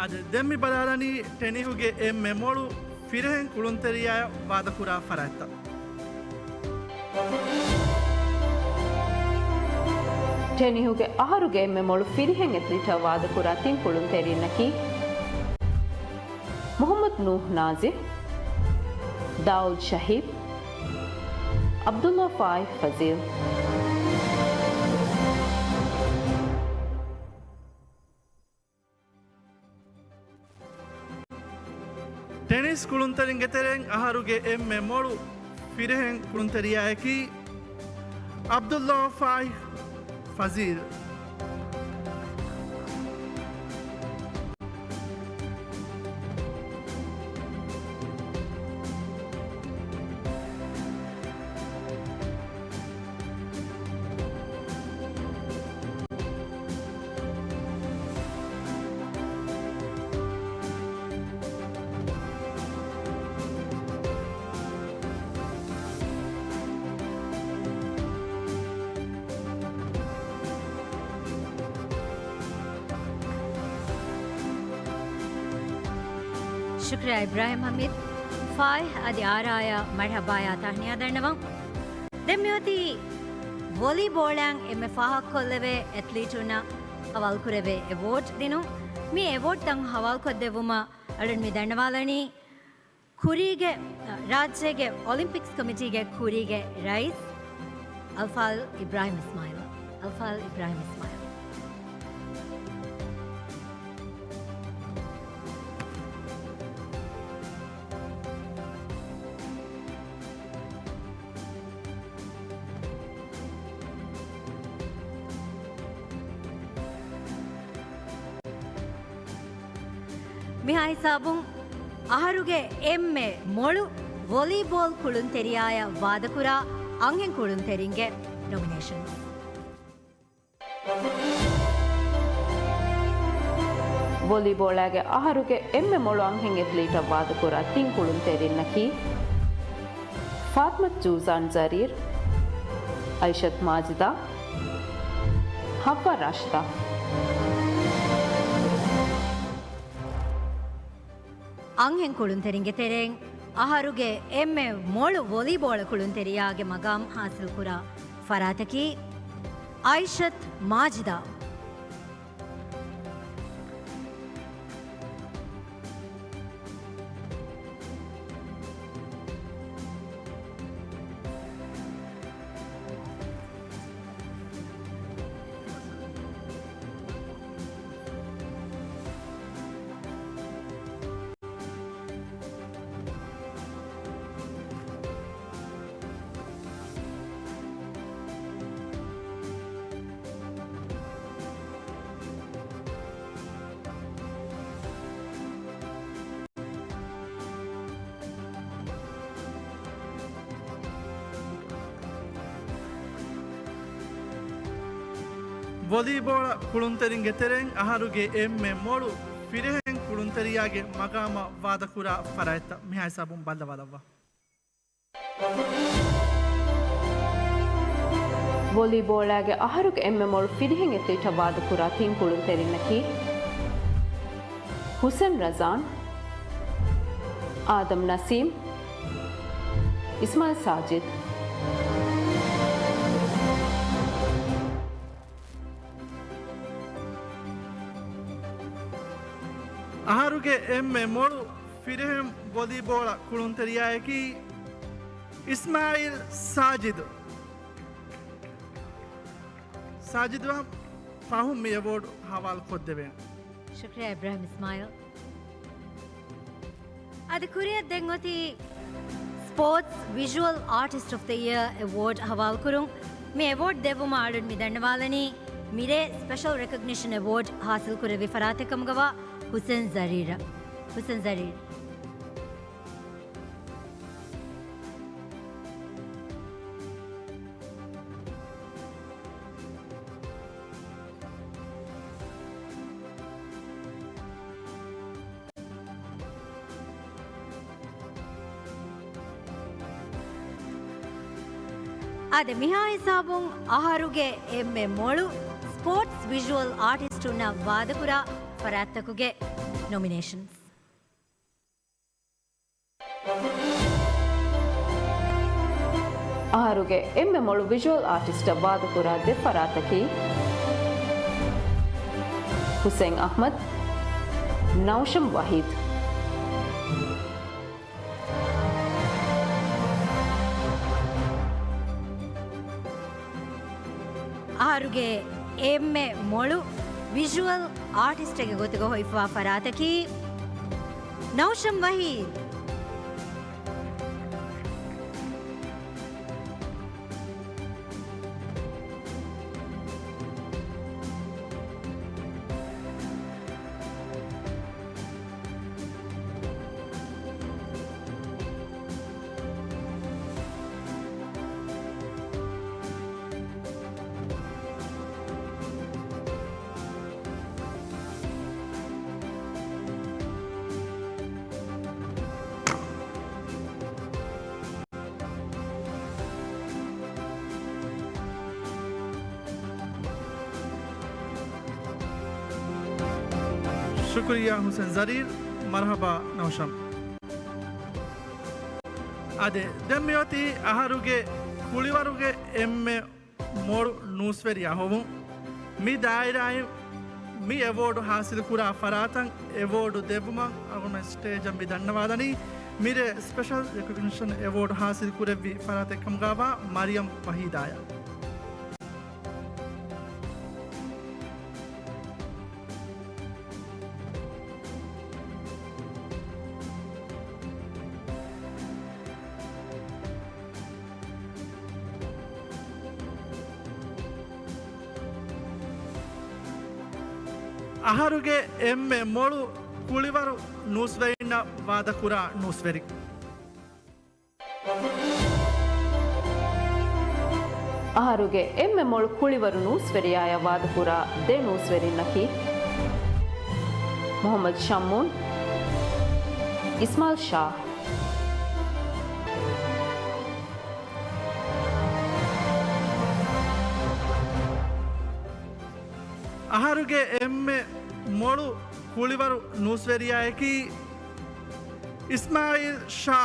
Speaker 1: ಅದ ದೆಮ್ಮಿ ಬಲಾರನಿ ಟೆನಿಹುಗೆ ಎಮ್ಮೆ ಮೊಳು ಫಿರೆಹೆನ್ ಕುಳುನ್ ತೆರಿಯಾಯ ವಾದ ಕುರಾ ಫರಾತ್ತ
Speaker 6: ටෙනිහුගේ අහරුගේ එම්මෙ මොළු ෆිරිහෙන් එත්ලිට වාදකුරා තින් කුළුන් තෙරිනකි ಮೊಹಮ್ಮದ್ ನೂಹ್ ನಾಜಿರ್ ದಾऊद ಶಹೀಬ್ ಅಬ್ದುಲ್ಲಾ ಫಾಯ್ ಫಜೀಲ್
Speaker 1: ಟೆನಿಸ್ ಕುಳುಂತರಿಂಗೆ ತೆರೆಂಗ್ ಅಹರುಗೆ ಎಮ್ಮೆ ಮೊಳು ಫಿರೆಹೆನ್ ಕುಳುಂತರಿಯಾಯಕಿ ಅಬ್ದುಲ್ಲಾ ಫಾಯ್ ಫಜೀಲ್
Speaker 2: शुक्रिया इब्राहिम हमीद फाय अदि आराया मरहबाया ताहनिया दर्नवा दम्योती वॉलीबॉलंग एमे फाह कोल्लेवे एथलीटुना हवाल कुरेवे अवार्ड दिनु मी अवार्ड तंग हवाल कोद्देवुम अडन मी दर्नवालनी कुरीगे राज्यगे ओलंपिक्स कमिटीगे कुरीगे राइस अल्फाल इब्राहिम इस्माइल මිහා හිසාබුන් අහරුගේ එම්මೆ ಮೊಳು ವಾಲಿಬಾಲ್ ಕುಳುನ್ ತೆರಿಯಾಯ ವಾದಕುರ ಅಂಹೆನ್ ಕುಳುನ್ ತೆರಿಂಗೆ ನಾಮಿನೇಷನ್
Speaker 6: ವಾಲಿಬಾಲ್ಗೆ ಅಹರುಗೆ ಎಮ್ಮೆ ಮೊಳು ಅಂಹೆನ್ ಎತ್ಲೀಟ ವಾದಕುರಾ ತಿನ್ ಕುಳುನ್ ತೆರಿನಕಿ ಫಾತ್ಮತ್ ಜೂಜಾನ್ ಜರೀರ್ ಐಷತ್ ಮಾಜಿದಾ ಹವ್ವ ರಾಶಿದಾ
Speaker 2: ಅಂಹೆನ್ ಕುಳುನ್ ತೆರಿಂಗೆ ತೆರೆಂಗ್ ಅಹರುಗೆ ಎಮ್ಮೆ ಮೊಳು ವಾಲಿಬಾಲ್ ಕುಳುನ್ ತೆರಿಯಾಗೆ ಮಗಾಮ್ ಹಾಸಿಲ್ ಕುರ ಫರಾತಕಿ ಐಷತ್ ಮಾಜಿದಾ
Speaker 1: ವಾಲಿಬಾಲ್ ಕುಳುಂತರಿಂಗೆ ತೆರೆಂಗ್ ಅಹರುಗೆ ಎಮ್ಮೆ ಮೋಳು ಫಿರೆಹೆಂಗ್ ಕುಳುಂತರಿಯಾಗೆ ಮಗಾಮ ವಾದಕುರ ಫರಾಯ್ತ ಮಿಹಾಯ್ ಸಾಬುಂ ಬಲ್ಲವಲವ್ವ
Speaker 6: ವಾಲಿಬಾಲ್ಗೆ ಅಹರುಗೆ ಎಮ್ಮೆ ಮೊಳು ಫಿರಿಹೆಂ ಎತ್ತಿಟ ವಾದಕುರ ತಿಂಕುಳು ತೆರಿನಕಿ ಹುಸೇನ್ ರಜಾನ್ ಆದಮ್ ನಸೀಮ್ ಇಸ್ಮಾಯಿಲ್ ಸಾಜಿದ್
Speaker 1: ಅಹರುಗೆ ಎಮ್ಮೆ ಮೋಳು ಫಿರೆಹೆಂ ವಾಲಿಬಾಲ್ ಕುಳುಂತರಿಯಾಗಿ ಇಸ್ಮಾಯಿಲ್ ಸಾಜಿದ್ साजिद फाहुम में अवार्ड हवाल खुद देवें
Speaker 2: शुक्रिया इब्राहिम इस्माइल अद कुरिया देंगोती sports visual artist of the year award हवाल करूं मैं अवार्ड देवो माडन मी दंडवालनी मेरे स्पेशल रिकॉग्निशन अवार्ड हासिल करे विफराते कम गवा हुसैन जरीर ಅದ ಮಿಹಾ ಹಿಸಾಬುಂ ಅಹರುಗೆ ಎಮ್ಮೆ ಮೊಳು ಸ್ಪೋರ್ಟ್ಸ್ ವಿಜುವಲ್ ಆರ್ಟಿಸ್ಟ್ ಉನ್ನ ವಾದಪುರ ಫರಾತ್ತಕುಗೆ ನಾಮಿನೇಷನ್ಸ್
Speaker 6: ಅಹರುಗೆ ಎಮ್ಮೆ ಮೊಳು ವಿಜುವಲ್ ಆರ್ಟಿಸ್ಟ್ ವಾದಪುರ ದೆ ಫರಾತಕಿ ಹುಸೇನ್ ಅಹ್ಮದ್ ನೌಶಮ್ ವಹೀದ್
Speaker 2: ಆರುಗೆ ಎಮ್ಮೆ ಮೊಳು ವಿಜುವಲ್ ಆರ್ಟಿಸ್ಟ್ಗೆ ಗೊತ್ತಿಗೆ ಹೊಯ್ಫುವ ಫರಾತಕಿ ನೌಶಮ್ ವಹೀದ್
Speaker 1: शुक्रिया हुसैन जरीर मरहबा नौशम अदे दम्योती अहरुगे कुಳಿವರುಗೆ ಎಮ್ಮೆ ಮೋಡು ನೂಸ್ವೆರಿಯಾ ಹೋವು ಮಿ ದಾಯಿರಾಯಿ ಮಿ ಅವಾರ್ಡ್ ಹಾಸಿಲ್ ಕುರಾ ಫರಾತಂ ಅವಾರ್ಡ್ ದೆಬುಮಂ ಅಗುನ ಸ್ಟೇಜ್ ಮಿ ಧನ್ಯವಾದನಿ ಮಿರೆ ಸ್ಪೆಷಲ್ ರೆಕಗ್ನಿಷನ್ ಅವಾರ್ಡ್ ಹಾಸಿಲ್ ಕುರೆವಿ ಫರಾತೆ ಕಮ್ಗಾವಾ ಮರಿಯಂ ವಹೀದಾಯ ಅಹರುಗೆ ಎಮ್ಮೆ ಮೊಳು ಕುಳಿವರು ನೂಸ್ವೆರಿನ ವಾದಕುರ ನೂಸ್ವೆರಿ
Speaker 6: ಅಹರುಗೆ ಎಮ್ಮೆ ಮೊಳು ಕುಳಿವರು ನೂಸ್ವೆರಿಯಾಯ ವಾದಪುರ ದೆ ನೂಸ್ವೆರಿನಕಿ ಮೊಹಮ್ಮದ್ ಶಮ್ಮೂನ್ ಇಸ್ಮಾಲ್ ಶಾ
Speaker 1: ಅಹರುಗೆ ಎಮ್ಮೆ ಮೊಳು ಕುಳಿವರು ನೂಸ್ವೆರಿಯಾಯಕಿ ಇಸ್ಮಾಯಿಲ್ ಶಾ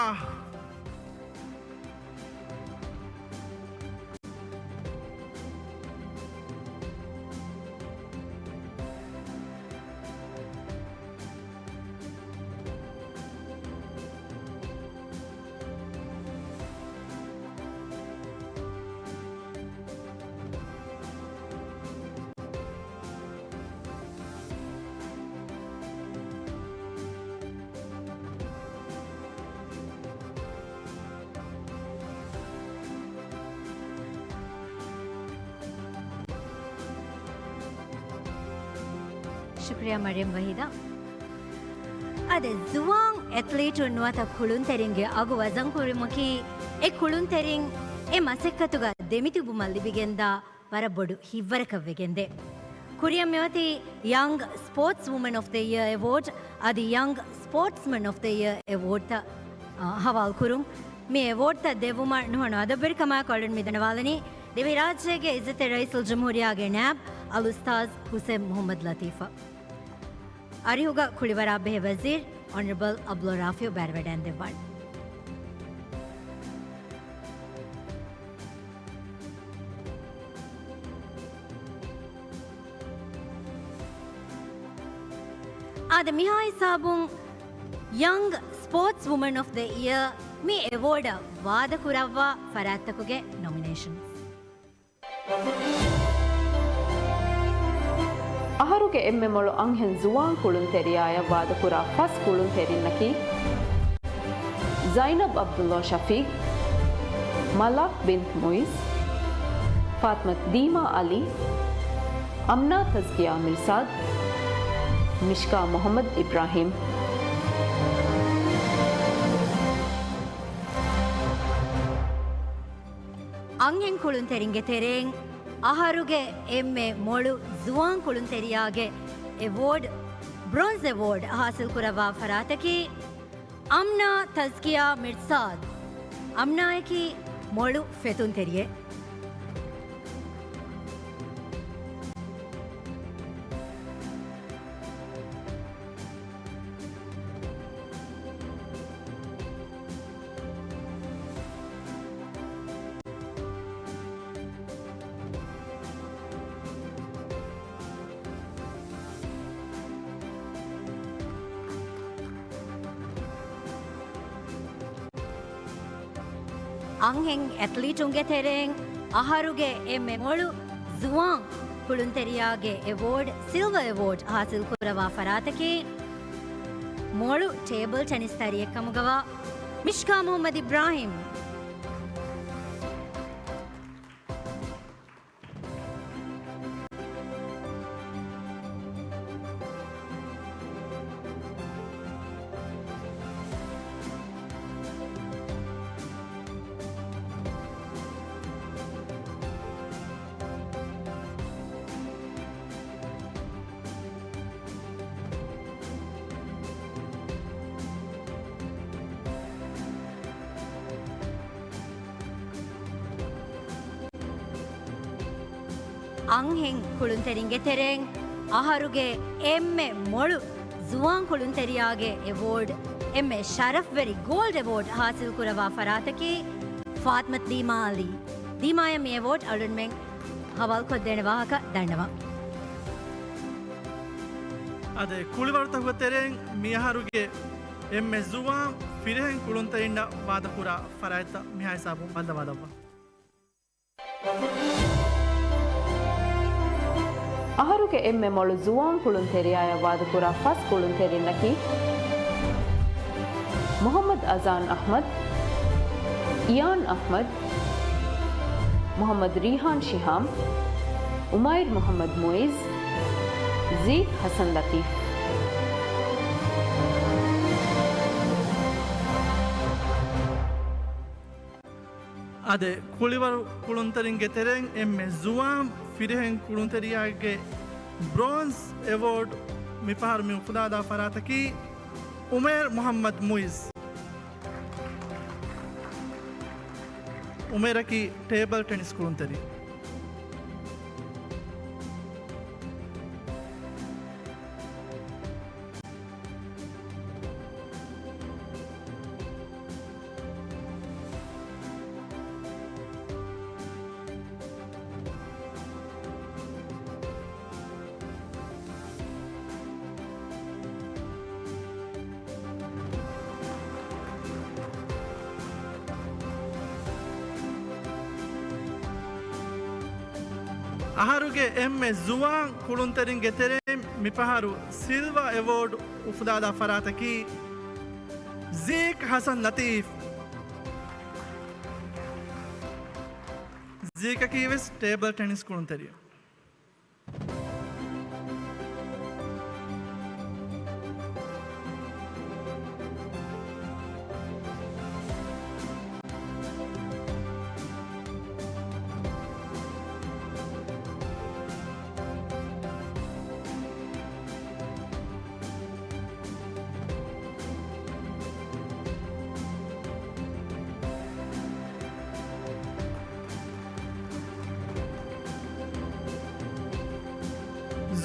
Speaker 2: शुक्रिया मरियम वहीदा अदे जुवांग एथलीट नुवात खुलुन तेरिंगे अगु वजन कुरिमुकी ए खुलुन तेरिंग ए मसेक्कतुगा देमितुबु मल्लिबिಗೆಂದ ವರಬೊಡು ಹಿವ್ವರ ಕವ್ವೆಗೆಂದೆ Kuriam Mewati Young Sportswoman of the Year Award, Adi Young Sportsman of the Year Award Hawal Kurum. Me award ta devuma nuhanu adabir kama kolin midanawalani Devi Rajyage Izzat Raisul Jamhuriya ge nab Al Ustaz Hussein Muhammad Latifa. Arihuga Kulivara Behe Wazir Honorable Abdul Rafiu Barwadan Dewan. Ada Mihai Sabung Young Sportswoman of the Year me award Vada Kuravva Farattakuge nominations.
Speaker 6: ಅಹರುಗೆ ಎಮ್ಮೆಮೊಳು ಅಂಹೆನ್ ಜುವಾನ್ ಕುಳುನ್ ತೆರಿಯಾಯ ವಾದಕುರ ಫಸ್ ಕುಳುನ್ ತೆರಿನ್ನಕಿ ज़ैनब अब्दुल्ला शफीक मलाक बिन्त मुइज़ फातमत दीमा अली अमना तज़किया मिर्साद मिश्का मोहम्मद इब्राहिम
Speaker 2: ಅಂಗೆನ್ ಕುಳುನ್ ತೆರಿಂಗೆ ತೆರೆಂಗ್ ಅಹರುಗೆ ಎಮ್ಮೆ ಮೊಳು ಜುವಾನ್ ಕುಳುನ್ ತೆರಿಯಾಗೆ ಅವಾರ್ಡ್ ಬ್ರೋನ್ಸ್ ಅವಾರ್ಡ್ ಹಾಸಿಲ್ ಕುರವಾ ಫರಾತಕಿ ಅಮ್ನಾ ತಜ್ಕಿಯಾ ಮಿರ್ಸಾದ್ ಅಮ್ನಾಯಕಿ ಮೊಳು ಫೆತುನ್ ತೆರಿಯೆ ಅಂಹೆಂಗ್ ಅಥ್ಲೀಟುಂಗೆ ತೆರೆಂಗ್ ಅಹರುಗೆ ಎಮ್ಮೆ ಮೊಳು ಜುವಾನ್ ಕುಳುನ್ ತೆರಿಯಾಗೆ ಅವಾರ್ಡ್ ಸಿಲ್ವರ್ ಅವಾರ್ಡ್ ಹಾಸಿಲ್ ಕುರವಾ ಫರಾತಕಿ ಮೊಳು ಟೇಬಲ್ ಟೆನಿಸ್ ತರಿಯ ಕಮಗವಾ ಮಿಶ್ಕಾ ಮೊಹಮ್ಮದ್ ಇಬ್ರಾಹಿಂ ಅಂಹೆಂಗ್ ಕುಳುನ್ ತೆರಿಂಗೆ ತೆರೆಂಗ್ ಅಹರುಗೆ ಎಮ್ಮೆ ಮೊಳು ಜುವಾನ್ ಕುಳುನ್ ತೆರಿಯಾಗೆ ಅವಾರ್ಡ್ ಎಮ್ಮೆ ಶರಫ್ ವೆರಿ ಗೋಲ್ಡ್ ಅವಾರ್ಡ್ ಹಾಸಿಲ್ ಕುರವಾ ಫರಾತಕಿ ಫಾತ್ಮತ್ ದೀಮಾ ಅಲಿ ದೀಮಾಯ ಮಿ ಅವಾರ್ಡ್ ಅಳುನ್ ಮೆಂಗ್ ಹವಾಲ್ ಕೊದ್ದೇನೆ ವಾಹಕ ದಂಡವ
Speaker 1: ಅದೇ ಕುಳಿವರ್ತ ಹುತ್ತೆರೆಂಗ್ ಮಿಯಹರುಗೆ ಎಮ್ಮೆ ಜುವಾನ್ ಫಿರೆಹೆಂಗ್ ಕುಳುನ್ ತೆರಿಂಡ ವಾದಪುರ ಫರಾಯತ ಮಿಹಾಯ್ ಸಾಬು ಬಂದವಾದವ
Speaker 6: ಅಹರುಗೆ ಎಮ್ಮೆ ಮೊಳು ಜುವಾನ್ ಕುಳುನ್ ತೆರಿಯಾಯ ವಾದಕುರ ಫಸ್ ಕುಳುನ್ ತೆರಿನ್ನಕಿ ಮೊಹಮ್ಮದ್ ಅಜಾನ್ ಅಹ್ಮದ್ ಇಯಾನ್ ಅಹ್ಮದ್ ಮೊಹಮ್ಮದ್ ರಿಹಾನ್ ಶಿಹಾಮ್ ಉಮೈರ್ ಮೊಹಮ್ಮದ್ ಮುಯಿಜ್ ज़ीद हसन लतीफ़
Speaker 1: ಅದೇ ಕುಳಿವರು ಕುಳುಂತರಿಂಗೆ ತೆರೆಂಗ್ ಎಮ್ಮೆ ಜುವಾನ್ ಫಿರೆಹೆಂಗ್ ಕುಳುಂತರಿಯಾಗೆ ಬ್ರೋನ್ಸ್ ಅವಾರ್ಡ್ ಮಿಫಾರ್ ಮಿ ಖುದಾದ ಫರಾತಕಿ ಉಮೇರ್ ಮೊಹಮ್ಮದ್ ಮುಯಿಜ್ ಉಮೇರಕಿ ಟೇಬಲ್ ಟೆನಿಸ್ ಕುಳುಂತರಿ ಅಹರುಗೆ ಎಮ್ಮೆ ಜುವಾನ್ ಕುಳುಂತರಿಂಗೆ ತೆರೆ ಮಿಪಹಾರು ಸಿಲ್ವಾ ಅವಾರ್ಡ್ ಉಫ್ದಾದ ಫರಾತಕಿ ज़ीक हसन लतीफ़ ज़ीक की विस ಟೇಬಲ್ ಟೆನಿಸ್ ಕುಳುಂತರಿ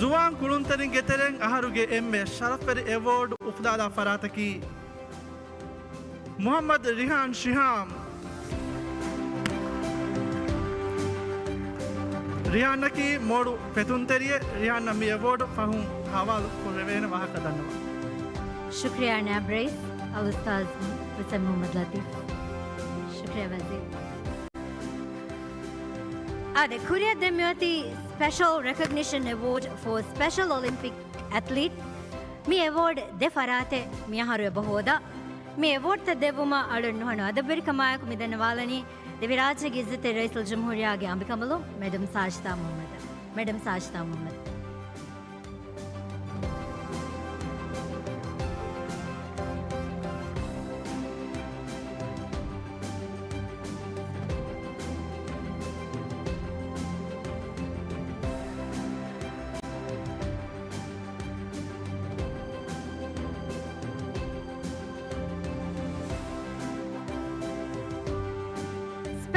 Speaker 1: زوان كلونترين جترين أهروجي إم شرف أوارد أفضل فراتكي محمد ريحان شهام රියාන්නකී මෝඩු පෙතුන්තෙරිය රියන්න මියවෝඩ පහුම් හවල් කොරවෙන වහක දන්නවා.
Speaker 2: شكرا نائب رئيس الأستاذ حسن محمد لطيف. شكرا وزير. The Korea Demyoti Special Recognition Award for Special Olympic Athlete. Me award de farate miyaharu bahoda. Me award ta devuma alunnu hanu adabir kamayak midanwalani देवीराज की इज्जत रईसुल जमहूरिया के अंबिकमलो madam Sajidha Mohamed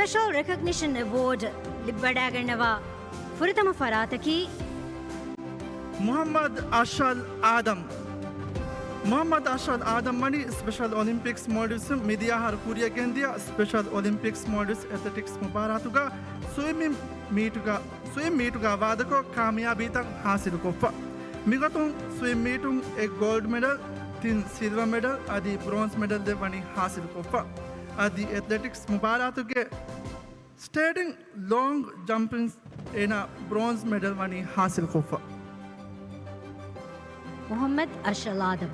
Speaker 2: Special Recognition Award Libadaganava Furitama Farataki
Speaker 1: Muhammad Ashal Adam Mani Special Olympics Modus Media Har Korea Gendia Special Olympics Modus Athletics Mubaratuga Swimming meetuga Vadako Kamiyabita Hasilukofa Migatum swim meetum a gold medal tin silver medal adi bronze medal devani Hasilukofa adi athletics Mubaratuge Stating long jumping in a bronze medal money Hasil Kofa.
Speaker 2: Muhammad Ashal Adam.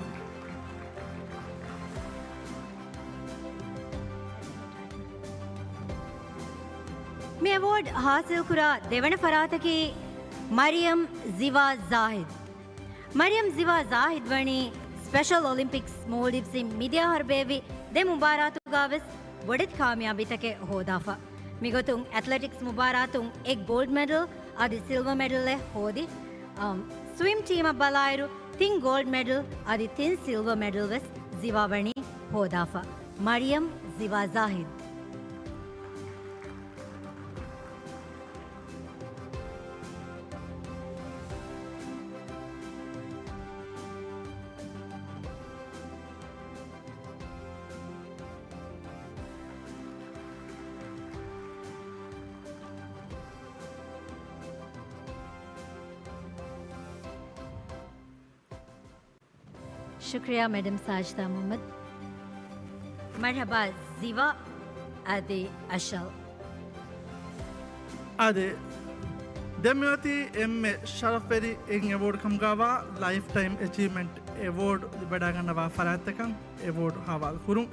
Speaker 2: Me award Hasil Kura Devana Farataki Mariam Ziva Zahid. Mariam Ziva Zahid Vani Special Olympics Maldives in Media Harbevi De Mubaratu Gavis Wadit Kamiyabitake Hodafa. Migotung athletics Mubaratung a gold medal or the silver medal le hodi. Swim team of Balairu thin gold medal or the thin silver medal was Zivavani Hodafa. Mariam Ziva Zahid. शुक्रिया madam Sajidha Mohammad मरहबा जीवा आदि अशल
Speaker 1: Ade Demyoti M Sharaferi in award Kamgawa Lifetime Achievement Award Badaganava Faratakam Award Haval Kurum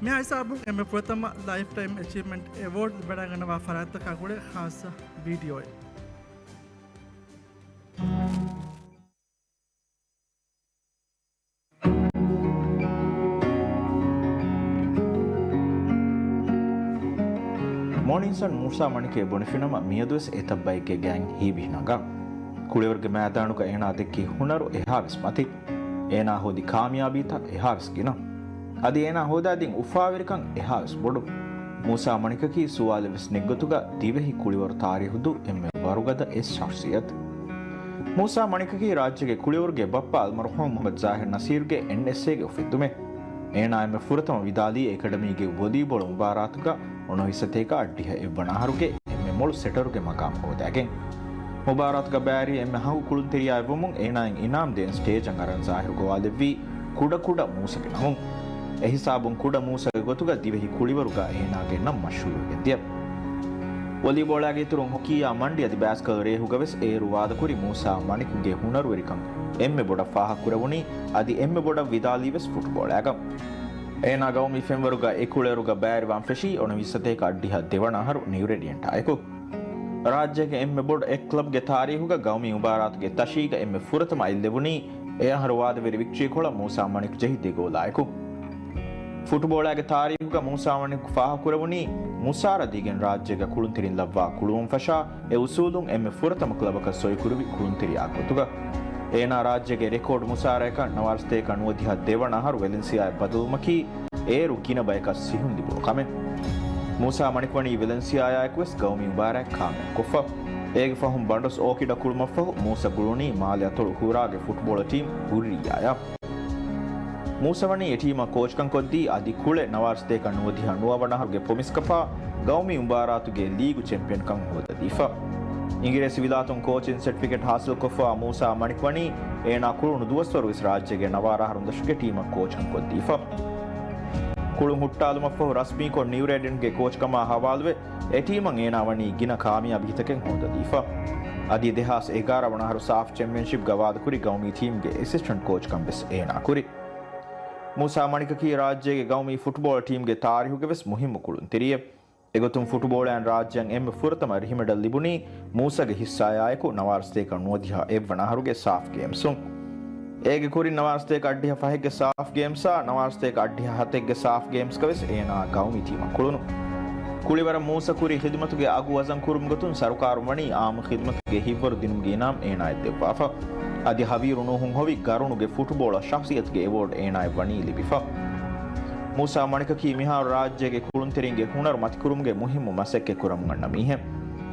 Speaker 1: Me I sabu M Pratama Lifetime Achievement Award Badaganava Farataka Hasa video.
Speaker 7: Morningson Musa Manike Bonifinama Miadus Etabaike Gang Hibinaga. Kuleverge Madanuka Ena de Ki Hunaru Ehavis Mati Ena Hodi Kamiabita Ehavis Gina Adi Ena Hodading Ufavirikan Ehavis Bodu Musa Manikaki Sualevis Negotuga Divehi Kuliver Tari Hudu Emme Varugada Es Sharsiyat Musa Manikaki Rajage Kuleverge Bappa Almarhum Muhammad Zahir Nasirge NSA Fitume Ena Emme Furatam Vidali Academy ge Volleyball Mubaratuga Ono hisateka addiha ebbanaharuge emme molu seteruge makam hodage mubaratga bari emme hagu kulunteriya ebumun enain inam den stage angaran zahir gowalevi kuda musage namun ehi sabun kuda musage gotuga divehi kuliwaruga enage nam mashhur gediya volleyball age turun hokiya mandi adi basketball rehugaves e ruwada kuri Musa Manikuge hunaru erikam emme boda faha kurawuni adi emme boda vidalives football agam Ena Gaumi Femveruga Ekuleruga Bari Van Feshi on a Visateka Diha Devanaharu New Radiant Taiko. Rajaka Emmebod a club Getari Huga Gaumi Ubarat Getashiga Emme Furatama Levuni, Eharwada very victory cola Musa Manik Jahi de go Laiko. Football Agatari Huga Musa Manik Faha Kuravuni, Musara Digan Rajaga Kuluntirin Lava Kulum Fasha, Eusudum Emme Furatama Clubaka Soikurubi Kuluntiri Akotuga. Ena Rajage record Musareka Navarsteka Nodiha Devanahar Valencia Badumaki Eru Kina Baika Sihundi Kame Musa Manikwani Valencia Quest Gaumi Barak Kame Kofa ඒಗೆ ಫಹಂ ಬಂಡಸ್ ಓಕಿಡ ಕುಳುಮಫಹು Musa ಗುಳುನಿ ಮಾಲೆ ಅತೊಳು ಹೂರಾಗೆ football team ಹುರ್ರಿಯಾಯ ಮೂಸವಣಿ ಎಟೀಮ ಕೋಚ್ಕಂ ಕೊದ್ದಿ ಅದಿ ಕುಳೆ ನವಾರ್ಸ್ತೆ ಕಣ್ಣುವದಿ ಹಣ್ಣುವವಣಹಗೆ ಪೊಮಿಸ್ಕಪಾ ಗೌಮಿ ಉಂಬಾರಾತುಗೆ league champion ಕಂ ಹೋದ ದೀಫಾ ಇಂಗ್ರೇಸಿ ವಿಲಾತುಂ coaching certificate ಹಾಸಿಲ್ ಕೊಫಾ Musa ಮಣಿಕ್ವಣಿ ಏನಾ ಕುಳುನು ದುವಸ್ವರು ವಿಸ್ ರಾಜ್ಯಗೆ ನವಾರ ಹರುಂದಶಗೆ ಟೀಮ ಕೋಚ್ಕಂ ಕೊದ್ದೀಫಾ ಕುಳು ಹುಟ್ಟಾಲುಮಫಹು ರಸ್ಮೀಕೊ new ರೇಡಿಯನ್ಗೆ coach ಕಮ ಹವಾಲ್ವೆ ಎಟೀಮಂ ಏನಾವಣಿ ಗಿನ ಕಾಮಿಯಾಬ್ ಹಿತಕೆಂ ಹೋದ ದೀಫಾ ಅದಿ ದೇಹಾಸ್ 11 ವಣಹರು ಸಾಫ್ championship ಗವಾದ ಕುರಿ ಗೌಮಿ ಟೀಮ್ಗೆ ಅಸಿಸ್ಟೆಂಟ್ ಕೋಚ್ ಕಂ ಬೆಸ್ ಏನಾ ಕುರಿ ಮೂಸಾ ಮಣಿಕಕಿ ರಾಜ್ಯಗೆ ಗೌಮಿ ಫುಟ್ಬಾಲ್ ಟೀಮ್ಗೆ ತಾರಿಹುಗೆ ವೆಸ್ ಮುಹಿಮ್ಮು ಕುಳುನ್ ತಿರಿಯೆ ಎಗೊತ್ತುಂ ಫುಟ್ಬಾಲ್ ಆ್ಯಂಡ್ ರಾಜ್ಯಂ ಎಮ್ಮೆ ಫುರತಮ ರಿಹಿಮೆಡಲ್ ಲಿಬುನಿ ಮೂಸಗೆ ಹಿಸ್ಸಾಯಾಯಕು ನವಾರ್ಸ್ತೆ ಕಣ್ಣುವದಿಹ ಎವ್ವಣಹರುಗೆ ಸಾಫ್ ಗೇಮ್ಸುಂ ಏಗೆ ಕುರಿ ನವಾರ್ಸ್ತೆ ಅಡ್ಡಿಹ ಫಹೆಗೆ ಸಾಫ್ ಗೇಮ್ಸಾ ನವಾರ್ಸ್ತೆ ಅಡ್ಡಿಹ ಹತೆಗೆ ಸಾಫ್ ಗೇಮ್ಸ್ ಕವೆಸ್ ಏನಾ ಗೌಮಿ ಟೀಮ ಕುಳುನು ಕುಳಿವರ ಮೂಸ ಕುರಿ ಖಿದ್ಮತುಗೆ ಆಗು ವಜಂ ಕುರುಂ ಗೊತುನ್ ಸರ್ಕಾರು ಮಣಿ ಆಮ್ ಖಿದ್ಮತುಗೆ ಹಿವ್ವರು ದಿನುಮ್ಗೆ ಇನಾಮ್ ಏನಾ ಎದ್ದೆವಾಫ ಅದಿ ಹವೀರುನು ಹುಂ ಹೊವಿ ಗರುಣುಗೆ ಫುಟ್ಬಾಲ್ ಶಖ್ಸಿಯತ್ಗೆ ಅವಾರ್ಡ್ ಏನಾ ವಣಿ ಲಿಬಿಫ ಮೂಸಾ ಮಣಿಕಕಿ ಮಿಹಾರ್ ರಾಜ್ಯಗೆ ಕುಳುಂತಿರಿಂಗೆ ಹುನರ್ ಮತಿಕುರುಂಗೆ ಮುಹಿಮ್ಮು ಮಸೆಕ್ಕೆ ಕುರಂಗಣ್ಣ ಮೀಹೆ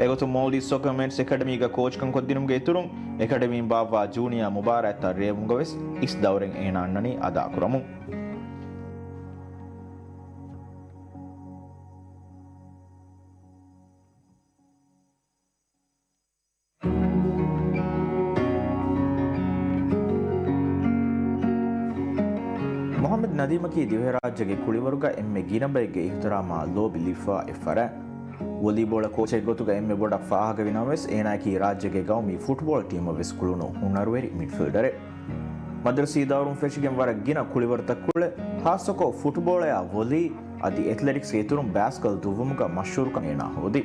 Speaker 7: ಎಗೊತ್ತು ಮೌಲ್ಡೀವ್ಸ್ ಸೊಕರ್ ಮೆನ್ಸ್ ಅಕಾಡೆಮಿಗ ಕೋಚ್ ಕಂ ಕೊದ್ದಿನುಮ್ಗೆ ಇತುರುಂ academy Bawa junior Mubarak ರೇವುಂಗವೆಸ್ is ದೌರೆಂ ಏನಾ ಅಣ್ಣನಿ ಅದಾ ಕುರಮು ಮೊಹಮ್ಮದ್ ನದೀಮಕಿ ದಿವ್ಯ ರಾಜ್ಯಗೆ ಕುಳಿವರುಗ ಎಮ್ಮೆ ಗಿನಬೈಗೆ ಇಹ್ತರಾಮ ಲೋ ಬಿಲಿಫಾ ಎಫರ ವಾಲಿಬಾಲ್ ಕೋಚ್ ಗೊತ್ತುಗ ಎಮ್ಮೆ ಬೋಡ ಫಾಹಗ ವಿನವೆಸ್ ಏನಾಕಿ ರಾಜ್ಯಗೆ ಗೌಮಿ ಫುಟ್ಬಾಲ್ ಟೀಮ್ ವೆಸ್ ಕುಳುನು ಹುನರ್ವೇರಿ ಮಿಡ್ಫೀಲ್ಡರೆ ಮದ್ರಸಿ ದಾರುಂ ಫೆಶಿಗೆ ವರ ಗಿನ ಕುಳಿವರ ತಕ್ಕುಳೆ ಹಾಸಕೋ ಫುಟ್ಬಾಲ್ ಯಾ ವೊಲಿ ಅದಿ ಅಥ್ಲೆಟಿಕ್ಸ್ ಎತುರುಂ ಬ್ಯಾಸ್ಕಲ್ ದುವುಮುಗ ಮಶೂರ್ ಕಂ ಏನಾ ಹೋದಿ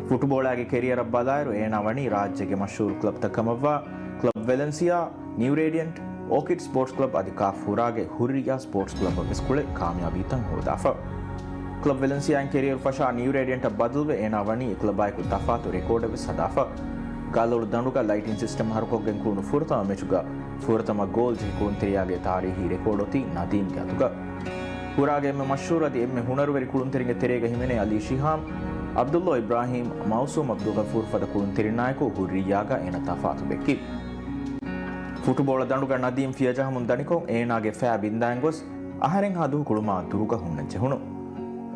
Speaker 7: ಫುಟ್ಬಾಲ್ ಆಗಿ ಕೆರಿಯರ್ ಬಲಾಯರು ಏನಾ ವಣಿ ರಾಜ್ಯಗೆ ಮಶೂರ್ ಕ್ಲಬ್ ತಕಮವ್ವ ಕ್ಲಬ್ ವೆಲೆನ್ಸಿಯಾ ನ್ಯೂ ರೇಡಿಯಂಟ್ ಓಕಿಡ್ ಸ್ಪೋರ್ಟ್ಸ್ ಕ್ಲಬ್ ಅದಿ ಕಾಫೂರಾಗೆ ಹುರ್ರಿಯಾ ಸ್ಪೋರ್ಟ್ಸ್ ಕ್ಲಬ್ ವಿಸ್ಕುಳೆ ಕಾಮಯಾಬಿ ತಂ ಹೋದಾಫ ಕ್ಲಬ್ ವೆಲೆನ್ಸಿಯಾ ಕೆರಿಯರ್ ಫಶಾ ನ್ಯೂ ರೇಡಿಯಂಟ್ ಬದಲ್ವೆ ಏನಾ ವಣಿ ಕ್ಲಬ್ ಆಯ್ಕು ದಫಾತು ರೆಕಾರ್ಡ್ ವೆ ಸದಾಫ ಗಾಲೋಳು ದಂಡುಗ ಲೈಟಿಂಗ್ ಸಿಸ್ಟಮ್ ಹರಕೋಗೆ ಕೂನು ಫುರ್ತಮ ಮೆಚುಗ ಫುರ್ತಮ ಗೋಲ್ ಜಿಕೂನ್ ತಿರಿಯಾಗೆ ತಾರಿಹಿ ರೆಕಾರ್ಡ್ ಒತಿ ನದೀಮ್ ಗ್ಯಾತುಗ ಹುರಾಗೆ ಎಮ್ಮೆ ಮಶೂರ್ ಅದಿ ಎಮ್ಮೆ ಹುನರ್ವೆರಿ ಕುಳುಂತಿರಿಂಗೆ ತೆರೆಗೆ ಹಿಮೆನೆ ಅಲಿ ಶಿಹಾಮ್ ಅಬ್ದುಲ್ಲಾ ಇಬ್ರಾಹಿಂ ಮೌಸೂಮ್ ಅಬ್ದುಲ್ ಗಫೂರ್ ಫದ ಕುಳುಂತಿರಿ ನಾಯಕು ಹುರ್ರಿಯಾಗ ಏನ ತಫಾತು ಬೆಕ್ಕಿ ಫುಟ್ಬಾಲ್ ದಂಡುಗ ನದೀಮ್ ಫಿಯಜಹಮುನ್ ದಣಿಕೊಂ ಏನಾಗೆ ಫ್ಯಾ ಬಿಂದಾಂಗೊಸ್ ಅಹರೆಂ ಹಾದು ಕುಳುಮಾ ದುರುಗ ಹುಣ್ಣಂಚೆ ಹುಣು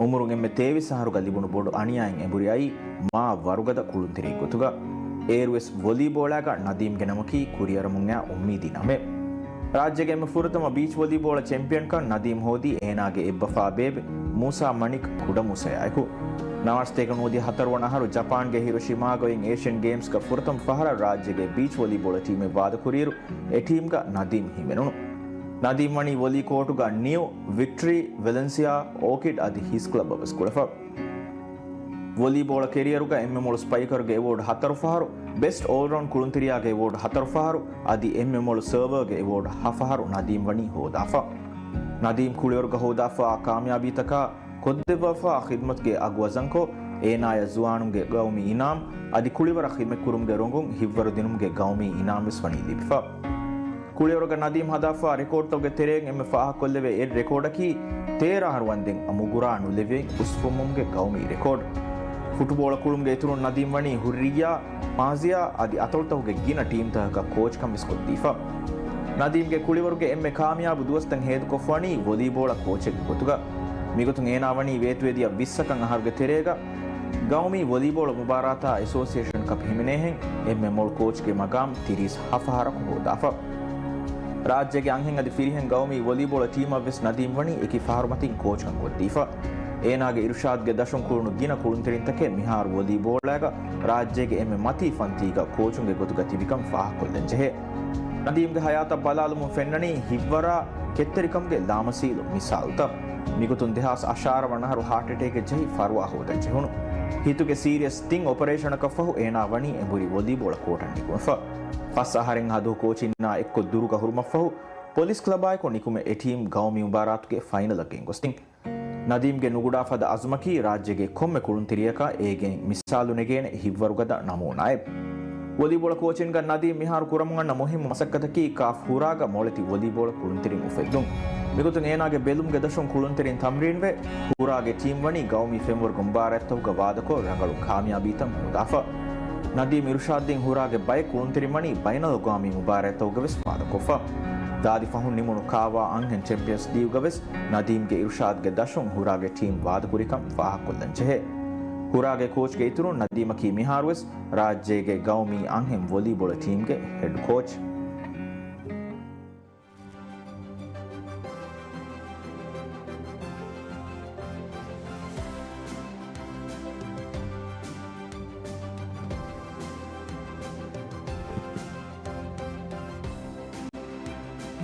Speaker 7: ಉಮುರುಂ ಎಮ್ಮೆ ತೇವಿ ಸಹರುಗ ಲಿಬುಣು ಬೋಡು ಅಣಿಯಾಯಂ ಎಂಬುರಿಯಾಯಿ ಮಾ ವರುಗದ ಕುಳುಂತಿರಿ ಗೊತುಗ ಏರ್ವೆಸ್ ವಾಲಿಬಾಲಾಗ ನದೀಮ್ಗೆ ನಮಕಿ ಕುರಿಯರಮುಂಗ್ಯಾ ಉಮ್ಮೀದಿ ನಮೆ ರಾಜ್ಯಗೆ ಎಮ್ಮೆ ಫುರತಮ ಬೀಚ್ ವಾಲಿಬಾಲ್ ಚಾಂಪಿಯನ್ ಕ ನದೀಮ್ ಹೋದಿ ಏನಾಗೆ ಎಬ್ಬಫಾ ಬೇಬೆ ಮೂಸಾ ಮಣಿಕ್ ಕುಡ ಮುಸಯಾಯಕು ನವಾಸ್ತೆಗ ನೋದಿ 10 ವಣಹರು ಜಪಾನ್ಗೆ ಹಿರೋಶಿಮಾಗೋಯಿಂ ಏಷ್ಯನ್ ಗೇಮ್ಸ್ ಕ ಫುರತಮ್ ಫಹರ ರಾಜ್ಯಗೆ ಬೀಚ್ ವಾಲಿಬಾಲ್ ಟೀಮೆ ವಾದ ಕುರಿಯರು ಎ ಟೀಮ್ ಗ ನದೀಮ್ ಹಿಮೆನುನು ನದೀಮ್ ಮಣಿ ವಾಲಿ ಕೋಟುಗ ನ್ಯೂ ವಿಕ್ಟರಿ ವೆಲೆನ್ಸಿಯಾ ಓಕಿಡ್ ಅದಿ ಹಿಸ್ ಕ್ಲಬ್ ಅವಸ್ ಕುಳಫ ವಾಲಿಬಾಲ್ ಕೆರಿಯರುಗ ಎಮ್ಮೆ ಮೊಳು ಸ್ಪೈಕರ್ಗೆ ಅವಾರ್ಡ್ 10 ಫಹರು ಬೆಸ್ಟ್ ಆಲ್ರೌಂಡ್ ಕುಳುಂತಿರಿಯಾಗೆ ಅವಾರ್ಡ್ 10 ಫಹರು ಅದಿ ಎಮ್ಮೆ ಮೊಳು ಸರ್ವರ್ಗೆ ಅವಾರ್ಡ್ 10 ಫಹರು ನದೀಮ್ ವಣಿ ಹೋದಾಫ ನದೀಮ್ ಕುಳಿಯರುಗ ಹೋದಾಫ ಕಾಮಯಾಬಿ ತಕ ಕೊದ್ದೆವಫಾ ಖಿದ್ಮತ್ಗೆ ಅಗ್ವಜಂಕೋ ಏನಾಯ ಜುವಾನುಗೆ ಗೌಮಿ ಇನಾಮ್ ಅದಿ ಕುಳಿವರ ಖಿದ್ಮತ್ ಕುರುಮ್ಗೆ ರೊಂಗುಂ ಹಿವ್ವರು ದಿನುಮ್ಗೆ ಗೌಮಿ ಇನಾಮ್ ವಿಸ್ವಣಿ ಲಿಬಿಫಾ ಕುಳಿಯರುಗ ನದೀಮ್ ಹದಾಫಾ ರೆಕಾರ್ಡ್ ತೊಗೆ ತೆರೆಂ ಎಮ್ಮೆ ಫಾಹ ಕೊಲ್ಲೆವೆ ಎ ರೆಕಾರ್ಡಕಿ 13 ಹರ್ವಂದೆಂ ಅಮುಗುರಾ ನುಲೆವೆ ಉಸ್ಫುಮುಮ್ಗೆ ಗೌಮಿ ರೆಕಾರ್ಡ್ ಫುಟ್ಬಾಲ್ ಕುಳುಮ್ಗೆ ಇತುರು ನದೀಮ್ ವಣಿ ಹುರ್ರಿಯಾ ಮಾಜಿಯಾ ಅದಿ ಅತೊಳ್ತಹುಗೆ ಗಿನ ಟೀಮ್ ತಹಕ ಕೋಚ್ ಕಂ ವಿಸ್ಕೊದ್ದೀಫಾ ನದೀಮ್ಗೆ ಕುಳಿವರುಗೆ ಎಮ್ಮೆ ಕಾಮಯಾಬು ದುವಸ್ತಂ ಹೇದು ಕೊಫ್ವಣಿ ವಾಲಿಬಾಲ್ ಕೋಚೆಗೆ ಗೊತುಗ ಮಿಗುತುಂ ಏನಾವಣಿ ವೇತುವೆದಿಯ 20 ಕಂ ಅಹರ್ಗೆ ತೆರೆಗ ಗೌಮಿ ವಾಲಿಬಾಲ್ ಮುಬಾರಾತಾ ಅಸೋಸಿಯೇಷನ್ ಕಪ್ ಹಿಮೆನೆಹೆಂ ಎಮ್ಮೆ ಮೊಳ್ ಕೋಚ್ಗೆ ಮಗಾಮ್ 30 ಹಫಹರಕು ಹೋದಾಫ ರಾಜ್ಯಗೆ ಅಂಹೆಂ ಅದಿ ಫಿರಿಹೆಂ ಗೌಮಿ ವಾಲಿಬಾಲ್ ಟೀಮ್ ಅವೆಸ್ ನದೀಮ್ ವಣಿ ಎಕಿ ಫಾರ್ಮತಿಂ ಕೋಚ್ ಕಂ ಕೊದ್ದೀಫಾ ಏನಾಗೆ ಇರ್ಷಾದ್ಗೆ ದಶಂ ಕುಳುನು ಗಿನ ಕುಳುಂತಿರಿಂತಕೆ ಮಿಹಾರ್ ವಾಲಿಬಾಲಾಗ ರಾಜ್ಯಗೆ ಎಮ್ಮೆ ಮತಿ ಫಂತೀಗ ಕೋಚುಂಗೆ ಗೊತುಗ ತಿಬಿಕಂ ಫಾಹ ಕೊಲ್ಲೆಂಜೆಹೆ ನದೀಮ್ಗೆ ಹಯಾತ ಬಲಾಲುಮು ಫೆನ್ನಣಿ ಹಿವ್ವರ ಕೆತ್ತರಿಕಂಗೆ ಲಾಮಸೀಲು ಮಿಸಾಲ್ತ ಮಿಗುತುನ್ ದೇಹಾಸ್ ಅಶಾರ ವಣಹರು ಹಾರ್ಟ್ ಅಟ್ಯಾಕ್ ಜಹಿ ಫರ್ವಾ ಹೋದಂಚೆ ಹುಣು ಹಿತುಗೆ ಸೀರಿಯಸ್ ತಿಂಗ್ ಆಪರೇಷನ್ ಕಫಹು ಏನಾ ವಣಿ ಎಂಬುರಿ ವಾಲಿಬಾಲ್ ಕೋಟನ್ ನಿಕುಮಫ ಫಸ್ ಅಹರೆಂ ಹದು ಕೋಚಿನ್ನ ಎಕ್ಕು ದುರುಗ ಹುರುಮಫಹು ಪೊಲೀಸ್ ಕ್ಲಬ್ ಆಯ್ಕೊ ನಿಕುಮೆ ಎ ಟೀಮ್ ಗೌಮಿ ಮುಬಾರಾತ್ಗೆ ಫೈನಲ್ ಅಗೆಂ ಗೊಸ್ತಿಂ ನದೀಮ್ಗೆ ನುಗುಡಾಫದ ಅಜ್ಮಕಿ ರಾಜ್ಯಗೆ ಕೊಮ್ಮೆ ಕುಳುಂತಿರಿಯಕ ಏಗೆ ಮಿಸಾಲು ನೆಗೇನೆ ಹಿವ್ವರುಗದ ನಮೂನಾಯ್ ವಾಲಿಬಾಲ್ ಕೋಚಿನ್ಗ ನದೀಮ್ ಮಿಹಾರು ಕುರಮಂಗಣ್ಣ ಮುಹಿಮ್ ಮಸಕ್ಕತಕಿ ಕಾಫ್ ಹುರಾಗ ಮೊಳತಿ ವಾಲಿಬಾಲ್ ಕುಳುಂತಿರಿಂ ಉಫೆದ್ದುಂ ಮಿಗುತುಂ ಏನಾಗೆ ಬೆಲುಮ್ಗೆ ದಶಂ ಕುಳುಂತಿರಿಂ ತಮ್ರೀನ್ವೆ ಹುರಾಗೆ ಟೀಮ್ ವಣಿ ಗೌಮಿ ಫೆಮ್ವರ್ ಗುಂಬಾರೆತ್ತವುಗ ವಾದಕೋ ರಂಗಳು ಕಾಮಯಾಬೀತಂ ಹೋದಾಫ ನದೀಮ್ ಇರುಷಾದ್ದೀನ್ ಹೂರಾಗೆ ಬೈ ಕುಳುಂತಿರಿಮಣಿ ಬೈನಲುಗಾಮಿ ಮುಬಾರತೌಗೆ ವೆಸ್ ಪಾದಕೊಫ ದಾದಿ ಫಹುನ್ ನಿಮುಣು ಕಾವಾ ಅಂಹೆನ್ ಚಾಂಪಿಯನ್ಸ್ ಲೀಗ್ಗೆ ವೆಸ್ ನದೀಮ್ಗೆ ಇರುಷಾದ್ಗೆ ದಶುಂ ಹೂರಾಗೆ ಟೀಮ್ ವಾದಕುರಿಕಂ ಫಾಹಕೊಲ್ಲಂಚೆಹೆ ಹುರಾಗೆ ಕೋಚ್ಗೆ ಇತರು ನದೀಮಕಿ ಮಿಹಾರ್ವೆಸ್ ರಾಜ್ಯಗೆ ಗೌಮಿ ಅಂಹೆಂ ವಾಲಿಬಾಲ್ ಟೀಮ್ಗೆ head coach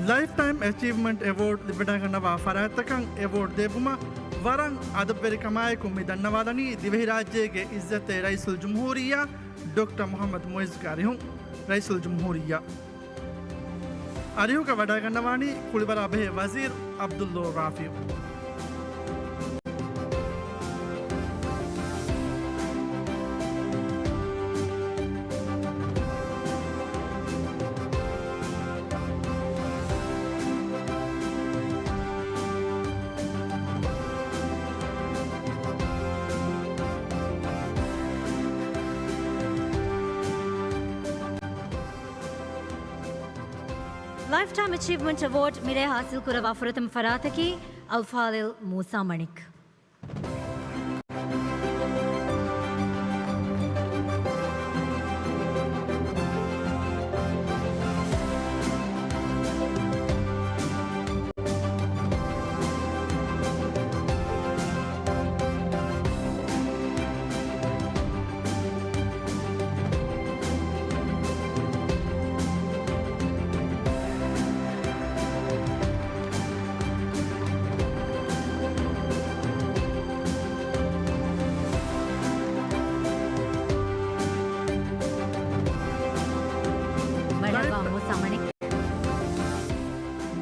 Speaker 1: lifetime achievement award ಲಿಬಿಡಗನವ ಫರಾತಕಂ ಅವಾರ್ಡ್ ದೇಬುಮ ವರಂ ಅದಬ್ಬೆರಿ ಕಮಾಯಕು ಮಿದನ್ನವಾದನಿ ದಿವೆಹಿ ರಾಜ್ಯಗೆ ಇಜ್ಜತೆ ರೈಸುಲ್ ಜುಮ್ಹೂರಿಯಾ ಡಾಕ್ಟರ್ ಮೊಹಮ್ಮದ್ ಮೊಯ್ಸ್ ಗಾರಿಹುಂ ರೈಸುಲ್ ಜುಮ್ಹೂರಿಯಾ ಅರಿಹುಕ ವಡಗನ್ನವಾನಿ ಕುಳಿಬರ ಅಬೆ ವಜೀರ್ ಅಬ್ದುಲ್ಲೋ ರಾಫಿಯು
Speaker 2: Lifetime Achievement Award मिले हासिल कुरवा फुरतम फरातकी अल्फालिल Moosa Manik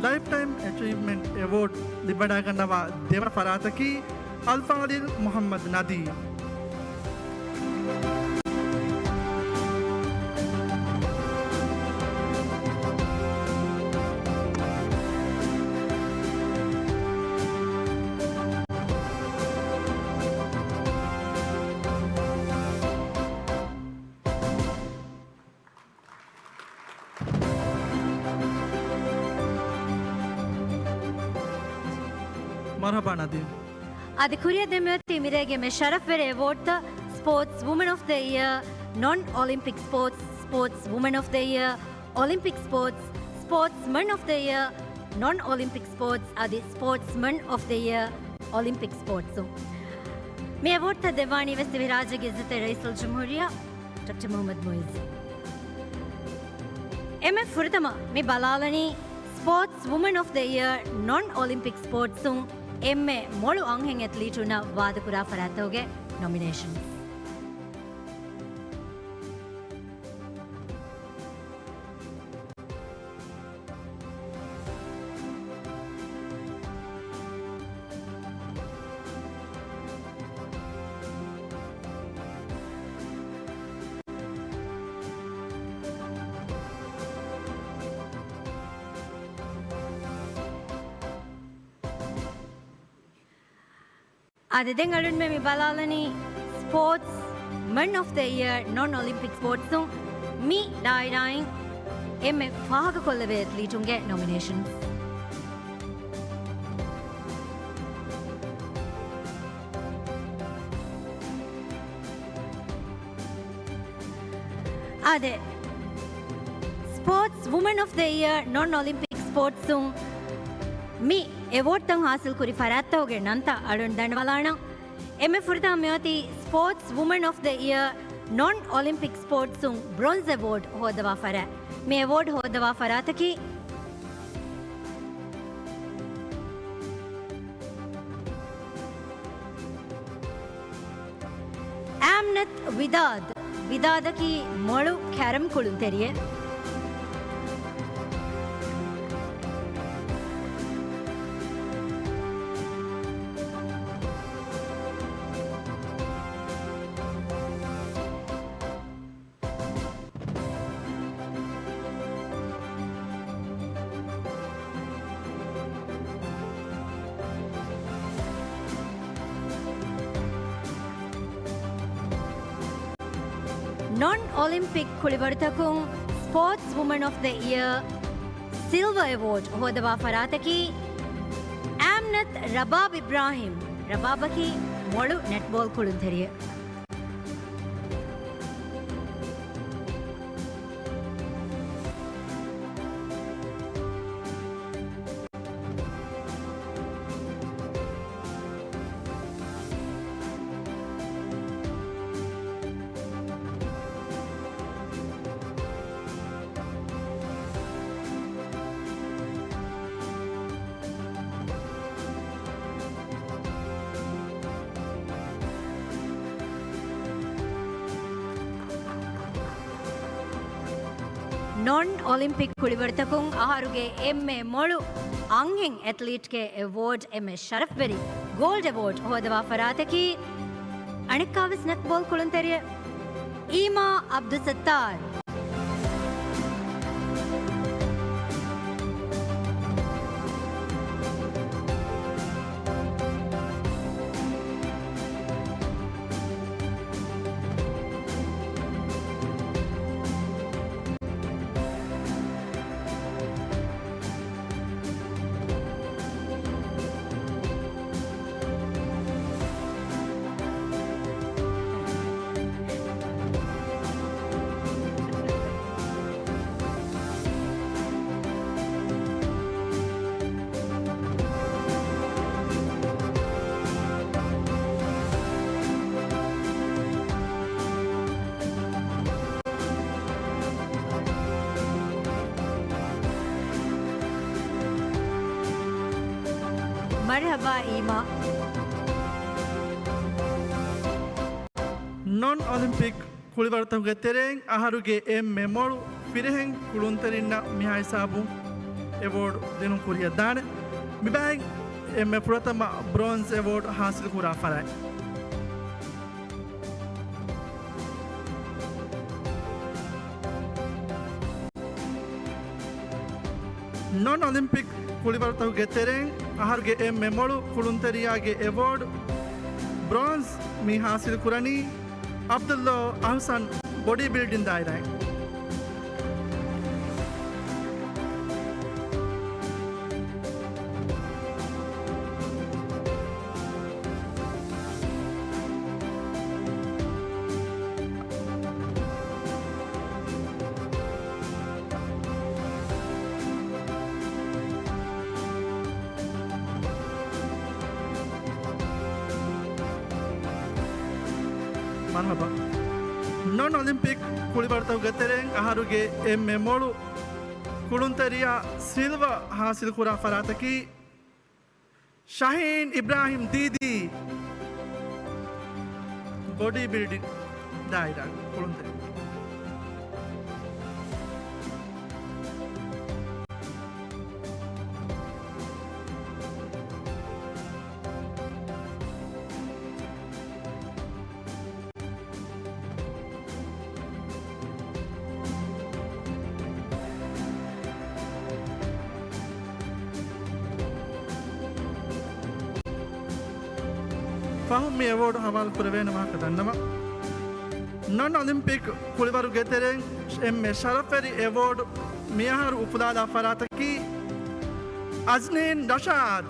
Speaker 1: lifetime achievement award ಲಿಬಡಗನವ ದೇವರ ಫರಾತಕಿ ಅಲ್ಫಾದಿಲ್ ಮೊಹಮ್ಮದ್ ನದಿ मरहबा नदीम
Speaker 2: अधिकुरिया देमती मिरेगे में शरफ वेरे अवार्ड था sports women of the year non Olympic sports sports women of the year Olympic sports sportsman of the year non Olympic sports आदि sportsman of the year Olympic sports में अवार्ड था देवानी वस्त विराज के इज्जत रईसुल जमहूरिया डॉक्टर मोहम्मद मोइज एम फुरतमा में बलालनी sports women of the year non Olympic sports ಎಮ್ಮೆ ಮೊಳು ಅಂಹೆಂಗ್ ಎತ್ಲೀಟುನ ವಾದಕುರ ಫರಾತೋಗೆ ನಾಮಿನೇಷನ್ आदिदें अरुण में मिबालालनी sportsman of the year non Olympic sports मी डायराइंग एम फाग कोल्लवे एथलीटुंगे नॉमिनेशन आदे sports women of the year non Olympic sports मी अवार्ड तंग हासिल कुरी फरात होगे नंता अरुण दंडवालाना एम फुरता मेवती sports women of the year non Olympic sports bronze award होदवा फरा मे अवार्ड होदवा फरातकी आमनत विदाद की मोळु कैरम कुळुं तेरिये non Olympic Kulivartakung Sports Woman of the Year Silver Award hodava farataki Amnath Rabab Ibrahim Rababaki Molu Netball Kuluntheriya. Non-Olympic Kulivartakung Aharuge emme Molu Anging Athlete ke Award emme Sharafberi Gold Award hodava farataki Anikavis Netball Kuluntheriya Ima Abdusattar. Marhaba Ima.
Speaker 1: Non-Olympic Kulivartahuge tereng aharuge emme Molu Fireheng Kuluntherinna Mihai Sabu Award denun kuriya dane mibang emme Puratama Bronze Award hasil kura farai. Non-Olympic Kulivartahuge tereng aharuge emme Molu Kuluntheriage Award Bronze mi hasil kurani Abdullah Ahsan bodybuilding dairai. Marhaba. Non-Olympic Kulivartahuge tereng aharuge emme Molu Kuluntheriya Silver hasil kura farataki Shaheen Ibrahim Didi bodybuilding daira Kuluntheri. Fahum award hawal kurvena makadannama Non-Olympic Kulivaruge tereng emme Sharaferi Award miyahar upulala farataki Azneen Rashad.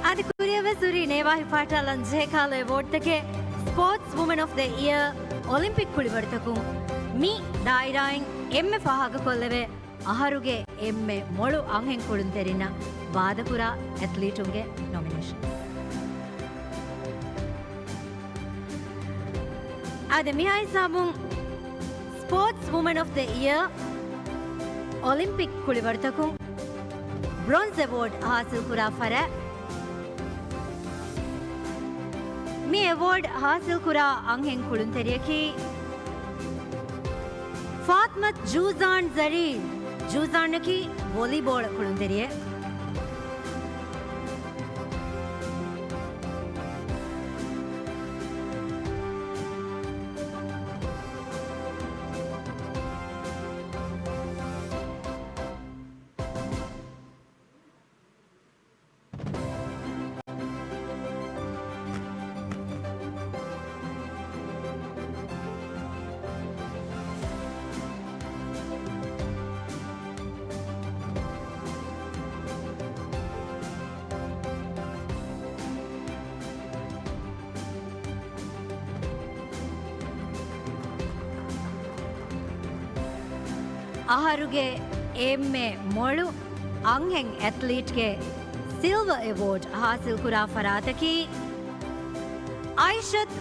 Speaker 2: Adi Kuriyava Suri Nevahi Patalan Jekala Award take Sports Woman of the Year Olympic Kulivartakung Mi Dairaing emme Fahaga Kolleve Aharuge emme Molu Anghen Kulunterina Vadapura Athletunge nomination. Adi Mihai Sabung Sports Woman of the Year Olympic Kulivartakung Bronze Award Hasil Kura Fara මේ award හාසිල් කුරා අංහෙන් කුළුන්තරියකි ෆාත්මත් ජූසාන් සරීන් ජූසාන්නකි volleyball කුළුන්තරිය ಆಹಾರುಗೆ ಎಮ್ಮೆ ಮೊಳು ಅಂಹೆಂಗ್ ಅಥ್ಲೀಟ್ಗೆ ಸಿಲ್ವರ್ ಅವಾರ್ಡ್ ಹಾಸಿಲ್ ಕುರಾ ಫರಾತಕಿ ಐಷತ್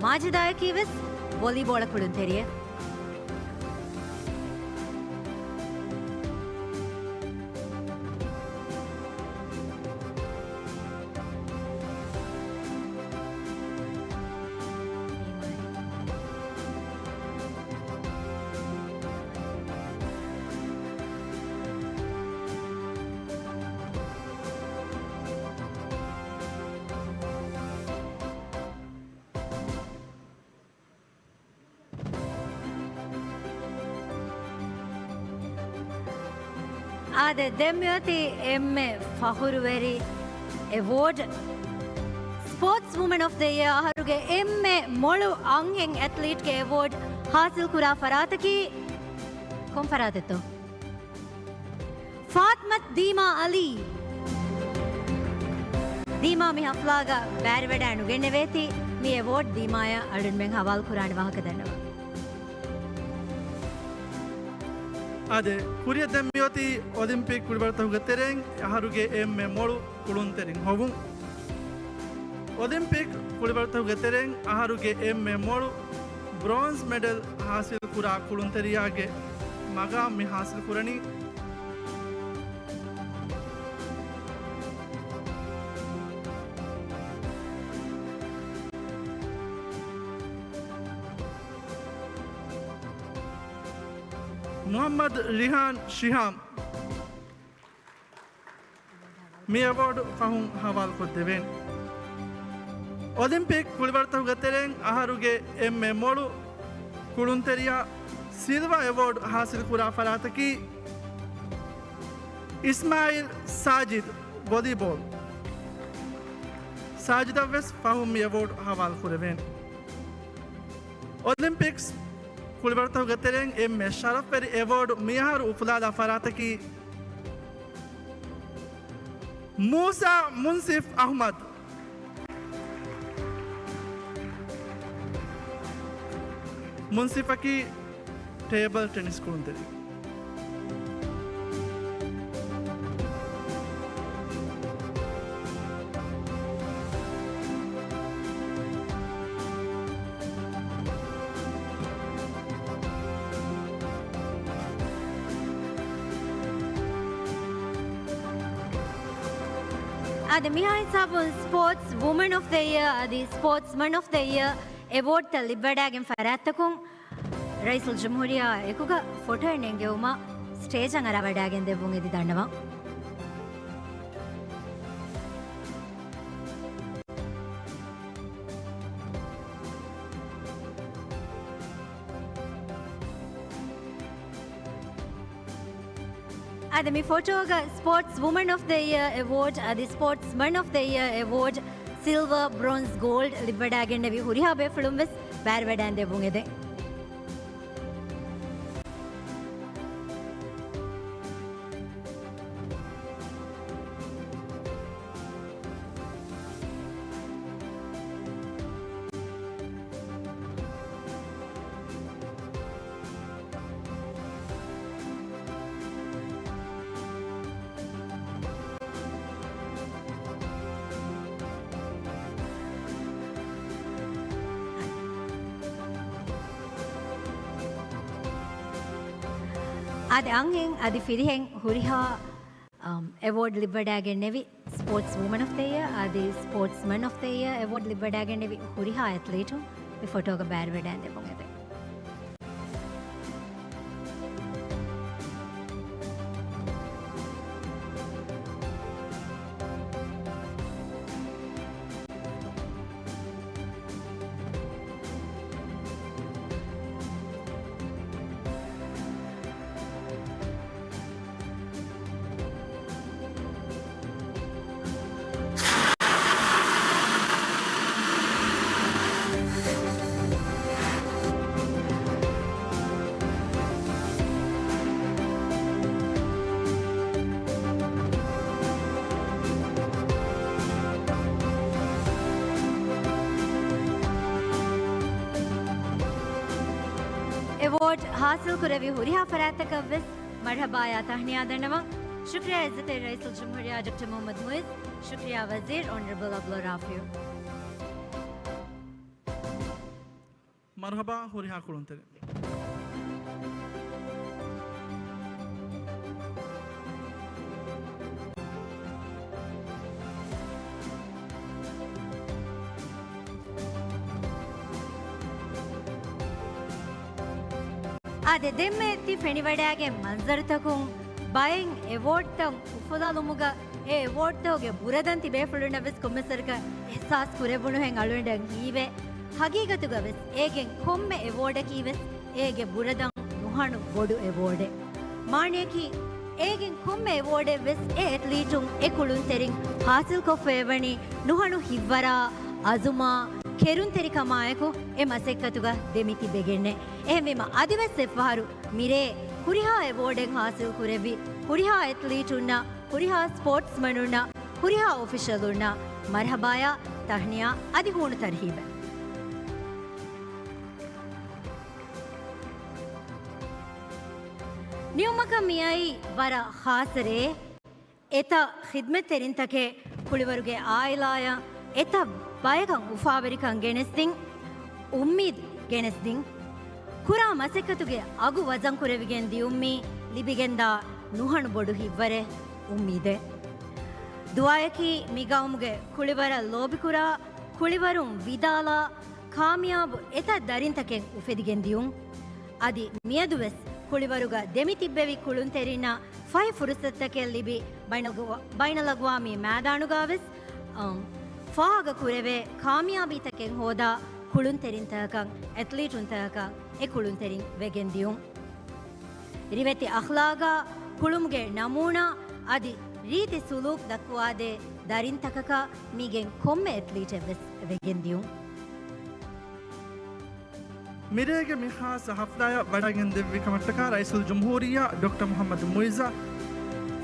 Speaker 2: ಮಾಜಿದಾಯಕಿ ವಿಸ್ ವಾಲಿಬಾಲ್ ಕುಳುಂತೆರಿಯೆ ಆದ ದೆಮ್ಯೋತಿ ಎಮ್ಮೆ ಫಹುರುವೆರಿ award sports women of the year ಆಹಾರುಗೆ ಎಮ್ಮೆ ಮೊಳು ಅಂಹೆಂಗ್ ಅಥ್ಲೀಟ್ಗೆ ಅವಾರ್ಡ್ ಹಾಸಿಲ್ ಕುರಾ ಫರಾತಕಿ ಕೊಂ ಫರಾತಿತ್ತು ಫಾತ್ಮತ್ ದೀಮಾ ಅಲಿ ದೀಮಾ ಮಿ ಹಫ್ಲಾಗ ಬ್ಯಾರಿವೆಡ ಅಣುಗೆಣ್ಣೆವೇತಿ ಮಿ ಅವಾರ್ಡ್ ದೀಮಾಯ ಅಡುನ್ಮೆಂಗ್ ಹವಾಲ್ ಕುರಾಣಿ ವಾಹಕ ದನ್ನವ
Speaker 1: ಅದೇ ಕುರಿಯ ದೆಮ್ಮಿಯೋತಿ ಒಲಿಂಪಿಕ್ ಕುಳಿಬರ್ತ ಹುಗತ್ತೆರೆಂಗ್ ಯಾರುಗೆ ಎಮ್ಮೆ ಮೊಳು ಕುಳುಂತೆರಿಂಗ್ ಹೋಗು ಒಲಿಂಪಿಕ್ ಕುಳಿಬರ್ತ ಹುಗತ್ತೆರೆಂಗ್ ಆಹಾರುಗೆ ಎಮ್ಮೆ ಮೊಳು ಬ್ರಾನ್ಸ್ ಮೆಡಲ್ ಹಾಸಿಲ್ ಕುರಾ ಕುಳುಂತೆರಿಯಾಗೆ ಮಗ ಮಿ ಹಾಸಿಲ್ ಕುರಣಿ ಮೊಹಮ್ಮದ್ ರಿಹಾನ್ ಶಿಹಾಮ್ ಮಿ ಅವಾರ್ಡ್ ಫಹುಂ ಹವಾಲ್ ಕೊದ್ದೆವೇನ್ ಒಲಿಂಪಿಕ್ ಕುಳಿಬರ್ತ ಹುಗತ್ತೆರೆಂಗ್ ಆಹಾರುಗೆ ಎಮ್ಮೆ ಮೊಳು ಕುಳುಂತೆರಿಯ ಸಿಲ್ವರ್ ಅವಾರ್ಡ್ ಹಾಸಿಲ್ ಕುರಾ ಫರಾತಕಿ ಇಸ್ಮಾಯಿಲ್ ಸಾಜಿದ್ ವಾಲಿಬಾಲ್ ಸಾಜಿದ ವೆಸ್ ಫಹುಂ ಮಿ ಅವಾರ್ಡ್ ಹವಾಲ್ ಕೊದೆವೇನ್ ಒಲಿಂಪಿಕ್ಸ್ ಕುಳಿಬರ್ತ ಹುಗತ್ತೆರೆಂಗ್ ಎಮ್ಮೆ ಶರಫ್ ಪೆರಿ ಅವಾರ್ಡ್ ಮಿಹಾರು ಉಫುಲಾದ ಫರಾತಕಿ ಮೂಸಾ ಮುನ್ಸಿಫ್ ಅಹ್ಮದ್ ಮುನ್ಸಿಫಕಿ ಟೇಬಲ್ ಟೆನಿಸ್ ಕುಳುಂತೆರಿ
Speaker 2: Adi Mihai Sabun Sports Woman of the Year, Adi Sportsman of the Year Award Talibadagan Faratakum Raisul Jamhuria Ekuga photo Nengeuma stage ang Arabadagan de Bungi Danava. Adi mi photo ga Sports Woman of the Year Award, Adi Sportsman of the Year Award, Silver, Bronze, Gold, Libadagan Devi Huriha Be Fulumbis, Barbadan de Bungede. Adi angin, adi firiheng huriha award libadagenevi sports woman of the year adi sportsman of the year award libadagenevi huriha athlete we photo ka bad vedande bongede award हासिल कुरेवी हुरिहा फरात का विस मरहबा या तहनिया दनवा शुक्रिया इज्जत rice जमहूरिया doctor Mohammad Muiz शुक्रिया वजीर honourable Abdul राफियो
Speaker 1: मरहबा हुरिहा कुलंते
Speaker 2: आदे दिम्मे ती फेनिवड़ागे मंजर तकुं बाइंग अवार्ड तंग उफुदालुमुगा ए अवार्ड तोगे बुरदंति बेफुलुना विस कोम्मेसरक एहसास कुरेबुनु हें अलुंडं हीवे हकीकतुगा विस एगे कोम्मे अवार्ड कीवेस एगे बुरदं नुहनु बोडु अवार्ड माने की एगे कोम्मे अवार्ड विस ए एथलीटुं ए कुलुन तेरिंग हासिल को फेवणी नुहनु हिव्वरा अजुमा කෙරුන් තෙරිකමායකු එ මසෙක්කතුග දෙමිති බෙගෙන්නේ එහෙමම අදිවස් එෆහරු මිරේ හුරිහා එවෝඩෙන් හාසිල් කුරෙවි හුරිහා ඇත්ලීටුන්නා හුරිහා ස්පෝර්ට්ස්මනුන්නා හුරිහා ඔෆිෂලුන්නා මර්හබායා තහ්නියා අදිහුණු තර්හීබ නියමක මියයි වර හාසරේ එත ඛිද්මත් තෙරින්තකේ කුලිවරුගේ ආයිලාය එත ಬಾಯಕಂ ಉಫಾವರಿಕಂ ಗೆನೆಸ್ತಿಂ ಉಮ್ಮೀದ್ ಗೆನೆಸ್ತಿಂ ಕುರಾ ಮಸೆಕತುಗೆ ಅಗು ವಜಂ ಕುರೆವಿಗೆನ್ ದಿಯುಮ್ಮಿ ಲಿಬಿಗೆಂದ ನುಹಣು ಬೊಡು ಹಿವ್ವರೆ ಉಮ್ಮೀದೆ ದುವಾಯಕಿ ಮಿಗೌಮ್ಗೆ ಕುಳಿವರ ಲೋಬಿಕುರಾ ಕುಳಿವರುಂ ವಿದಾಲ ಕಾಮಿಯಾಬ್ ಎತ ದರಿಂತಕೆನ್ ಉಫೆದಿಗೆನ್ ದಿಯುಂ ಅದಿ ಮಿಯದುವೆಸ್ ಕುಳಿವರುಗ ದೆಮಿತಿಬ್ಬೆವಿ ಕುಳುನ್ ತೆರಿನ ಫೈ ಫುರುಸತ್ತಕೆ ಲಿಬಿ ಬೈನಲಗುವಾಮಿ ಮ್ಯಾದಾಣುಗಾವೆಸ್ ಫಾಗ ಕುರೆವೆ ಕಾಮಿಯಾಬಿ ತಕೆನ್ ಹೋದ ಕುಳುನ್ ತೆರಿನ್ ತಹಕಂ ಅಥ್ಲೀಟುನ್ ತಹಕಂ ಎ ಕುಳುನ್ ತೆರಿನ್ ವೆಗೆನ್ ದಿಯುಂ ರಿವೆತಿ ಅಖ್ಲಾಗ ಕುಳುಮ್ಗೆ ನಮೂನಾ ಅದಿ ರೀತಿ ಸುಲೂಕ್ ದಕ್ವಾದೆ ದರಿನ್ ತಕಕ ಮೀಗೆನ್ ಕೊಮ್ಮೆ ಅಥ್ಲೀಟ್ ವೆಗೆನ್ ದಿಯುಂ
Speaker 1: मिरेगे मिखास हफ्ताया वडागन दिव्य कमटका रईसुल जमहूरिया डॉक्टर मोहम्मद मुइजा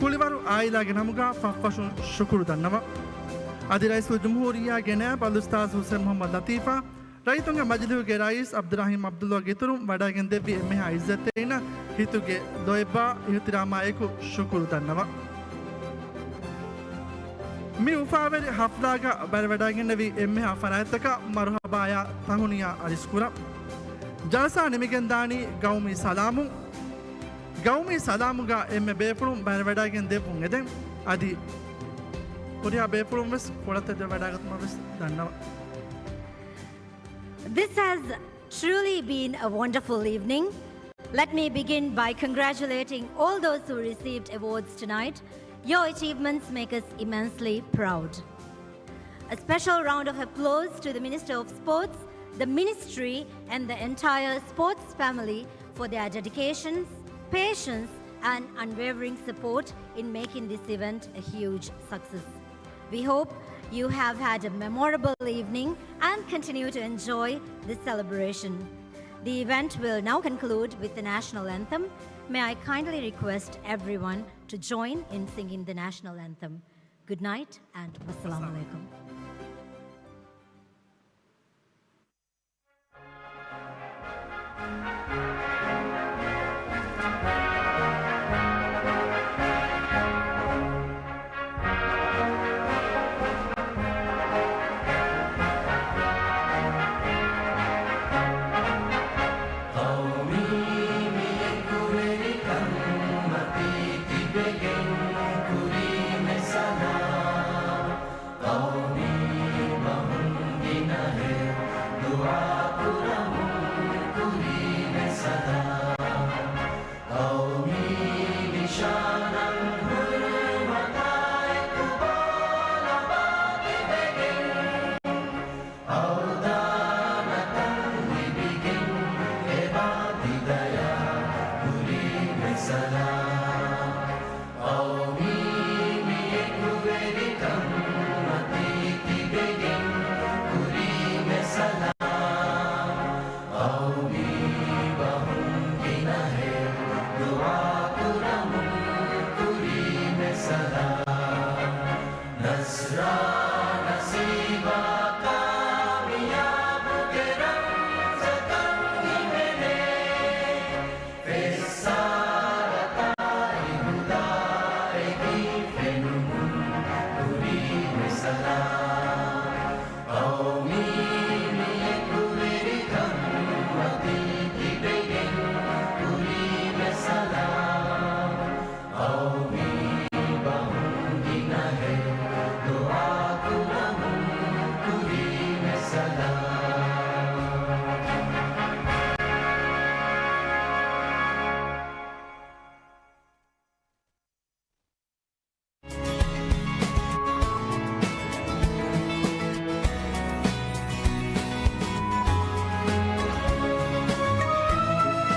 Speaker 1: कुलिवारु आइलागे नमुगा फफशु शुक्र दन्नवा आदि रईसुल जमहूरिया गेनाब अल उस्ताद हुसैन मोहम्मद लतीफा रईतुंगे मजलिहुगे रईस अब्दुर्रहीम अब्दुल्ला गितरुम वडागन दिव्य एमेहा इज्जतेना हितुगे दोयबा इहतिरामायकु शुक्र दन्नवा मी उफावेरी हफ्तागा वडागन नवी एमेहा फरायतका मरहबाया तहुनिया अरिस्कुरा जलसा निमिगंदानी गौमी सलामुगा एम्मे बेपुरुम बैरवडागेन देपुं एदें अदि पुरिया बेपुरुम वस कोड़ते दे वडागतम वस धन्यवाद.
Speaker 2: This has truly been a wonderful evening. Let me begin by congratulating all those who received awards tonight. Your achievements make us immensely proud. A special round of applause to the Minister of Sports, the Ministry and the entire sports family for their dedication, patience and unwavering support in making this event a huge success. We hope you have had a memorable evening and continue to enjoy this celebration. The event will now conclude with the national anthem. May I kindly request everyone to join in singing the national anthem. Good night and wassalamu alaikum.
Speaker 8: Kau mimi kurekan mati tibe gen Salam.